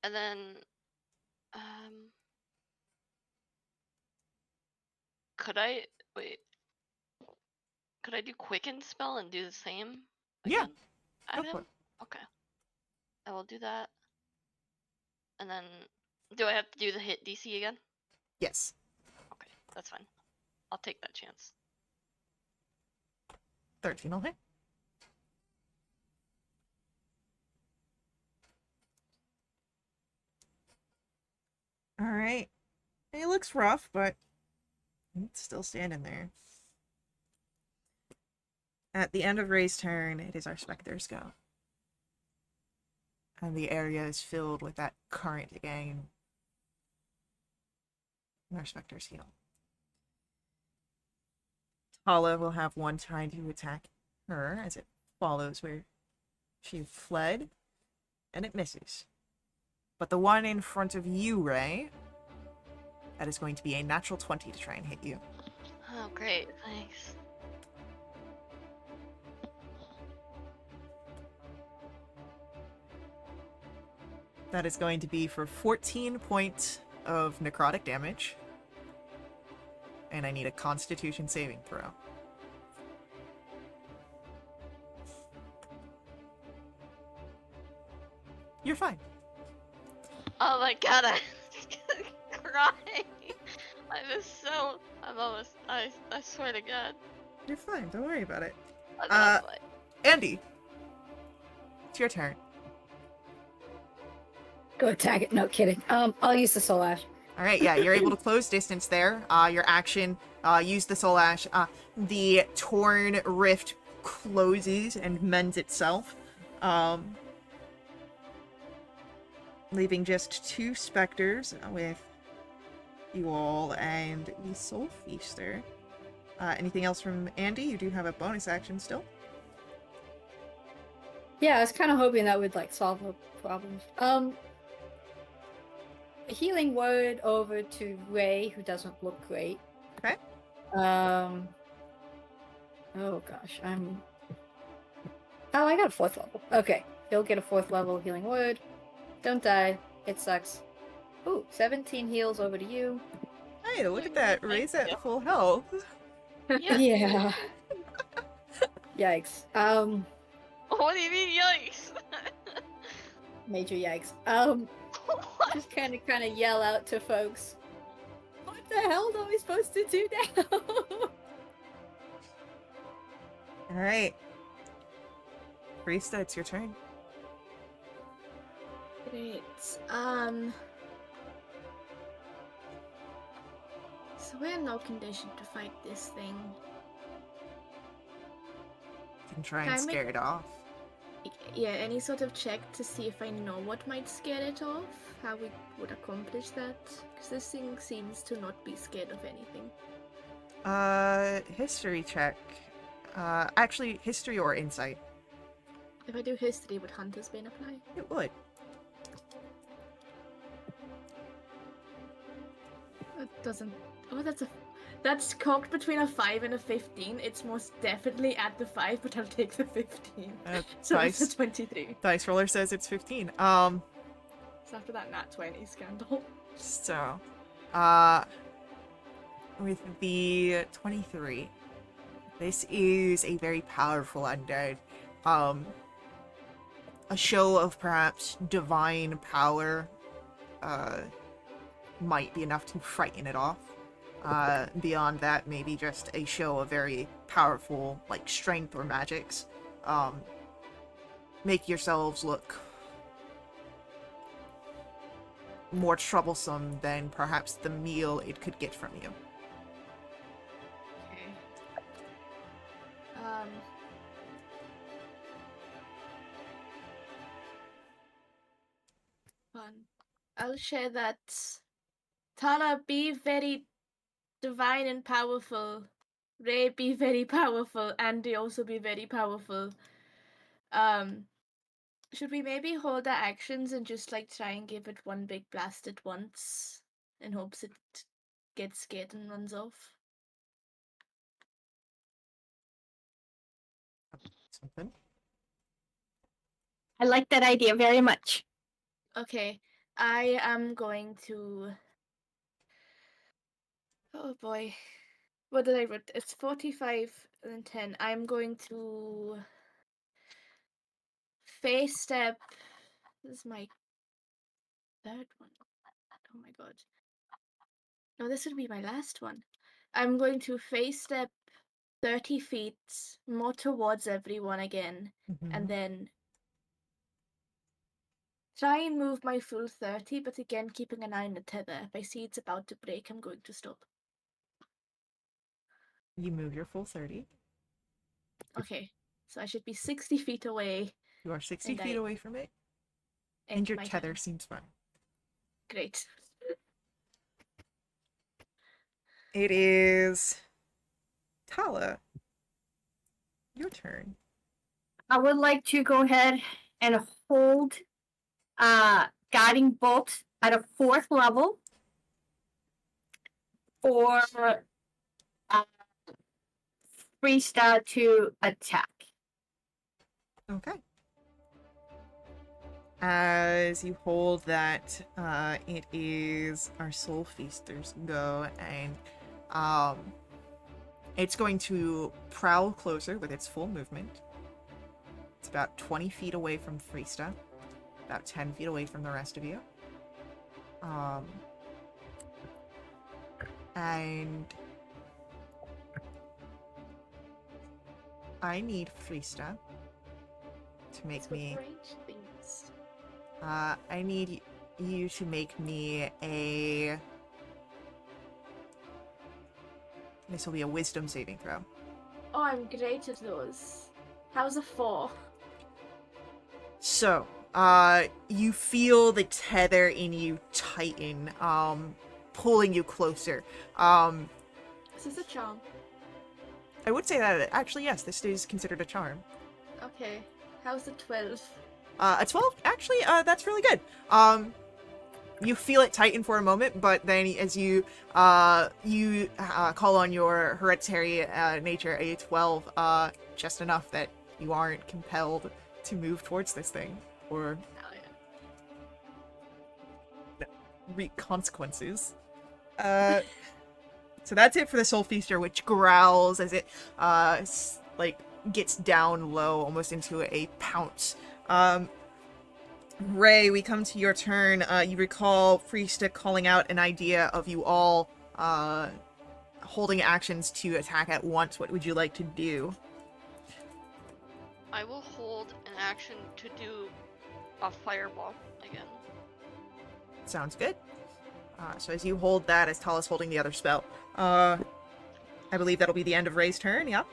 And then could I wait? Could I do quicken spell and do the same? Yeah, Again? go At for him? it. Okay. I will do that. And then do I have to do the hit DC again? Yes. Okay, that's fine. I'll take that chance. 13 will hit. Alright. It looks rough, but it's still standing there. At the end of Ray's turn, it is our Spectre's go. And the area is filled with that current again. And our Spectre's heal. Tala will have one try to attack her as it follows where she fled, and it misses. But the one in front of you, Ray, that is going to be a natural 20 to try and hit you. Oh, great. Thanks. That is going to be for 14 points of necrotic damage. And I need a Constitution saving throw. You're fine. Oh my god, I'm crying. I'm almost, I swear to god. You're fine. Don't worry about it. I'm not like, Andy, it's your turn. Go attack it. No kidding. I'll use the Soul Ash. All right, yeah, you're able to close distance there. Your action, use the Soul Ash. The torn rift closes and mends itself, leaving just two specters with you all and the Soul Feaster. Anything else from Andy? You do have a bonus action still. Yeah, I was kind of hoping that would like solve the problems. A healing word over to Ray, who doesn't look great. Okay. Oh gosh, Oh, I got a 4th level. Okay, he'll get a 4th level healing word. Don't die. It sucks. Ooh, 17 heals over to you. Hey, look at that. Ray's at full health. yeah. Yeah. Yikes. What do you mean, yikes? Major yikes. Just kind of yell out to folks. What the hell are we supposed to do now? All right. Rista, it's your turn. Great. So we're in no condition to fight this thing. You can try Can and I make- scare it off. Yeah, any sort of check to see if I know what might scare it off? How we would accomplish that? Because this thing seems to not be scared of anything. History check. Actually, history or insight. If I do history, would Hunter's Bane apply? It would. It doesn't. Oh, that's cocked between a 5 and a 15. It's most definitely at the 5, but I'll take the 15. So it's a Dice 23. Dice roller says it's 15. It's after that Nat 20 scandal. So, with the 23, this is a very powerful undead. A show of perhaps divine power, might be enough to frighten it off. Beyond that, maybe just a show of very powerful, like, strength or magics. Make yourselves look more troublesome than perhaps the meal it could get from you. Okay. Fun. I'll share that. Tala, be very divine and powerful. Ray, be very powerful. Andy, also be very powerful. Should we maybe hold our actions and just like try and give it one big blast at once in hopes it gets scared and runs off? Something. I like that idea very much. Okay, I am going to. Oh boy. What did I write? It's 45 and 10. I'm going to face step. This is my third one. Oh my god. No, this would be my last one. I'm going to face step 30 feet more towards everyone again, and then try and move my full 30, but again keeping an eye on the tether. If I see it's about to break, I'm going to stop. You move your full 30. Okay, so I should be 60 feet away. You are 60 And feet I away from it, end and your my tether turn. seems fine. Great. It is Tala. Your turn. I would like to go ahead and hold guiding bolt at a 4th level for Freesta to attack. Okay. As you hold that, it is our Soul Feaster's go, and it's going to prowl closer with its full movement. It's about 20 feet away from Freesta, about 10 feet away from the rest of you. And I need Freesta to make me. I need you to make me a. This will be a wisdom saving throw. Oh, I'm great at those. How's a 4? So, you feel the tether in you tighten, pulling you closer. Is this a charm? I would say that, actually, yes, this is considered a charm. Okay. How's a 12? A 12, actually, that's really good. You feel it tighten for a moment, but then as you call on your hereditary nature, a 12, just enough that you aren't compelled to move towards this thing, or Hell yeah. reap consequences. So that's it for the Soul Feaster, which growls as it, like, gets down low, almost into a pounce. Ray, we come to your turn. You recall Freesta calling out an idea of you all, holding actions to attack at once. What would you like to do? I will hold an action to do a fireball again. Sounds good. So as you hold that, as Tala's holding the other spell, I believe that'll be the end of Ray's turn, yeah?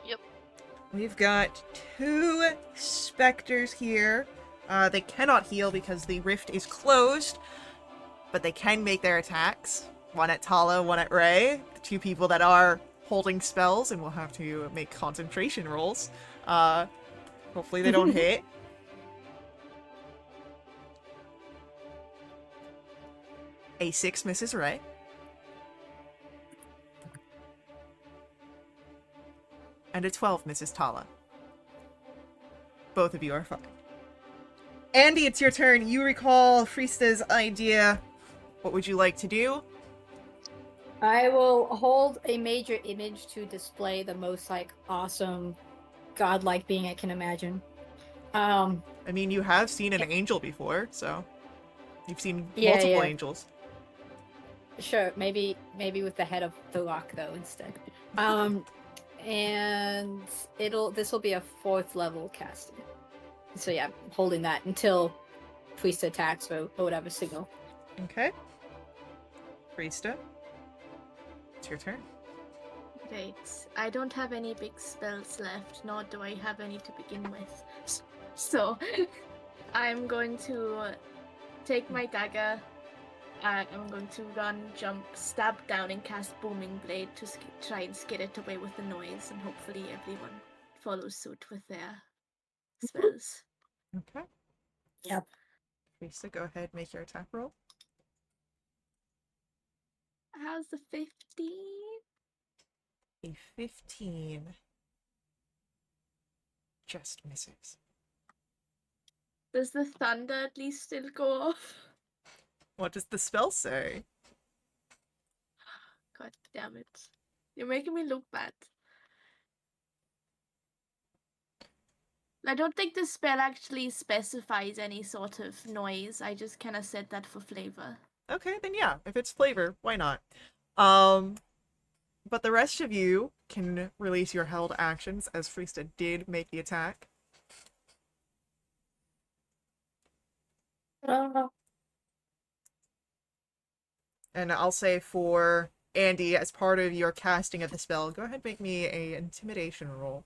Yep. We've got 2 specters here. They cannot heal because the rift is closed, but they can make their attacks. One at Tala, one at Ray. The 2 people that are holding spells and will have to make concentration rolls. Hopefully they don't hit. A 6 misses Ray. And a 12 misses Tala. Both of you are fine. Andy, it's your turn. You recall Frista's idea. What would you like to do? I will hold a major image to display the most like awesome, godlike being I can imagine. I mean, you have seen an angel before, so you've seen Yeah, multiple yeah. angels. Sure, maybe with the head of the rock though instead. And this will be a 4th level casting. So yeah, I'm holding that until priest attacks or whatever signal. Okay. Frista, it's your turn. Great. I don't have any big spells left, nor do I have any to begin with. So, I'm going to take my dagger. I'm going to run, jump, stab down, and cast Booming Blade to try and scare it away with the noise, and hopefully everyone follows suit with their spells. Okay. Yep. Frista, go ahead, make your attack roll. How's the 15? A 15 just misses. Does the thunder at least still go off? What does the spell say? God damn it. You're making me look bad. I don't think the spell actually specifies any sort of noise. I just kind of said that for flavor. Okay, then yeah, if it's flavor, why not? But the rest of you can release your held actions as Frista did make the attack. And I'll say for Andy, as part of your casting of the spell, go ahead and make me a intimidation roll.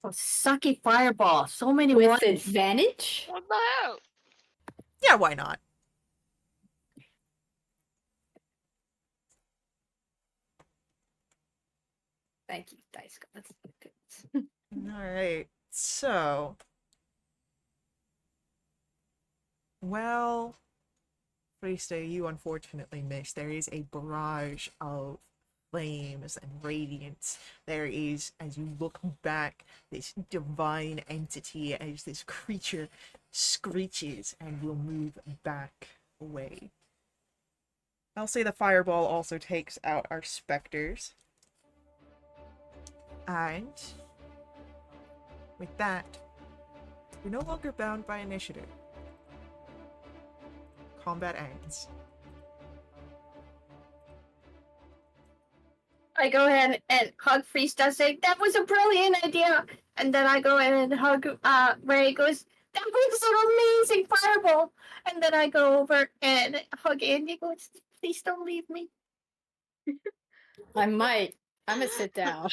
Oh, sucky fireball. So many With ones. advantage? What the hell? Yeah, why not? Thank you, Dice God. That's good. Alright, so... Well... Frista, you unfortunately missed. There is a barrage of flames and radiance. There is, as you look back, this divine entity as this creature screeches and will move back away. I'll say the fireball also takes out our specters. And with that, you're no longer bound by initiative. Combat ends. I go ahead and hug Freesta, saying that was a brilliant idea. And then I go ahead and hug Ray. Goes, that was an amazing fireball. And then I go over and hug Andy. Goes, please don't leave me. I might. I'm gonna sit down.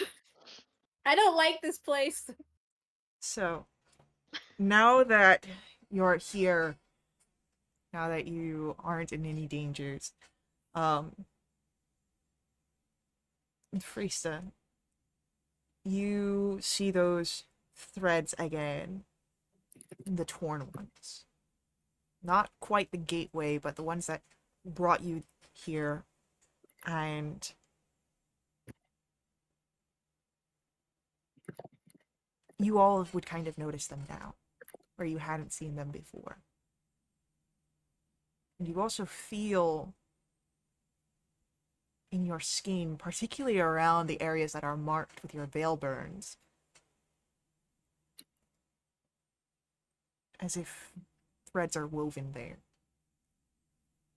I don't like this place. So, now that you're here, now that you aren't in any dangers, Frista, you see those threads again, the torn ones. Not quite the gateway, but the ones that brought you here, and you all would kind of notice them now, where you hadn't seen them before. And you also feel in your skin, particularly around the areas that are marked with your veil burns, as if threads are woven there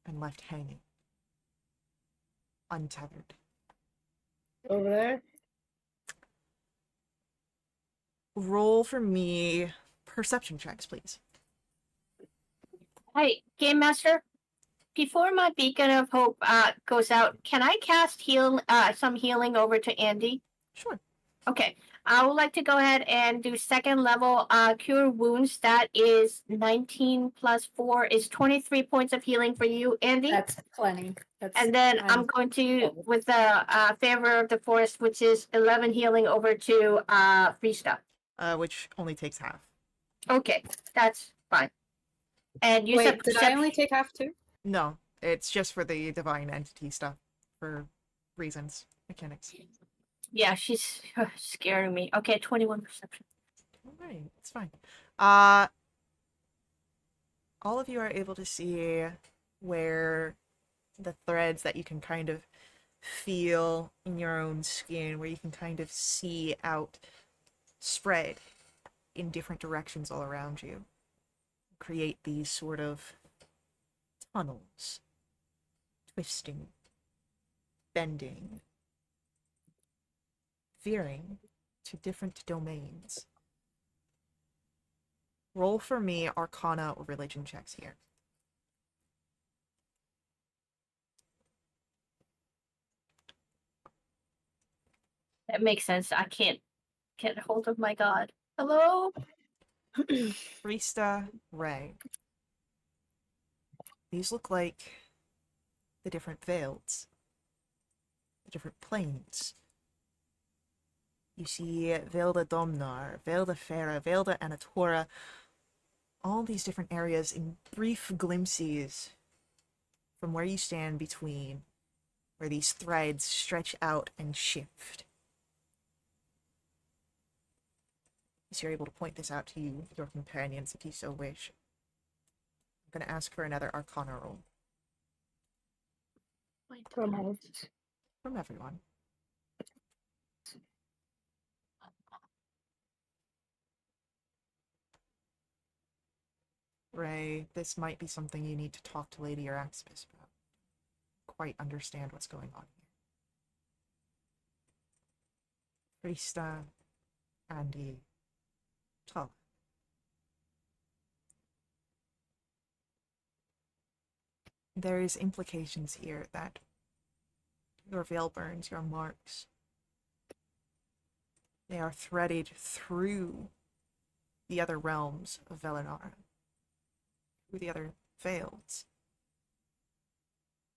and left hanging, untethered. Over there? Roll for me perception checks, please. Hey, Game Master. Before my beacon of hope goes out, can I cast some healing over to Andy? Sure. Okay. I would like to go ahead and do 2nd level cure wounds. That is 19 plus 4 is 23 points of healing for you, Andy. That's plenty. And then I'm going to, with the favor of the forest, which is 11 healing over to Freesta. Which only takes half. Okay, that's fine. And you said Wait, did I only take half too? No, it's just for the divine entity stuff, for reasons, mechanics. Yeah, she's scaring me. Okay, 21 perception. Alright, it's fine. all of you are able to see where the threads that you can kind of feel in your own skin, where you can kind of see out spread in different directions all around you, create these sort of tunnels, twisting, bending, veering to different domains. Roll for me Arcana or Religion checks here. That makes sense. I can't get hold of my god. Hello? Rista, Ray. These look like the different veils, the different planes. You see Veil de Domnar, Veil de Fera, Veil de Anatora, all these different areas in brief glimpses from where you stand between, where these threads stretch out and shift. As you're able to point this out to your companions if you so wish. I'm going to ask for another Arcana roll from everyone. Ray, this might be something you need to talk to Lady Araxibus about. Quite understand what's going on here. Rista, Andy, Tala. There is implications here that your veil burns, your marks, they are threaded through the other realms of Velinara, through the other veils.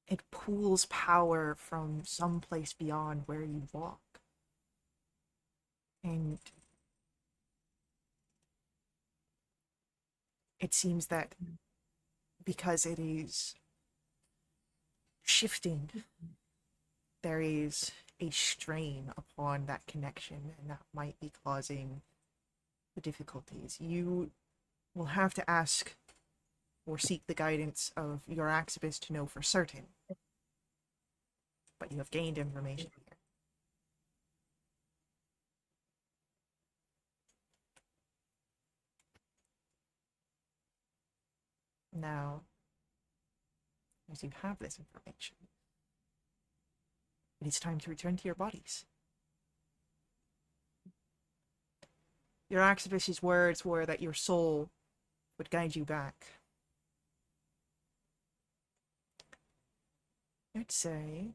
It pools power from some place beyond where you walk. And it seems that because it is shifting, there is a strain upon that connection, and that might be causing the difficulties. You will have to ask or seek the guidance of your Axibus to know for certain. But you have gained information here. Now, as you have this information, it is time to return to your bodies. Your Axibus's words were that your soul would guide you back. I'd say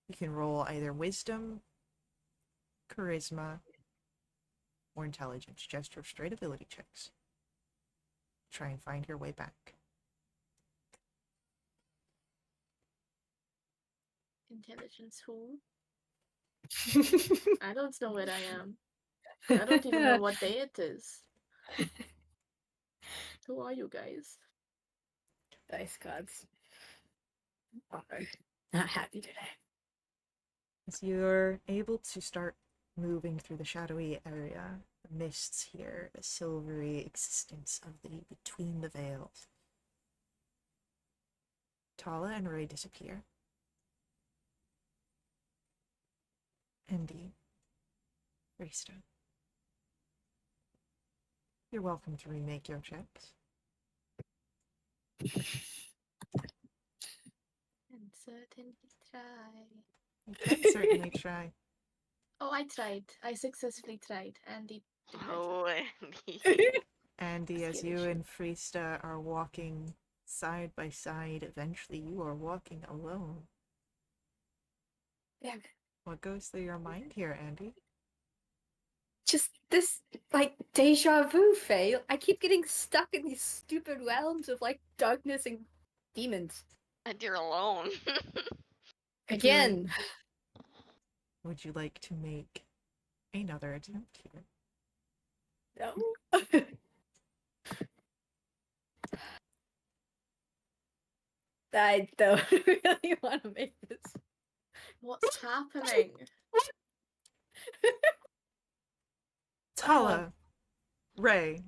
you can roll either wisdom, charisma, or intelligence, just your straight ability checks. Try and find your way back. Intelligence who? I don't know where I am. I don't even know what day it is. Who are you guys? Dice gods are not happy today. As you're able to start moving through the shadowy area, the mists here, the silvery existence of the between the veils, Tala and Ray disappear. Andy, Rista, you're welcome to remake your checks. And certainly try. You can certainly try. Oh, I tried. I successfully tried. Andy did better. Oh, Andy. Andy, as Skill you issue. and Freesta are walking side by side, eventually you are walking alone. Damn it. What goes through your mind here, Andy? Just this, like, deja vu, Faye. I keep getting stuck in these stupid realms of, like, darkness and demons. And you're alone. Again. Would you like to make another attempt here? No. I don't really want to make this. What's happening? Tala, Ray,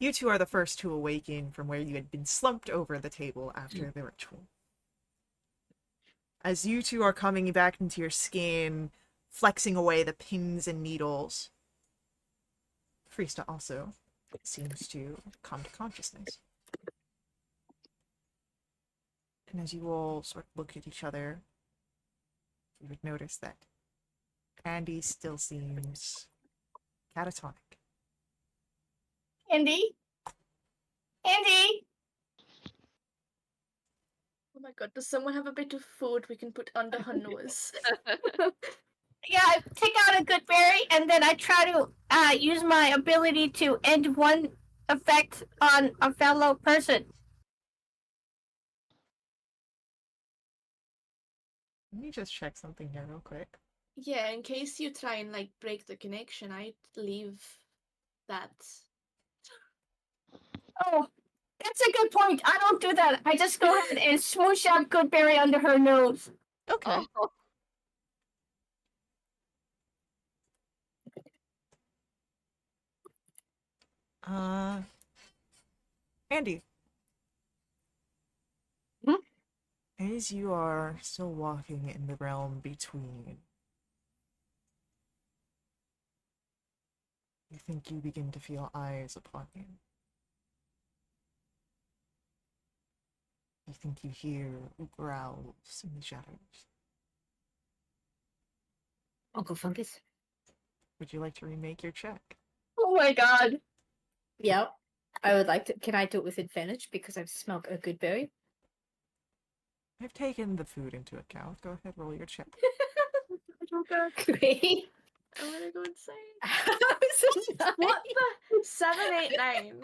You two are the first to awaken from where you had been slumped over the table after the ritual. As you two are coming back into your skin, flexing away the pins and needles, Frista also seems to come to consciousness. And as you all sort of look at each other, you would notice that Andy still seems catatonic. Andy? Andy? Oh my god, does someone have a bit of food we can put under her nose? Yeah, I take out a good berry and then I try to use my ability to end one effect on a fellow person. Let me just check something here real quick. Yeah, in case you try and like break the connection, I'd leave that. Oh, that's a good point. I don't do that. I just go ahead and smoosh out good berry under her nose. Okay. Oh, Andy. Hmm? As you are still walking in the realm between, you think you begin to feel eyes upon you. You think you hear growls in the shadows. Uncle Fungus. Would you like to remake your check? Oh my god. Yep. I would like to. Can I do it with advantage because I've smelled a good berry? I've taken the food into account. Go ahead, roll your check. Oh god. Great. I'm gonna go insane. How is it nine? What the 789?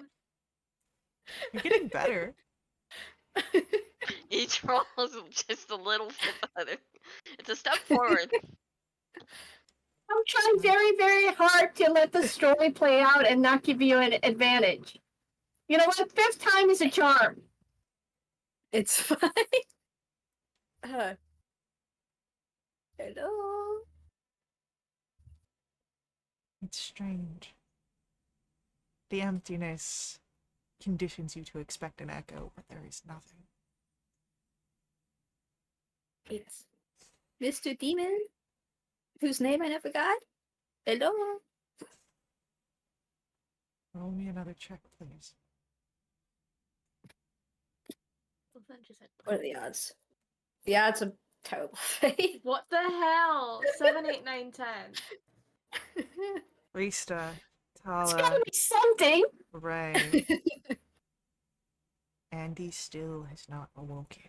You're getting better. each roll is just a little bit better. It's a step forward. I'm trying very, very hard to let the story play out and not give you an advantage. You know what? Fifth time is a charm. It's fine. Hello. It's strange. The emptiness conditions you to expect an echo, but there is nothing. It's Mr. Demon, whose name I never got. Hello. Roll me another check, please. Well, then she said, What are the odds? The odds are terrible. Faith. what the hell? 78910. Rista, It's Tala, gotta be something. Ray. Andy still has not awoken.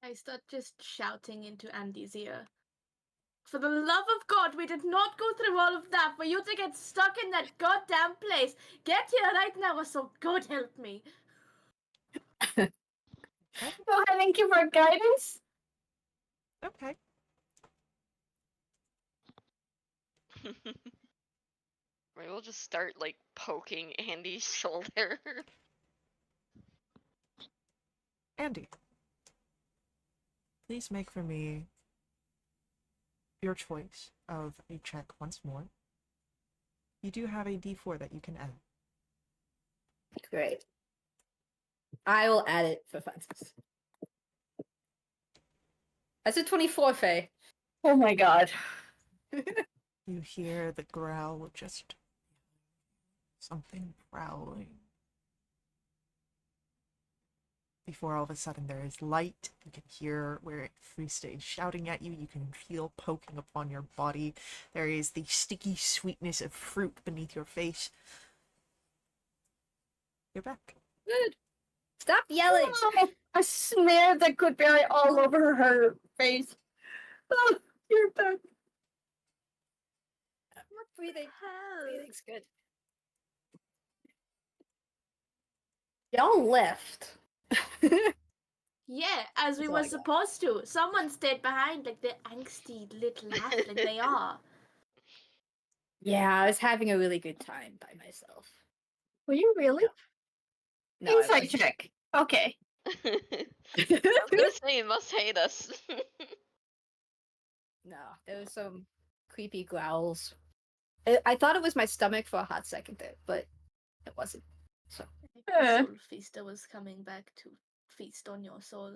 I start just shouting into Andy's ear. For the love of God, we did not go through all of that for you to get stuck in that goddamn place. Get here right now, or so God help me. Go ahead and give her guidance. Okay. Maybe we'll just start like poking Andy's shoulder. Andy, please make for me your choice of a check once more. You do have a d4 that you can add. Great. I will add it for funsies. That's a 24, Faye. Oh my god. You hear the growl of just something prowling. Before all of a sudden there is light. You can hear where Frista is shouting at you. You can feel poking upon your body. There is the sticky sweetness of fruit beneath your face. You're back. Good. Stop yelling. Oh, I smeared the good berry all over her face. Oh, you're back. Breathing. Hell. Breathing's good. Y'all left. Yeah, as we That's all were I got. supposed to. Someone stayed behind like the angsty little halfling they are. Yeah, I was having a really good time by myself. Were you really? No, I Insight wasn't. check. Okay. I was gonna say, you must hate us. No, there was some creepy growls. I thought it was my stomach for a hot second there, but it wasn't. So The Soul Feaster was coming back to feast on your soul.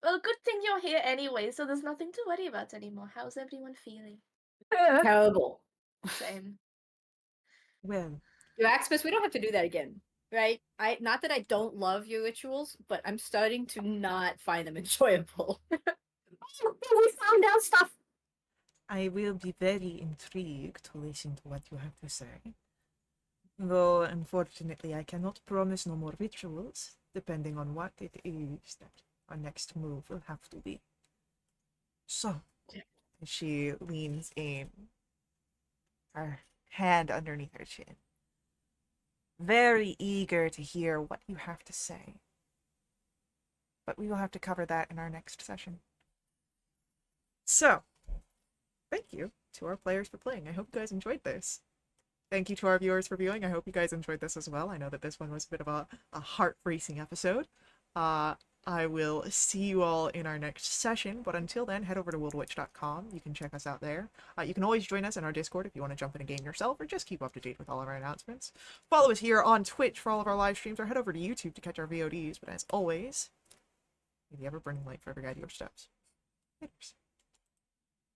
Well, good thing you're here anyway, so there's nothing to worry about anymore. How's everyone feeling? terrible. Same. Well, Your Axmus, we don't have to do that again, right? I not that I don't love your rituals, but I'm starting to not find them enjoyable. We found out stuff. I will be very intrigued to listen to what you have to say. Though, unfortunately, I cannot promise no more rituals, depending on what it is that our next move will have to be. So, she leans in, her hand underneath her chin, very eager to hear what you have to say. But we will have to cover that in our next session. So, thank you to our players for playing. I hope you guys enjoyed this. Thank you to our viewers for viewing. I hope you guys enjoyed this as well. I know that this one was a bit of a heart-racing episode. I will see you all in our next session, but until then, head over to wildewitch.com. You can check us out there. You can always join us in our Discord if you want to jump in a game yourself, or just keep up to date with all of our announcements. Follow us here on Twitch for all of our live streams, or head over to YouTube to catch our VODs. But as always, may the ever-burning light forever guide your steps. Laters.